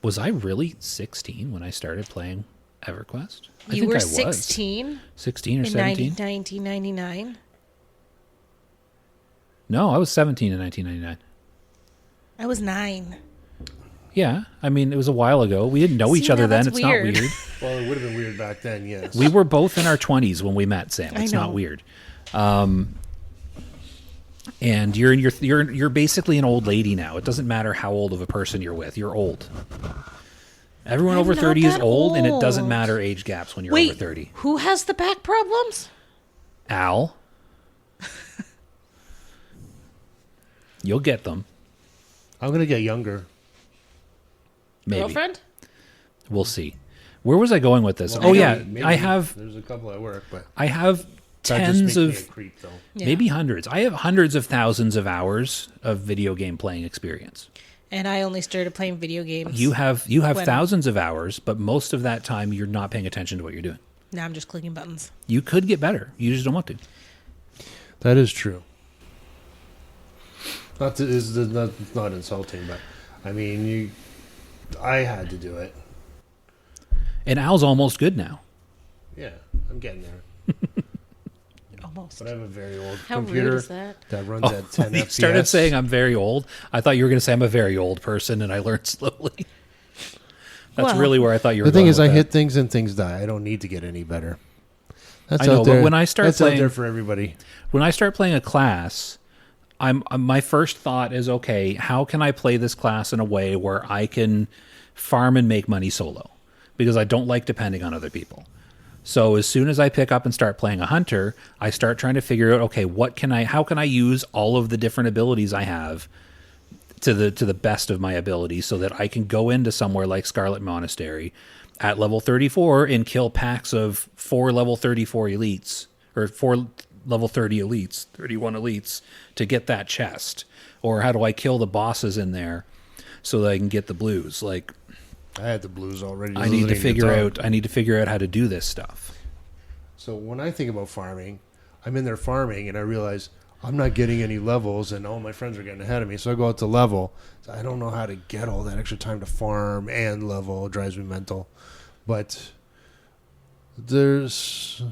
Was I really 16 when I started playing EverQuest? You were 16 16 or in 17? 1999. No, I was 17 in 1999. I was 9. Yeah, I mean, it was a while ago. We didn't know See, each other now then. that's It's weird. not weird. Well, it would have been weird back then, yes. We were both in our 20s when we met, Sam. I It's know. not weird. And you're basically an old lady now. It doesn't matter how old of a person you're with. You're old. Everyone I'm over not 30 is that old, and it doesn't old. matter age gaps when you're Wait, over 30. who has the back problems? Al. You'll get them. I'm going to get younger. Maybe. Girlfriend? We'll see. Where was I going with this? Well, oh yeah, maybe I have There's a couple at work, but I have that just tens makes me a of creep, though. Yeah. maybe hundreds. I have hundreds of thousands of hours of video game playing experience. And I only started playing video games. You have When? thousands of hours, but most of that time you're not paying attention to what you're doing. Now I'm just clicking buttons. You could get better. You just don't want to. That is true. Not insulting, but I mean, I had to do it. And Al's almost good now. Yeah, I'm getting there. Almost. But I have a very old How computer rude is that? runs at 10 You FPS. started saying I'm very old. I thought you were going to say I'm a very old person, and I learned slowly. That's Well, really where I thought you were The thing going is, with I that. hit things and things die. I don't need to get any better. That's I know, out but there. when I start that's out playing- there for everybody. When I start playing a class, my first thought is, okay, how can I play this class in a way where I can farm and make money solo? Because I don't like depending on other people. So as soon as I pick up and start playing a hunter, I start trying to figure out, okay, how can I use all of the different abilities I have to the best of my ability so that I can go into somewhere like Scarlet Monastery at level 34 and kill packs of 4 level 34 elites, or level 30 elites, 31 elites to get that chest? Or how do I kill the bosses in there so that I can get the blues? Like, I had the blues already. I need to figure out how to do this stuff. So when I think about farming, I'm in there farming and I realize I'm not getting any levels and all my friends are getting ahead of me. So I go out to level. So I don't know how to get all that extra time to farm and level. It drives me mental. But there's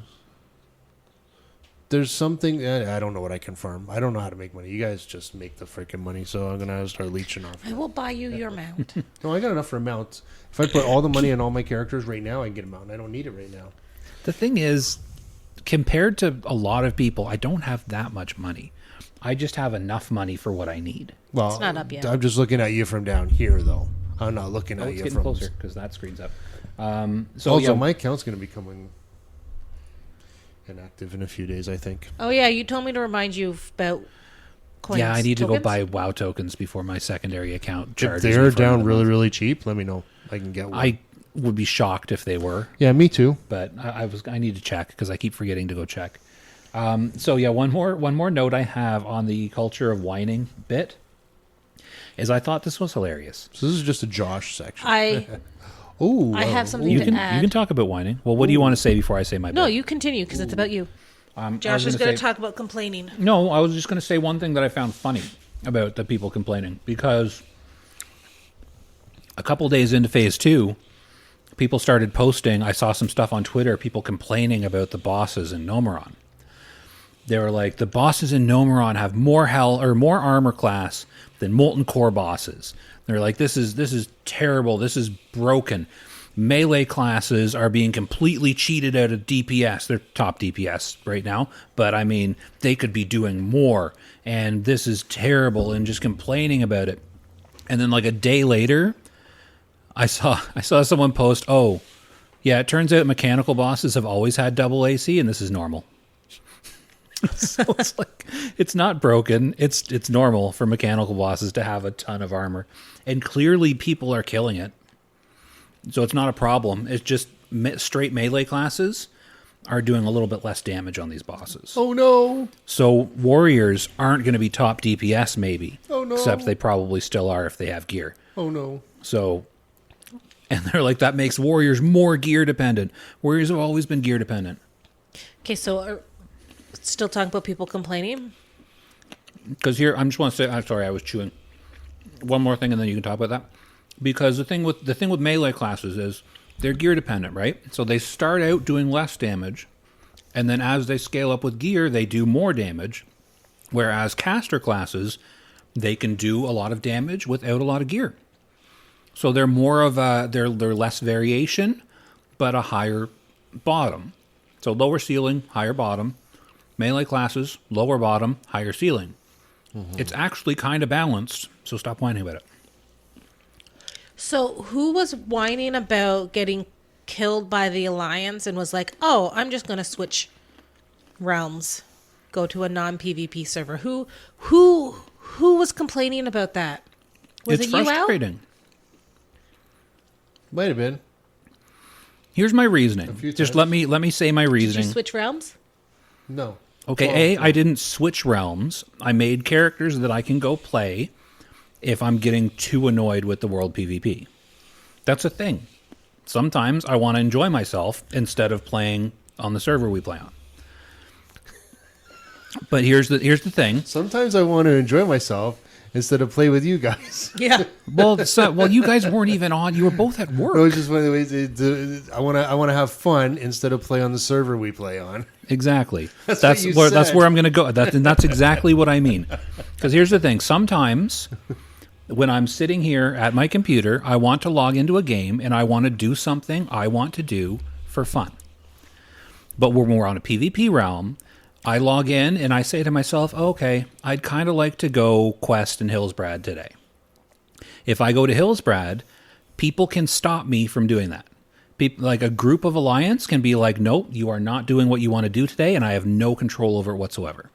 something, I don't know what I can farm. I don't know how to make money. You guys just make the freaking money. So I'm going to start leeching off. I will buy you your mount. No, I got enough for a mount. If I put all the money on all my characters right now, I can get a mount. I don't need it right now. The thing is, compared to a lot of people, I don't have that much money. I just have enough money for what I need. Well, It's not up yet. I'm just looking at you from down here, though. I'm not looking at It's you getting from closer because that screen's up. My account's going to be coming inactive in a few days, I think. Oh yeah, you told me to remind you about coins. Yeah, I need to go tokens? buy WoW tokens before my secondary account charges. If they're me for down another really, month. really cheap, let me know. I can get one. I would be shocked if they were, Yeah, me too. but I need to check because I keep forgetting to go check. So yeah, one more note I have on the culture of whining bit is I thought this was hilarious. So this is just a Josh section. I have something You to can add. talk about whining. Well, what do you want to say before I say my No, bit? you continue because it's about you. I was Josh is gonna going to say- talk about complaining. No, I was just going to say one thing that I found funny about the people complaining because a couple days into phase 2, people started posting. I saw some stuff on Twitter, people complaining about the bosses in Nomeron. They were like, the bosses in Nomeron have more armor class than Molten Core bosses. They're like, this is terrible. This is broken. Melee classes are being completely cheated out of DPS. They're top DPS right now, but I mean, they could be doing more, and this is terrible, and just complaining about it. And then like a day later, I saw someone post, "Oh, yeah, it turns out mechanical bosses have always had double AC, and this is normal." So it's like, it's not broken. It's normal for mechanical bosses to have a ton of armor, and clearly people are killing it. So it's not a problem. It's just straight melee classes are doing a little bit less damage on these bosses. Oh no! So warriors aren't going to be top DPS maybe. Oh no! Except they probably still are if they have gear. Oh no! So, and they're like, that makes warriors more gear dependent. Warriors have always been gear dependent. Okay, so still talking about people complaining? Because here, I just want to say, I'm sorry, I was chewing. One more thing, and then you can talk about that. Because the thing with melee classes is they're gear dependent, right? So they start out doing less damage, and then as they scale up with gear, they do more damage. Whereas caster classes, they can do a lot of damage without a lot of gear. So they're more of they're less variation, but a higher bottom. So lower ceiling, higher bottom. Melee classes, lower bottom, higher ceiling. Mm-hmm. It's actually kind of balanced, so stop whining about it. So who was whining about getting killed by the Alliance and was like, "Oh, I'm just going to switch realms, go to a non-PvP server"? Who was complaining about that? Was It's it you, Al? frustrating. Might have been. Here's my reasoning. few Just times. let me say my Did reasoning. you switch realms? No. Okay, Well, I didn't switch realms. I made characters that I can go play if I'm getting too annoyed with the world PvP. That's a thing. Sometimes I want to enjoy myself instead of playing on the server we play on. But here's the thing. Sometimes I want to enjoy myself instead of play with you guys. Yeah. Well, you guys weren't even on. You were both at work. It was just one of the ways I want to have fun instead of play on the server we play on. Exactly. That's That's what you where that's said. where I'm going to go. And that's exactly what I mean. Because here's the thing. Sometimes when I'm sitting here at my computer, I want to log into a game and I want to do something I want to do for fun. But when we're on a PvP realm, I log in and I say to myself, okay, I'd kind of like to go quest in Hillsbrad today. If I go to Hillsbrad, people can stop me from doing that. People, like a group of Alliance can be like, nope, you are not doing what you want to do today, and I have no control over it whatsoever.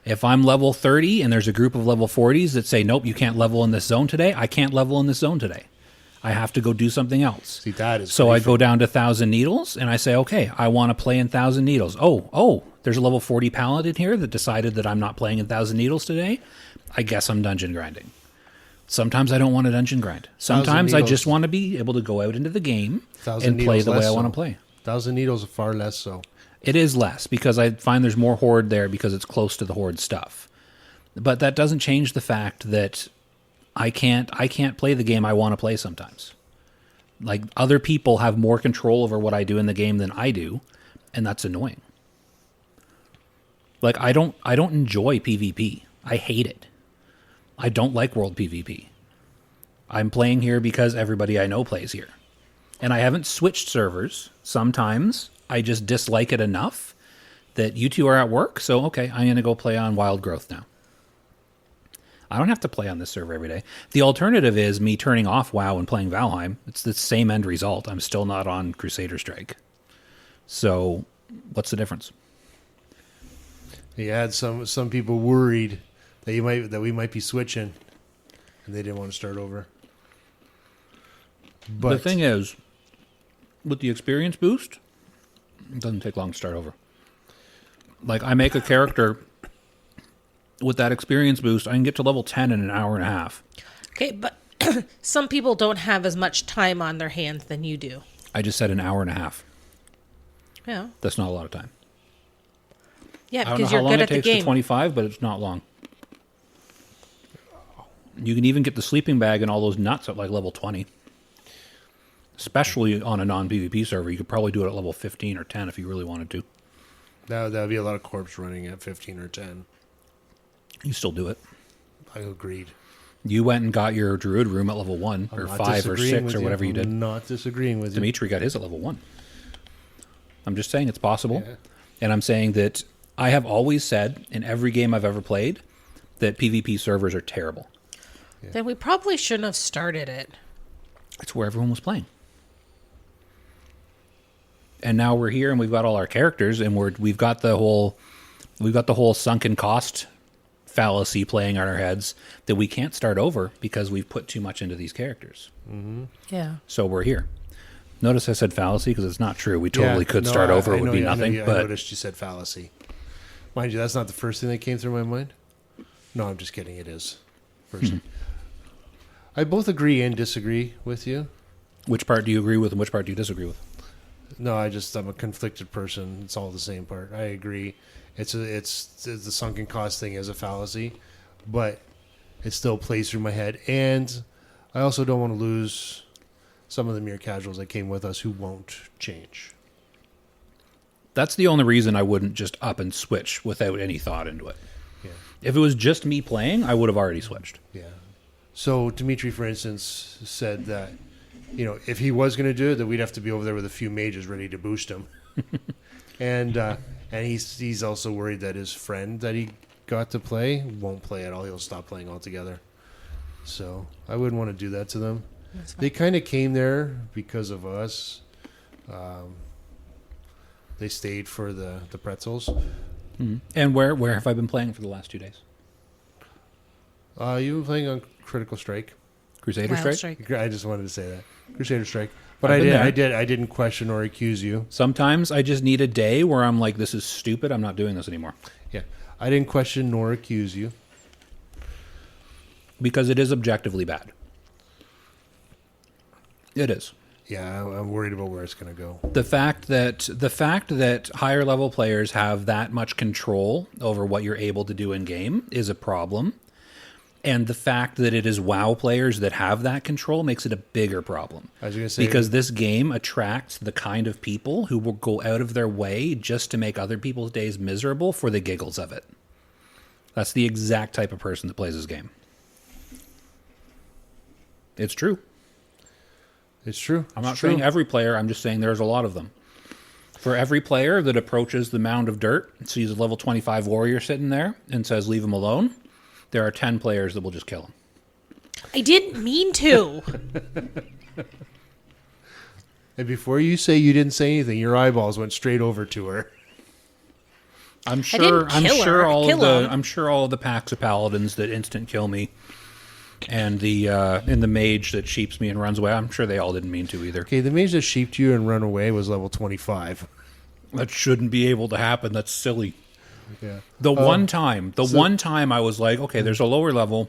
If I'm level 30 and there's a group of level 40s that say, nope, you can't level in this zone today, I can't level in this zone today. I have to go do something else. See, that is So I pretty go down to 1,000 Needles, and I say, okay, I want to play in 1,000 Needles. Oh, there's a level 40 paladin here that decided that I'm not playing in 1,000 Needles today. I guess I'm dungeon grinding. Sometimes I don't want to dungeon grind. Sometimes I just want to be able to go out into the game and play the way I want to play. 1,000 Needles are far less so. It is less because I find there's more horde there because it's close to the horde stuff. But that doesn't change the fact that I can't play the game I want to play sometimes. Like, other people have more control over what I do in the game than I do, and that's annoying. Like, I don't enjoy PvP. I hate it. I don't like world PvP. I'm playing here because everybody I know plays here. And I haven't switched servers. Sometimes I just dislike it enough that you two are at work, so okay, I'm going to go play on Wild Growth now. I don't have to play on this server every day. The alternative is me turning off WoW and playing Valheim. It's the same end result. I'm still not on Crusader Strike. So, what's the difference? You had some people worried that we might be switching, and they didn't want to start over. But the thing is, with the experience boost, it doesn't take long to start over. Like, I make a character with that experience boost, I can get to level 10 in an hour and a half. Okay, but some people don't have as much time on their hands than you do. I just said an hour and a half. Yeah. That's not a lot of time. Yeah, I don't know because how you're long good it at the takes to game. 25, but it's not long. You can even get the sleeping bag and all those nuts at like level 20. Especially on a non-PvP server. You could probably do it at level 15 or 10 if you really wanted to. that would be a lot of corpse running at 15 or 10. You still do it. I agreed. You went and got your druid room at level 1 I'm or not 5 or disagreeing 6 with or you. whatever you did. I'm not disagreeing with you. Dimitri got his at level 1. I'm just saying it's possible. Yeah. And I'm saying that I have always said in every game I've ever played that PvP servers are terrible. Then we probably shouldn't have started it. It's where everyone was playing. And now we're here and we've got all our characters and we've got the whole sunken cost fallacy playing on our heads that we can't start over because we've put too much into these characters. Mm-hmm. Yeah. So we're here. Notice I said fallacy because it's not true. We totally could start over. It would be nothing. I But noticed you said fallacy. Mind you, that's not the first thing that came through my mind. No, I'm just kidding. It is. First. I both agree and disagree with you. which part do you agree with and which part do you disagree with? No, I'm a conflicted person. It's all the same part. I agree. It's the sunken cost thing is a fallacy, but it still plays through my head. And I also don't want to lose some of the mere casuals that came with us who won't change. That's the only reason I wouldn't just up and switch without any thought into it. Yeah. If it was just me playing, I would have already switched. Yeah. So Dimitri, for instance, said that, if he was going to do it, that we'd have to be over there with a few mages ready to boost him. And he's also worried that his friend that he got to play won't play at all. He'll stop playing altogether. So I wouldn't want to do that to them. They kind of came there because of us. They stayed for the pretzels. Mm-hmm. And where have I been playing for the last 2 days? You've been playing on Critical Strike. Crusader Wild Strike? I just wanted to say that. Crusader Strike. But I've been there. I didn't question or accuse you. Sometimes I just need a day where I'm like, this is stupid. I'm not doing this anymore. Yeah. I didn't question nor accuse you. Because it is objectively bad. It is. Yeah, I'm worried about where it's going to go. The fact that higher level players have that much control over what you're able to do in game is a problem. And the fact that it is WoW players that have that control makes it a bigger problem. I was going to say, because this game attracts the kind of people who will go out of their way just to make other people's days miserable for the giggles of it. That's the exact type of person that plays this game. It's true. It's true. I'm not saying every player. I'm just saying there's a lot of them. For every player that approaches the mound of dirt, sees a level 25 warrior sitting there and says, leave him alone, there are 10 players that will just kill him. I didn't mean to. And before you say you didn't say anything, your eyeballs went straight over to her. I'm sure all of kill the him. I'm sure all of the packs of paladins that instant kill me and the mage that sheeps me and runs away. I'm sure they all didn't mean to either. Okay, the mage that sheeped you and run away was level 25. That shouldn't be able to happen. That's silly. Yeah. The one time I was like, okay, there's a lower level.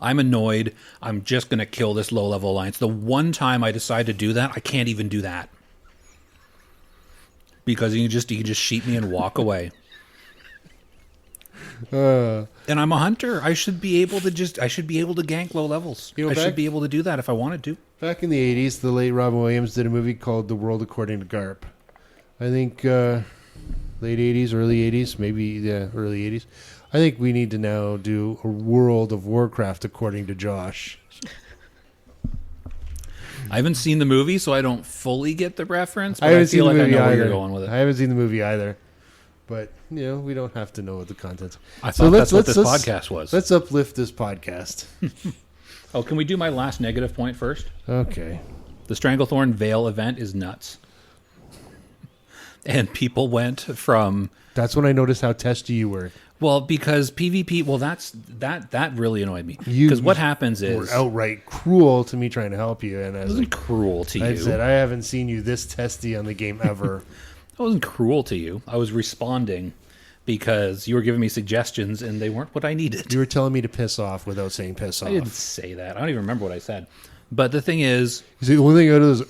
I'm annoyed. I'm just going to kill this low level alliance. The one time I decide to do that, I can't even do that. Because you can just sheep me and walk away. And I'm a hunter. I should be able to gank low levels. I should be able to do that if I wanted to. Back in the 80s, the late Robin Williams did a movie called The World According to Garp. I think late 80s, early 80s, maybe early 80s. I think we need to now do a World of Warcraft according to Josh. I haven't seen the movie, so I don't fully get the reference, but I feel like I know where you're going with it. I haven't seen the movie either. But, we don't have to know what the content's. I thought that's what this podcast was. Let's uplift this podcast. Oh, can we do my last negative point first? Okay. The Stranglethorn Vale event is nuts. And people went from... That's when I noticed how testy you were. Well, because PvP... Well, that really annoyed me. Because what happens is... You were outright cruel to me trying to help you. And I wasn't cruel to you. I said, I haven't seen you this testy on the game ever. I wasn't cruel to you. I was responding because you were giving me suggestions and they weren't what I needed. You were telling me to piss off without saying piss off. I didn't say that. I don't even remember what I said. But the thing is... The only thing I do is,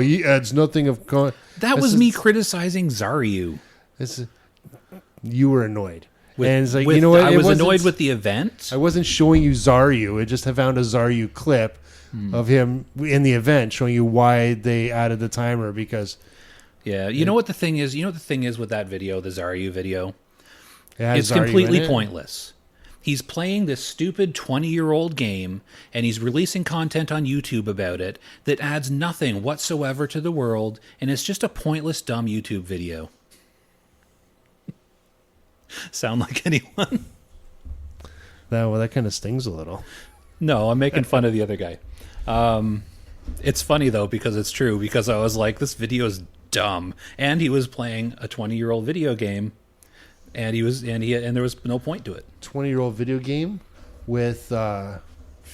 he adds nothing of... That was me criticizing Zaryu. You were annoyed. And it's like, what? I was annoyed with the event. I wasn't showing you Zaryu. I just found a Zaryu clip of him in the event showing you why they added the timer because... Yeah, you know what the thing is? You know what the thing is with that video, the Zaryu video? It's Zaryu completely pointless. He's playing this stupid 20-year-old game, and he's releasing content on YouTube about it that adds nothing whatsoever to the world, and it's just a pointless, dumb YouTube video. Sound like anyone? That kind of stings a little. No, I'm making fun of the other guy. It's funny, though, because it's true, because I was like, this video is dumb. And he was playing a 20-year-old video game, and there was no point to it. 20-year-old video game with the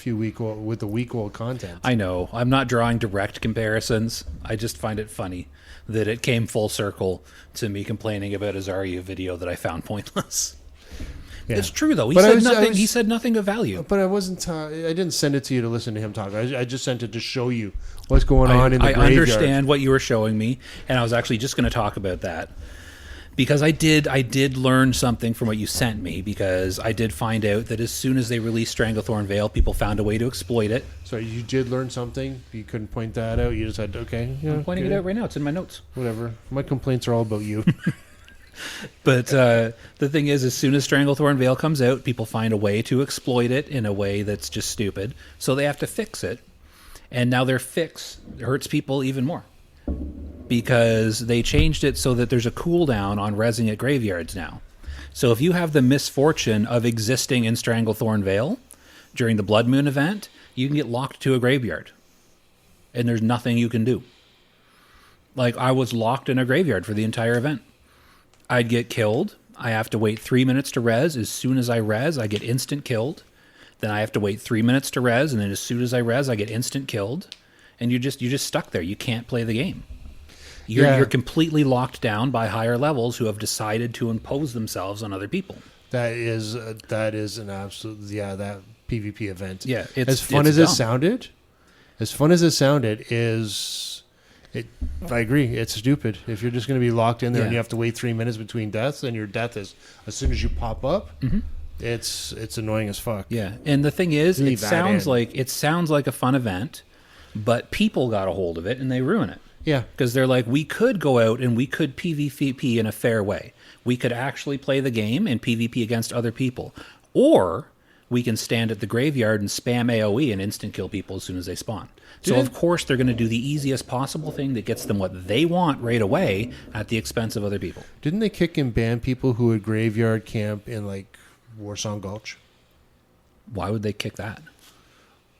week-old content. I know. I'm not drawing direct comparisons. I just find it funny that it came full circle to me complaining about a Zaryu video that I found pointless. Yeah. It's true though. He said nothing of value. But I wasn't. I didn't send it to you to listen to him talk. I just sent it to show you what's going on in the graveyard. I understand what you were showing me, and I was actually just going to talk about that because I did learn something from what you sent me because I did find out that as soon as they released Stranglethorn Vale, people found a way to exploit it. So you did learn something. You couldn't point that out. You just said, okay. Yeah, I'm pointing it out right now. It's in my notes. Whatever. My complaints are all about you. But the thing is, as soon as Stranglethorn Vale comes out, people find a way to exploit it in a way that's just stupid. So they have to fix it. And now their fix hurts people even more. Because they changed it so that there's a cooldown on rezzing at graveyards now. So if you have the misfortune of existing in Stranglethorn Vale during the Blood Moon event, you can get locked to a graveyard. And there's nothing you can do. Like, I was locked in a graveyard for the entire event. I'd get killed. I have to wait 3 minutes to res. As soon as I res, I get instant killed. Then I have to wait 3 minutes to res, and then as soon as I res, I get instant killed. And you're just stuck there. You can't play the game. You're completely locked down by higher levels who have decided to impose themselves on other people. That is an absolute that PvP event. Yeah, as fun as it sounded. As fun as it sounded is. I agree. It's stupid. If you're just going to be locked in there and you have to wait 3 minutes between deaths, and your death is as soon as you pop up, it's annoying as fuck. Yeah, and the thing is, it sounds like a fun event, but people got a hold of it and they ruin it. Yeah, because they're like, we could go out and we could PvP in a fair way. We could actually play the game and PvP against other people, or we can stand at the graveyard and spam AoE and instant kill people as soon as they spawn. So, of course, they're going to do the easiest possible thing that gets them what they want right away at the expense of other people. Didn't they kick and ban people who would graveyard camp in, like, Warsong Gulch? Why would they kick that?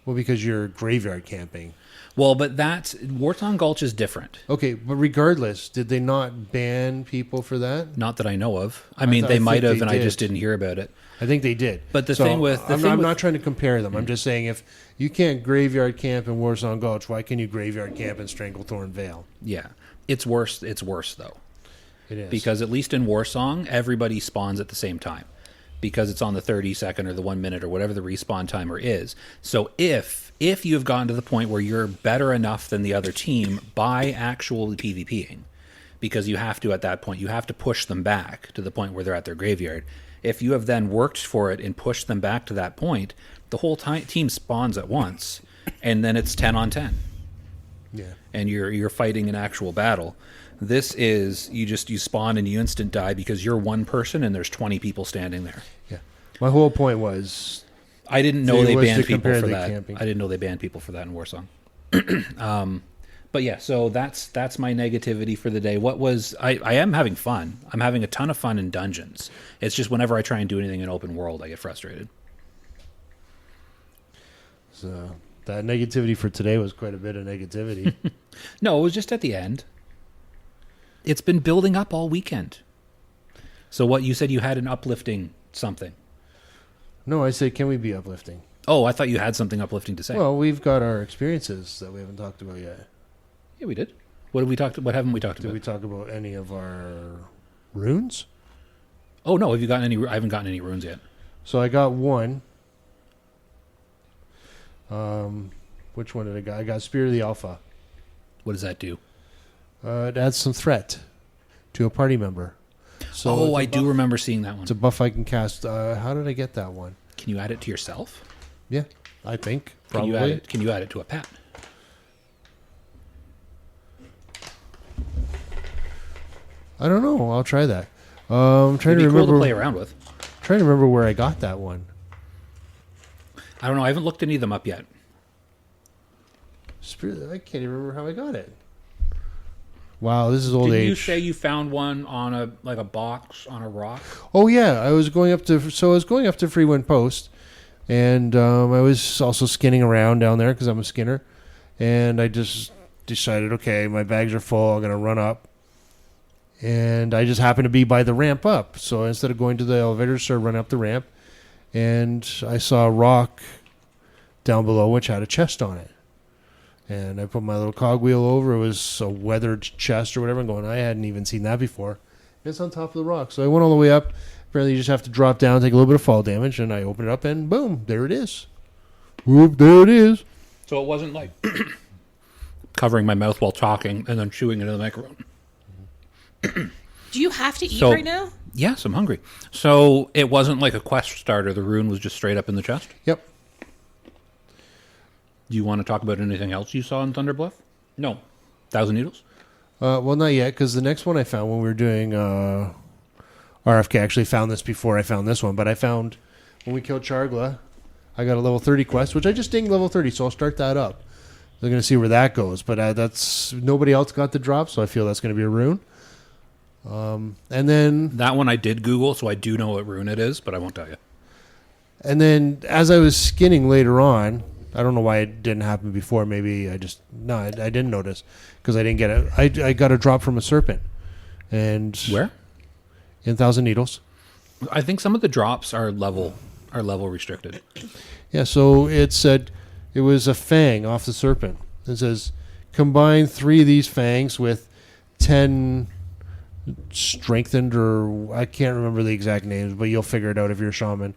Well, because you're graveyard camping. Well, but that's Warsong Gulch is different. Okay, but regardless, did they not ban people for that? Not that I know of. I mean, they might have, and I just didn't hear about it. I think they did. But the thing with I'm not trying to compare them. I'm just saying if you can't graveyard camp in Warsong Gulch, why can you graveyard camp in Stranglethorn Vale? Yeah, it's worse. It's worse though. It is Because at least in Warsong, everybody spawns at the same time. Because it's on the 30-second or the 1 minute or whatever the respawn timer is. So if you have gotten to the point where you're better enough than the other team by actually PvPing, because you have to at that point, you have to push them back to the point where they're at their graveyard. If you have then worked for it and pushed them back to that point, the whole team spawns at once, and then it's 10 on 10. Yeah. And you're fighting an actual battle. This is you spawn and you instant die because you're one person and there's 20 people standing there. Yeah. My whole point was I didn't know they banned people for the that. camping. I didn't know they banned people for that in Warsong. But yeah, so that's my negativity for the day. What was I am having fun. I'm having a ton of fun in dungeons. It's just whenever I try and do anything in open world, I get frustrated. So that negativity for today was quite a bit of negativity. No, it was just at the end. It's been building up all weekend. So what you said you had an uplifting something. No, I said, can we be uplifting? Oh, I thought you had something uplifting to say. Well, we've got our experiences that we haven't talked about yet. Yeah, we did. What haven't we talked about? Did we talk about any of our runes? Oh no, have you gotten any? I haven't gotten any runes yet. So I got one. Which one did I get? I got Spirit of the Alpha. What does that do? It adds some threat to a party member. So I do remember seeing that one. It's a buff I can cast. How did I get that one? Can you add it to yourself? Yeah, I think Can probably. Can you add it to a pet? I don't know. I'll try that. I'm trying It'd to be remember. cool to play around with. Trying to remember where I got that one. I don't know. I haven't looked any of them up yet. Spirit. I can't even remember how I got it. Wow, this is old Didn't age. you say you found one on a box on a rock? Oh yeah, I was going up to Freewind Post, and I was also skinning around down there because I'm a skinner, and I just decided, okay, my bags are full. I'm gonna run up, and I just happened to be by the ramp up. So instead of going to the elevator, I started running up the ramp, and I saw a rock down below which had a chest on it. And I put my little cogwheel over. It was a weathered chest or whatever. I'm going, I hadn't even seen that before. It's on top of the rock. So I went all the way up. Apparently you just have to drop down, take a little bit of fall damage. And I opened it up and boom, there it is. Whoop, there it is. So it wasn't like covering my mouth while talking and then chewing into the microphone. Do you have to eat So- right now? Yes, I'm hungry. So it wasn't like a quest starter. The rune was just straight up in the chest? Yep. Do you want to talk about anything else you saw in Thunder Bluff? No. Thousand Needles? Well, not yet, because the next one I found when we were doing RFK, I actually found this before I found this one, but I found when we killed Chargla, I got a level 30 quest, which I just dinged level 30, so I'll start that up. They're going to see where that goes, but that's nobody else got the drop, so I feel that's going to be a rune. And then That one I did Google, so I do know what rune it is, but I won't tell you. as I was skinning later on, I don't know why it didn't happen before. Maybe I didn't notice because I didn't get it. I got a drop from a serpent, and Where? in Thousand Needles. I think some of the drops are level restricted. Yeah, so it said it was a fang off the serpent. It says combine 3 of these fangs with 10 strengthened, or I can't remember the exact names, but you'll figure it out if you're a shaman.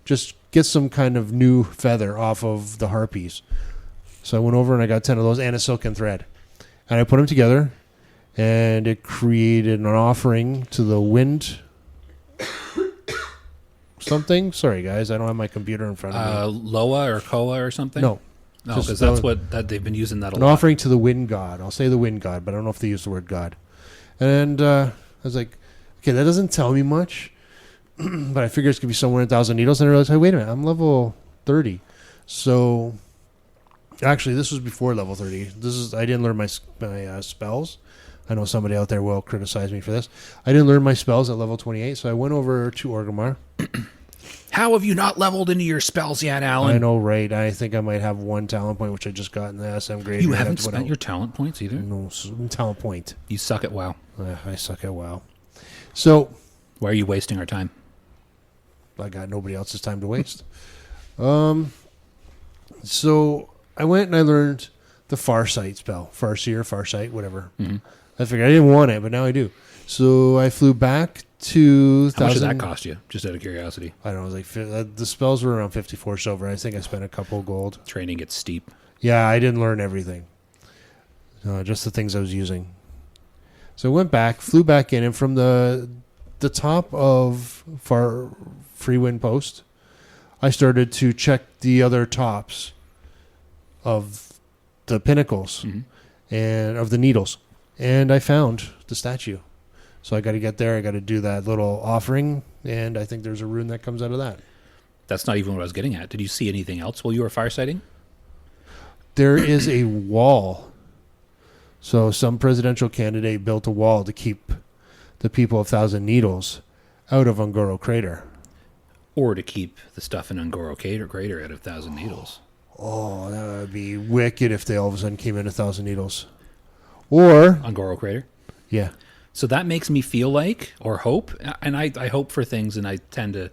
Just get some kind of new feather off of the harpies. So I went over and I got 10 of those and a silken thread. And I put them together, and it created an offering to the wind something. Sorry, guys, I don't have my computer in front of me. Loa or Koa or something? No. No, just because that's what they've been using that a An lot. offering to the wind god. I'll say the wind god, but I don't know if they use the word god. And I was like, okay, that doesn't tell me much. But I figured it's going to be somewhere in Thousand Needles. And I realized, hey, wait a minute, I'm level 30. So, actually, this was before level 30. I didn't learn my spells. I know somebody out there will criticize me for this. I didn't learn my spells at level 28, so I went over to Orgrimmar. How have you not leveled into your spells yet, Alan? I know, right? I think I might have one talent point, which I just got in the SM grade. You haven't spent your talent points either? No, talent point. You suck at WoW. I suck at WoW. So... Why are you wasting our time? I got nobody else's time to waste. So I went and I learned the Farsight spell. Farseer, Farsight, whatever. Mm-hmm. I figured I didn't want it, but now I do. So I flew back to... How much did that cost you? Just out of curiosity. I don't know. It was like the spells were around 54 silver. I think I spent a couple gold. Training gets steep. Yeah, I didn't learn everything. Just the things I was using. So I went back, flew back in, and from the top of Freewind Post, I started to check the other tops of the pinnacles and of the needles. And I found the statue. So I got to get there. I got to do that little offering. And I think there's a rune that comes out of that. That's not even what I was getting at. Did you see anything else while you were firesighting? There is a wall. So some presidential candidate built a wall to keep the people of Thousand Needles out of Ungoro Crater. Or to keep the stuff in Ungoro Crater out of Thousand Needles. Oh, that would be wicked if they all of a sudden came into Thousand Needles. Or... Ungoro Crater? Yeah. So that makes me feel like, or hope, and I hope for things, and I tend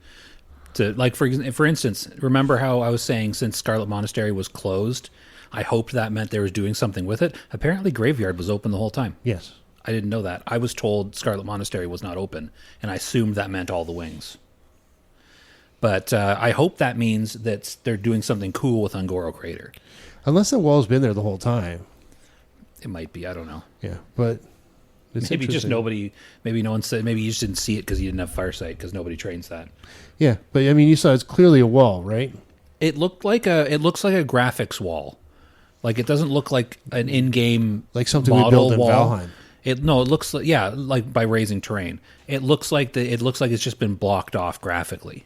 to like, for instance, remember how I was saying since Scarlet Monastery was closed, I hoped that meant they were doing something with it. Apparently Graveyard was open the whole time. Yes. I didn't know that. I was told Scarlet Monastery was not open, and I assumed that meant all the wings. But I hope that means that they're doing something cool with Ungoro Crater. Unless the wall's been there the whole time. It might be. I don't know. Yeah, but... Maybe just nobody. Maybe no one said. Maybe you just didn't see it because you didn't have Firesight because nobody trains that. Yeah, but I mean, you saw it's clearly a wall, right? It looks like a graphics wall. Like it doesn't look like an in-game like something we built in Valheim. It looks like like by raising terrain. It looks like it's just been blocked off graphically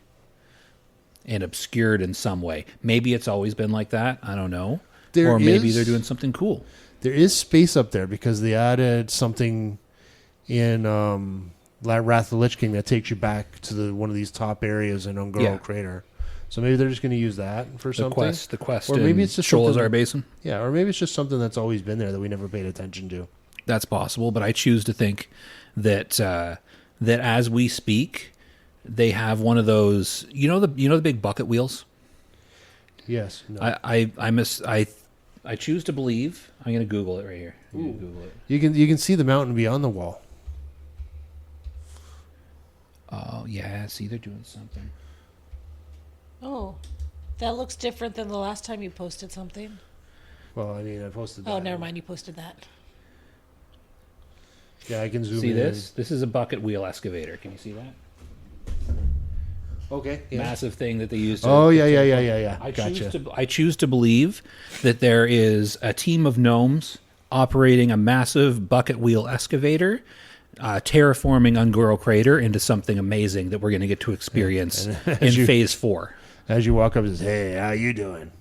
and obscured in some way. Maybe it's always been like that. I don't know. Or maybe they're doing something cool. There is space up there because they added something in Wrath of the Lich King that takes you back to one of these top areas in Ungoro Crater. So maybe they're just going to use that for something. The quest, or maybe it's just Sholazar Basin. Yeah, or maybe it's just something that's always been there that we never paid attention to. That's possible, but I choose to think that that as we speak, they have one of those. You know the big bucket wheels. Yes. No. I choose to believe. I'm going to Google it right here. Google it. You can see the mountain beyond the wall. Oh yeah, see they're doing something. Oh, that looks different than the last time you posted something. Well, I mean, I posted that. Oh, never mind. You posted that. Yeah, I can zoom in. See this? This is a bucket wheel excavator. Can you see that? Okay. Yeah. Massive thing that they use. Yeah. I choose to believe that there is a team of gnomes operating a massive bucket wheel excavator, terraforming Ungoro Crater into something amazing that we're going to get to experience in Phase 4. As you walk up, and says, "Hey, how you doing?"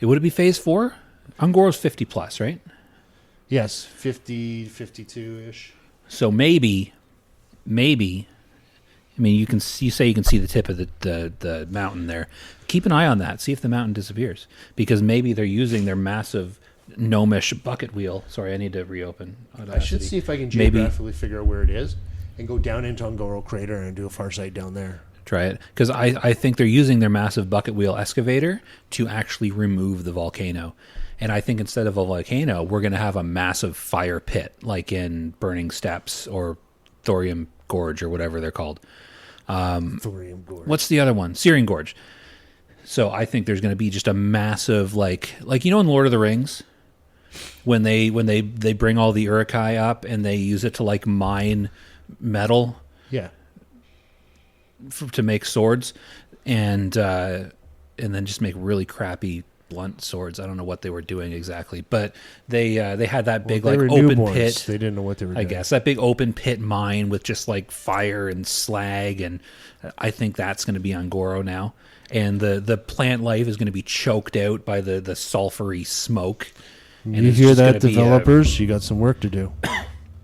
Would it be Phase 4? Ungoro's 50 plus, right? Yes, 50, 52-ish. So maybe. I mean, you say you can see the tip of the mountain there. Keep an eye on that. See if the mountain disappears. Because maybe they're using their massive gnomish bucket wheel. Sorry, I need to reopen Audacity. I should see if I can geographically figure out where it is and go down into Ungoro Crater and do a Farsight down there. Try it. Because I think they're using their massive bucket wheel excavator to actually remove the volcano. And I think instead of a volcano, we're going to have a massive fire pit, like in Burning Steps or Thorium Gorge or whatever they're called. Thorium Gorge. What's the other one? Searing Gorge. So I think there's going to be just a massive, like in Lord of the Rings, when they bring all the Uruk-hai up and they use it to like mine metal. Yeah. To make swords, and then just make really crappy blunt swords. I don't know what they were doing exactly, but they had that big like open pit. They didn't know what they were doing. I guess that big open pit mine with just like fire and slag, and I think that's going to be Ungoro now. And the plant life is going to be choked out by the sulfury smoke. And you hear that, developers? You got some work to do.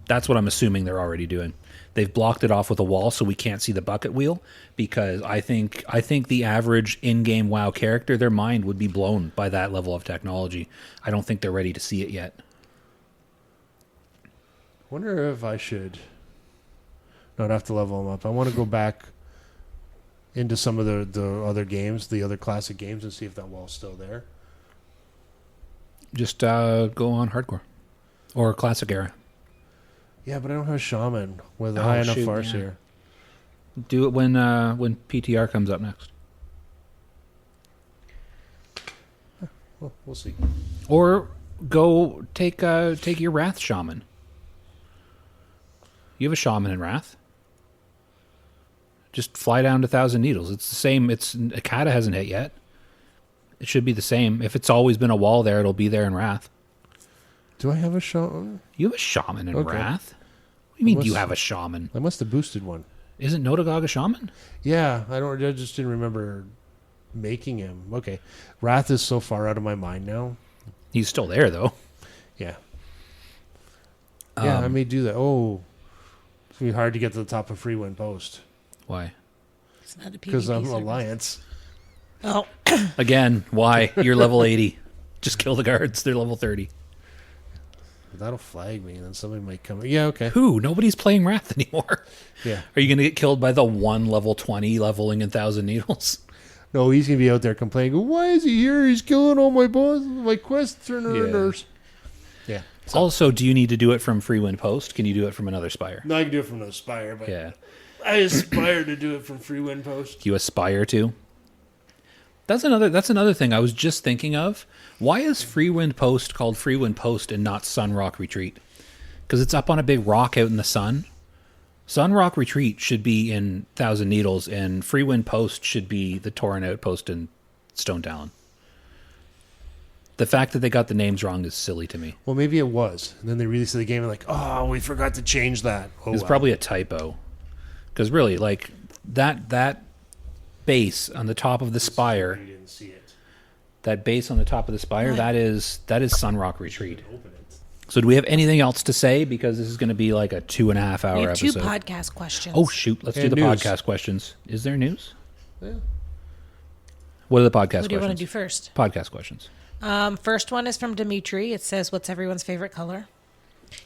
That's what I'm assuming they're already doing. They've blocked it off with a wall so we can't see the bucket wheel, because I think the average in-game WoW character, their mind would be blown by that level of technology. I don't think they're ready to see it yet. Wonder if I should not have to level them up. I want to go back into some of the other games, the other classic games, and see if that wall's still there. Just go on hardcore or classic era. Yeah, but I don't have a shaman with a high enough farce here. Do it when PTR comes up next. Well, we'll see. Or go take your Wrath shaman. You have a shaman in Wrath. Just fly down to Thousand Needles. It's the same. Akata hasn't hit yet. It should be the same. If it's always been a wall there, it'll be there in Wrath. Do I have a shaman? You have a shaman in Wrath? What do you mean you have a shaman? I must have boosted one. Isn't Notagog a shaman? Yeah, I just didn't remember making him. Okay. Wrath is so far out of my mind now. He's still there, though. Yeah. Yeah, I may do that. Oh. It's going to be hard to get to the top of Freewind Post. Why? It's not a PvP Because I'm service. Alliance. Oh. Again, why? You're level 80. Just kill the guards. They're level 30. That'll flag me, and then somebody might come. Yeah, okay. Who? Nobody's playing Wrath anymore. Yeah. Are you going to get killed by the one level 20 leveling in Thousand Needles? No, he's going to be out there complaining, why is he here? He's killing all my boss, my quest turners. Yeah. So. Also, do you need to do it from Freewind Post? Can you do it from another Spire? No, I can do it from another Spire, but Yeah. I aspire to do it from Freewind Post. You aspire to? That's another thing I was just thinking of. Why is Freewind Post called Freewind Post and not Sunrock Retreat? Because it's up on a big rock out in the sun. Sunrock Retreat should be in Thousand Needles, and Freewind Post should be the Tauren Outpost in Stone Talon. The fact that they got the names wrong is silly to me. Well, maybe it was. And then they released the game and like, oh, we forgot to change that. Oh, It's probably a typo. Because really, like, that base on the top of the spire, You didn't see it. that base on the top of the spire, that is Sunrock Retreat. Open it. So do we have anything else to say? Because this is going to be like a 2.5 hour We have two episode. podcast questions. Oh, shoot. Let's do And the news. podcast questions. Is there news? Yeah. What are the podcast What do you want questions? to do first? Podcast questions. First one is from Dimitri. It says, what's everyone's favorite color?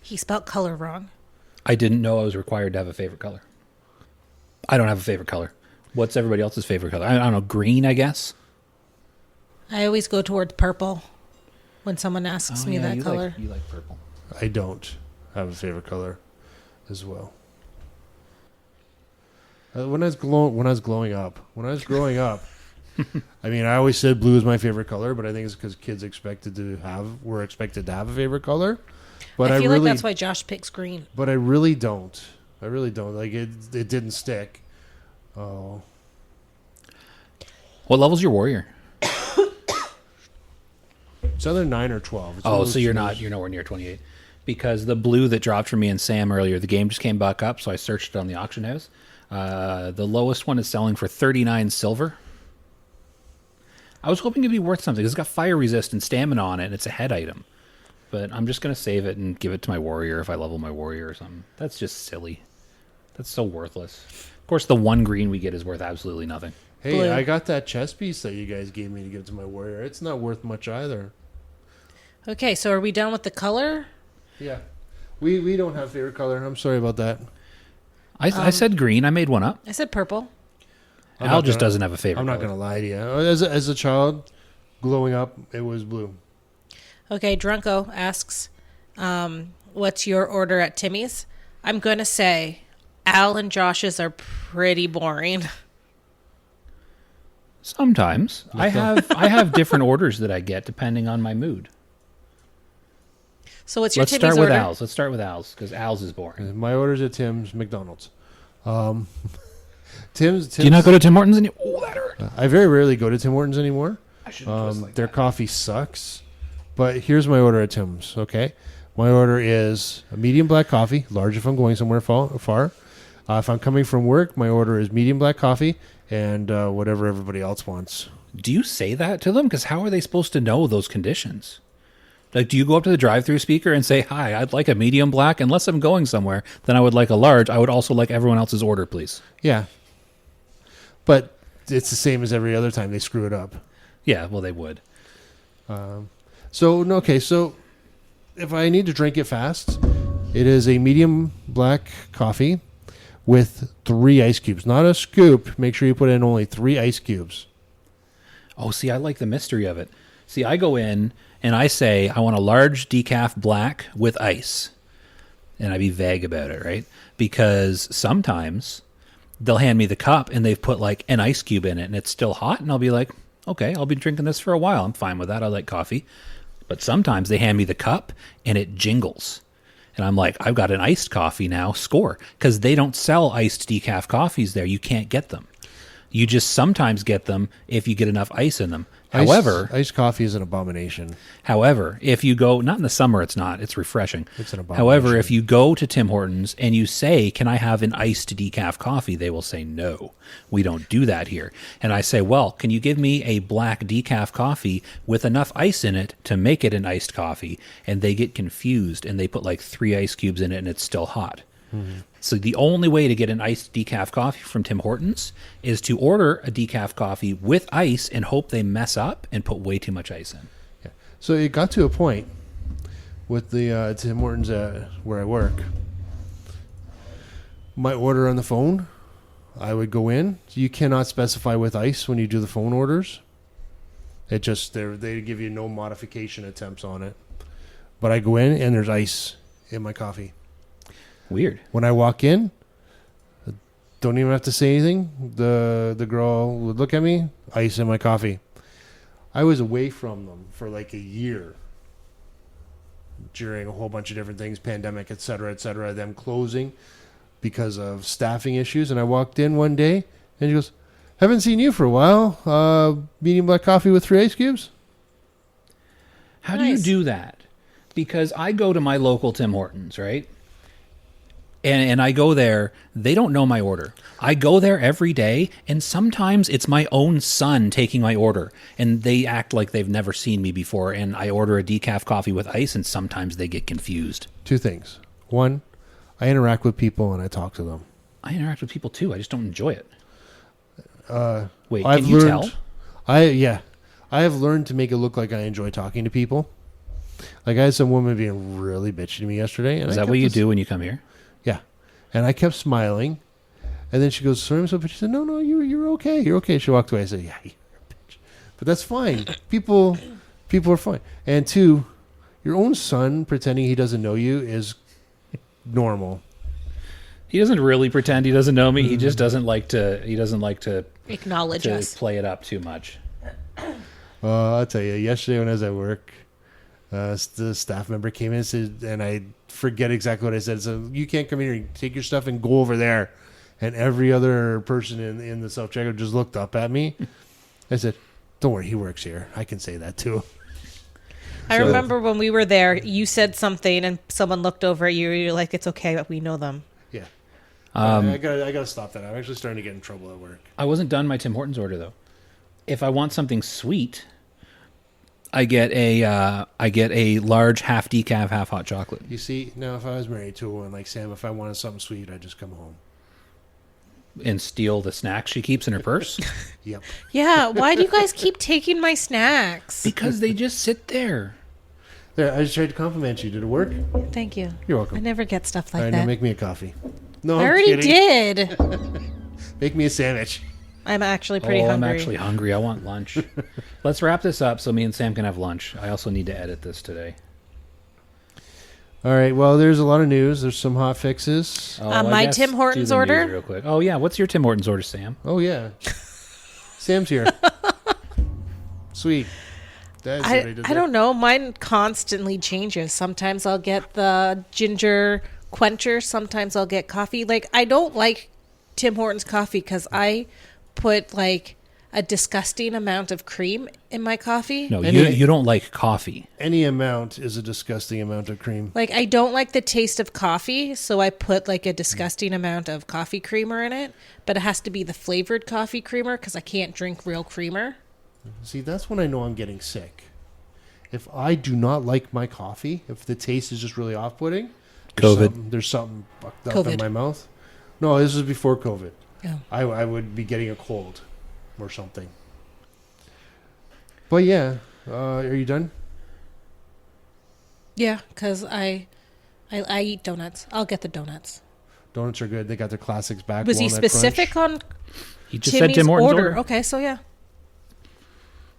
He spelled color wrong. I didn't know I was required to have a favorite color. I don't have a favorite color. What's everybody else's favorite color? I don't know. Green, I guess. I always go towards purple when someone asks me that color. You like purple. I don't have a favorite color as well. When I was growing up, I mean, I always said blue is my favorite color, but I think it's because kids were expected to have a favorite color. But I feel like that's why Josh picks green. But I really don't. Like it didn't stick. Oh. What level's your warrior? It's either 9 or 12. It's one of Oh, those so you're two. nowhere near 28. Because the blue that dropped from me and Sam earlier, the game just came back up, so I searched it on the auction house. The lowest one is selling for 39 silver. I was hoping it'd be worth something. It's got fire resist and stamina on it, and it's a head item. But I'm just going to save it and give it to my warrior if I level my warrior or something. That's just silly. That's so worthless. Of course, the one green we get is worth absolutely nothing. Hey, Blue. I got that chess piece that you guys gave me to give to my warrior. It's not worth much either. Okay, so are we done with the color? Yeah. We don't have favorite color. I'm sorry about that. I said green. I made one up. I said purple. I'm Al not just gonna- doesn't have a favorite I'm not color. going to lie to you. As a child, growing up, it was blue. Okay, Drunko asks, what's your order at Timmy's? I'm going to say Al and Josh's are pretty boring. Sometimes. I have different orders that I get depending on my mood. So what's your Let's Timmy's start with order? Al's. Let's start with Al's because Al's is boring. My order's at Tim's, McDonald's. Tim's. Do you not go to Tim Hortons anymore? Oh, that hurt. I very rarely go to Tim Hortons anymore. I shouldn't twist like Their that. coffee sucks. But here's my order at Tim's, okay? My order is a medium black coffee, large if I'm going somewhere far. If I'm coming from work, my order is medium black coffee and whatever everybody else wants. Do you say that to them? Because how are they supposed to know those conditions? Like, do you go up to the drive-through speaker and say, "Hi, I'd like a medium black. Unless I'm going somewhere, then I would like a large. I would also like everyone else's order, please." Yeah. But it's the same as every other time they screw it up. Yeah, well, they would. So if I need to drink it fast, it is a medium black coffee with 3 ice cubes. Not a scoop. Make sure you put in only 3 ice cubes. Oh, see, I like the mystery of it. See, I go in and I say, I want a large decaf black with ice. And I be vague about it, right? Because sometimes they'll hand me the cup and they've put like an ice cube in it and it's still hot. And I'll be like, okay, I'll be drinking this for a while. I'm fine with that. I like coffee. But sometimes they hand me the cup and it jingles. And I'm like, I've got an iced coffee now, score. Because they don't sell iced decaf coffees there. You can't get them. You just sometimes get them if you get enough ice in them. However, iced coffee is an abomination. However, if you go, not in the summer, it's not. It's refreshing. It's an abomination. However, if you go to Tim Hortons and you say, "Can I have an iced decaf coffee?" they will say, "No, we don't do that here." And I say, "Well, can you give me a black decaf coffee with enough ice in it to make it an iced coffee?" And they get confused and they put like 3 ice cubes in it and it's still hot. Mm-hmm. So the only way to get an iced decaf coffee from Tim Hortons is to order a decaf coffee with ice and hope they mess up and put way too much ice in. Yeah. So it got to a point with the Tim Hortons where I work. My order on the phone, I would go in. You cannot specify with ice when you do the phone orders. It just they give you no modification attempts on it. But I go in and there's ice in my coffee. Weird. When I walk in, don't even have to say anything. The girl would look at me, ice in my coffee. I was away from them for like a year during a whole bunch of different things, pandemic, et cetera, them closing because of staffing issues. And I walked in one day and she goes, "Haven't seen you for a while. Medium black coffee with 3 ice cubes?" How do you do that? Because I go to my local Tim Hortons, right? And I go there, they don't know my order. I go there every day, and sometimes it's my own son taking my order, and they act like they've never seen me before, and I order a decaf coffee with ice, and sometimes they get confused. 2 things. 1, I interact with people and I talk to them. I interact with people too. I just don't enjoy it. Wait, I've can you tell? I have learned to make it look like I enjoy talking to people. Like I had some woman being really bitchy to me yesterday. And Is that what you do when you come here? Yeah. And I kept smiling. And then she goes, "Sorry, I'm so bitchy." She said, "No, you're okay. You're okay." She walked away. I said, "Yeah, you're a bitch." But that's fine. People are fine. And 2, your own son pretending he doesn't know you is normal. He doesn't really pretend he doesn't know me. He just doesn't like to. He doesn't like to acknowledge us. Play it up too much. I'll tell you. Yesterday when I was at work, the staff member came in and said, and I forget exactly what I said. So "You can't come in here. Take your stuff and go over there." And every other person in the self-checkout just looked up at me. I said, "Don't worry, he works here. I can say that too." I remember when we were there, you said something and someone looked over at you. You're like, "It's okay, but we know them." Yeah. I gotta stop that. I'm actually starting to get in trouble at work. I wasn't done my Tim Hortons order though. If I want something sweet, I get a large half decaf, half hot chocolate. You see, now if I was married to a woman like Sam, if I wanted something sweet, I'd just come home. And steal the snacks she keeps in her purse? Yep. Yeah, why do you guys keep taking my snacks? Because they just sit there. There, I just tried to compliment you. Did it work? Thank you. You're welcome. I never get stuff like All right, that. now make me a coffee. No, I I'm already kidding. did. Make me a sandwich. I'm actually pretty hungry. I'm actually hungry. I want lunch. Let's wrap this up so me and Sam can have lunch. I also need to edit this today. All right. Well, there's a lot of news. There's some hot fixes. My Tim Hortons do the news order? real quick. Oh yeah, what's your Tim Hortons order, Sam? Oh yeah, Sam's here. Sweet. That's what I did I there. don't know. Mine constantly changes. Sometimes I'll get the ginger quencher. Sometimes I'll get coffee. Like, I don't like Tim Hortons coffee because I put like a disgusting amount of cream in my coffee. No, you don't like coffee. Any amount is a disgusting amount of cream. Like, I don't like the taste of coffee, so I put like a disgusting amount of coffee creamer in it. But it has to be the flavored coffee creamer because I can't drink real creamer. See, that's when I know I'm getting sick. if I do not like my coffee, if the taste is just really off-putting, COVID. there's something fucked up in COVID. my mouth. No, this was before COVID. Yeah. I would be getting a cold or something. But yeah, are you done? Yeah, because I eat donuts. I'll get the donuts. Donuts are good. They got their classics back. Was he Walnut specific Crunch. on He just Timmy's said Tim Hortons order? order. Okay, so yeah.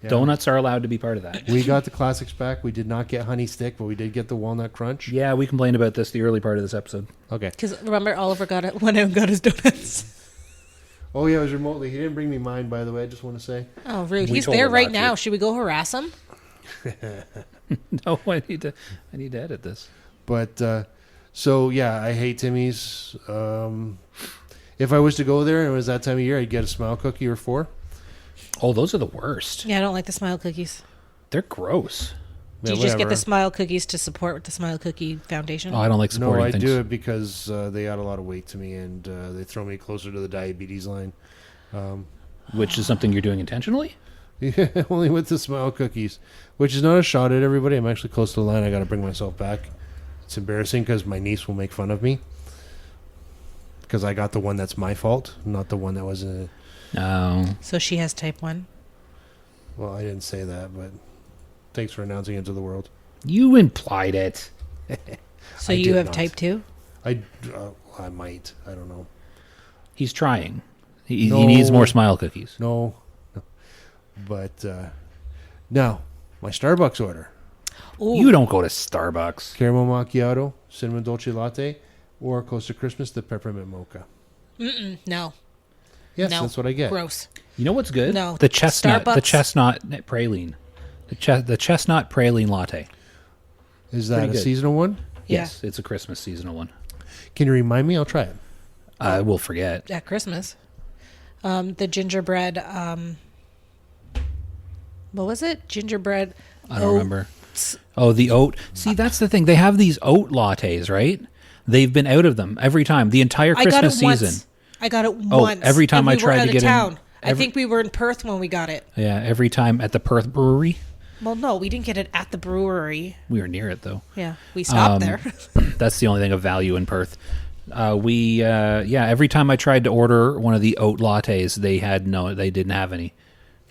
Yeah. Donuts are allowed to be part of that. We got the classics back. We did not get honey stick, but we did get the walnut crunch. Yeah, we complained about this the early part of this episode. Okay. Because remember, Oliver went out and got his donuts. Oh yeah, it was remotely. He didn't bring me mine, by the way. I just want to say. Oh, rude. We He's told there her right not to. now. Should we go harass him? No, I need to edit this. But so yeah, I hate Timmy's. If I was to go there and it was that time of year, I'd get a smile cookie or 4. Oh, those are the worst. Yeah, I don't like the smile cookies. They're gross. Do you Yeah, just get whatever. the smile cookies to support the Smile Cookie Foundation? Oh, I don't like No, supporting I things. do it because they add a lot of weight to me and they throw me closer to the diabetes line. Which is something you're doing intentionally? Yeah, only with the smile cookies, which is not a shot at everybody. I'm actually close to the line. I got to bring myself back. It's embarrassing because my niece will make fun of me because I got the one that's my fault, not the one that was a. No. So she has type 1. Well, I didn't say that, but thanks for announcing it to the world. You implied it. So I you did have not. type 2? I might. I don't know. He's trying. He No. needs more smile cookies. No. But now, my Starbucks order. Ooh. You don't go to Starbucks. Caramel macchiato, cinnamon dolce latte, or close to Christmas, the peppermint mocha. No. Yes, No. that's what I get. Gross. You know what's good? No. The chestnut. The Starbucks. chestnut praline. The chestnut praline latte. Is that Pretty a good. seasonal one? Yeah. Yes, it's a Christmas seasonal one. Can you remind me? I'll try it. I will forget. At Christmas. The gingerbread, what was it? Gingerbread. I don't remember. Oh, the oat. See, that's the thing. They have these oat lattes, right? They've been out of them every time. The entire I got Christmas it once. season. I got it once. every time and I we tried were out to of get in- town. I every- think we were in Perth when we got it. Yeah, every time at the Perth Brewery. Well, no, we didn't get it at the brewery. We were near it, though. Yeah, we stopped there. That's the only thing of value in Perth. Every time I tried to order one of the oat lattes, they didn't have any.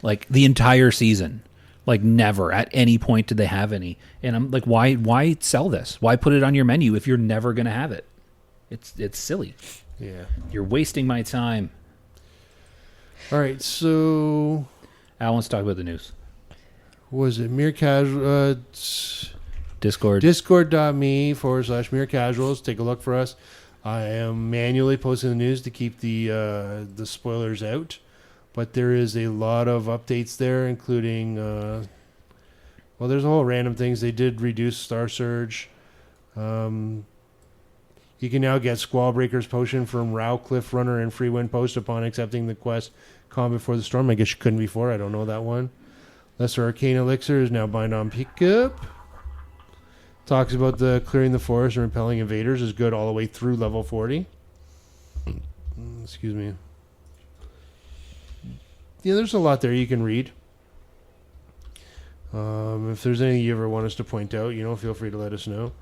Like the entire season. Like never at any point did they have any. And I'm like, why sell this? Why put it on your menu if you're never going to have it? It's silly. Yeah. You're wasting my time. All right. So, Al wants to talk about the news. was it mere casual? Discord. Discord.me/mere casuals. Take a look for us. I am manually posting the news to keep the spoilers out, but there is a lot of updates there, including there's a whole random things. They did reduce Star Surge. You can now get Squallbreaker's potion from Rowcliffe Runner and Freewind Post upon accepting the quest Calm Before the Storm. I guess you couldn't before. I don't know that one. Lesser Arcane Elixir is now bind on pickup. Talks about the clearing the forest and repelling invaders is good all the way through level 40. Excuse me. Yeah, there's a lot there you can read. If there's anything you ever want us to point out, feel free to let us know.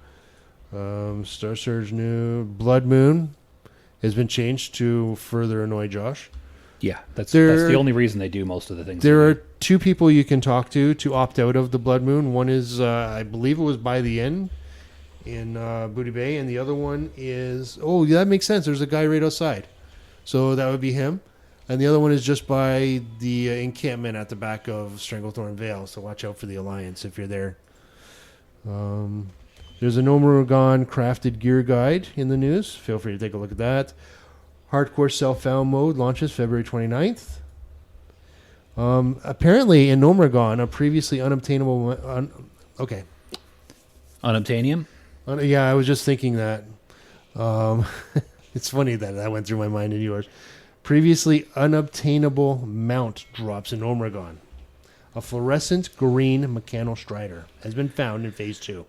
Star Surge new Blood Moon has been changed to further annoy Josh. Yeah, that's There- the only reason they do most of the things. There they are do. 2 people you can talk to opt out of the Blood Moon. One is, I believe it was by the inn in Booty Bay, and the other one is, that makes sense. There's a guy right outside. So that would be him. And the other one is just by the encampment at the back of Stranglethorn Vale. So watch out for the Alliance if you're there. There's a Nomurugan crafted gear guide in the news. Feel free to take a look at that. Hardcore Self-Found mode launches February 29th. Apparently in Nomurugan, a previously unobtainable... Unobtainium? Yeah, I was just thinking that. It's funny that went through my mind and yours. Previously unobtainable mount drops in Nomurugan. A fluorescent green Mechano Strider has been found in Phase 2.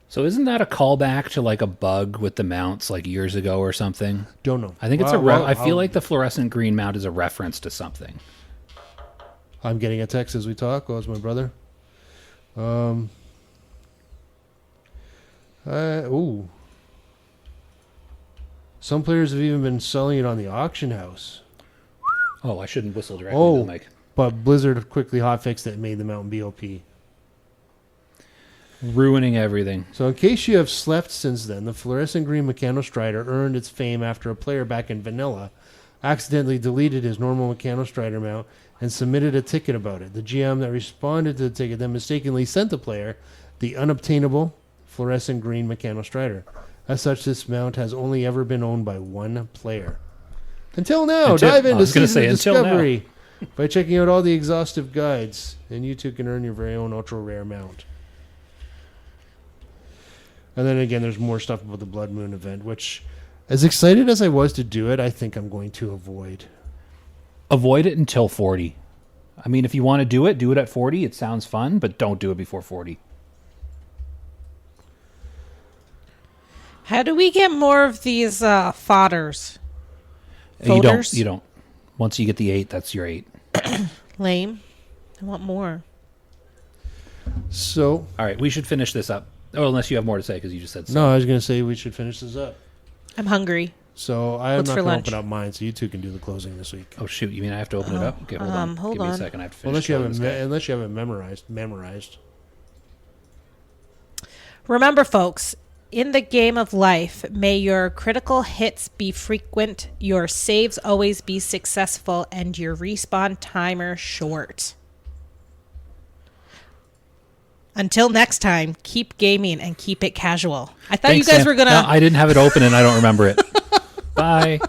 So isn't that a callback to like a bug with the mounts like years ago or something? Don't know. I think it's I feel I'll- like the fluorescent green mount is a reference to something. I'm getting a text as we talk. Oh, it's my brother. Ooh. Some players have even been selling it on the auction house. Oh, I shouldn't whistle directly to the mic. But Blizzard quickly hotfixed it and made the mountain BOP. Ruining everything. So in case you have slept since then, the fluorescent green Mechanostrider earned its fame after a player back in vanilla accidentally deleted his normal Mechanostrider mount and submitted a ticket about it. The GM that responded to the ticket then mistakenly sent the player the unobtainable fluorescent green Mechanostrider. As such, this mount has only ever been owned by one player. Until now, dive into Season of Discovery by checking out all the exhaustive guides, and you too can earn your very own ultra rare mount. And then again, there's more stuff about the Blood Moon event, which, as excited as I was to do it, I think I'm going to avoid. Avoid it until 40. I mean, if you want to do it at 40. It sounds fun, but don't do it before 40. How do we get more of these fodders? You don't. Once you get the 8, that's your 8. Lame. I want more. So, all right, we should finish this up. Oh, unless you have more to say, because you just said so. No, I was going to say we should finish this up. I'm hungry. So I'm What's not for going to lunch? open up mine, so you two can do the closing this week. Oh, shoot. You mean I have to open it up? Okay, hold on. hold Give me on. a second. I have to finish. Unless you have it memorized. Remember, folks, in the game of life, may your critical hits be frequent, your saves always be successful, and your respawn timer short. Until next time, keep gaming and keep it casual. I thought Thanks, you guys Sam. were going to... No, I didn't have it open and I don't remember it. Bye.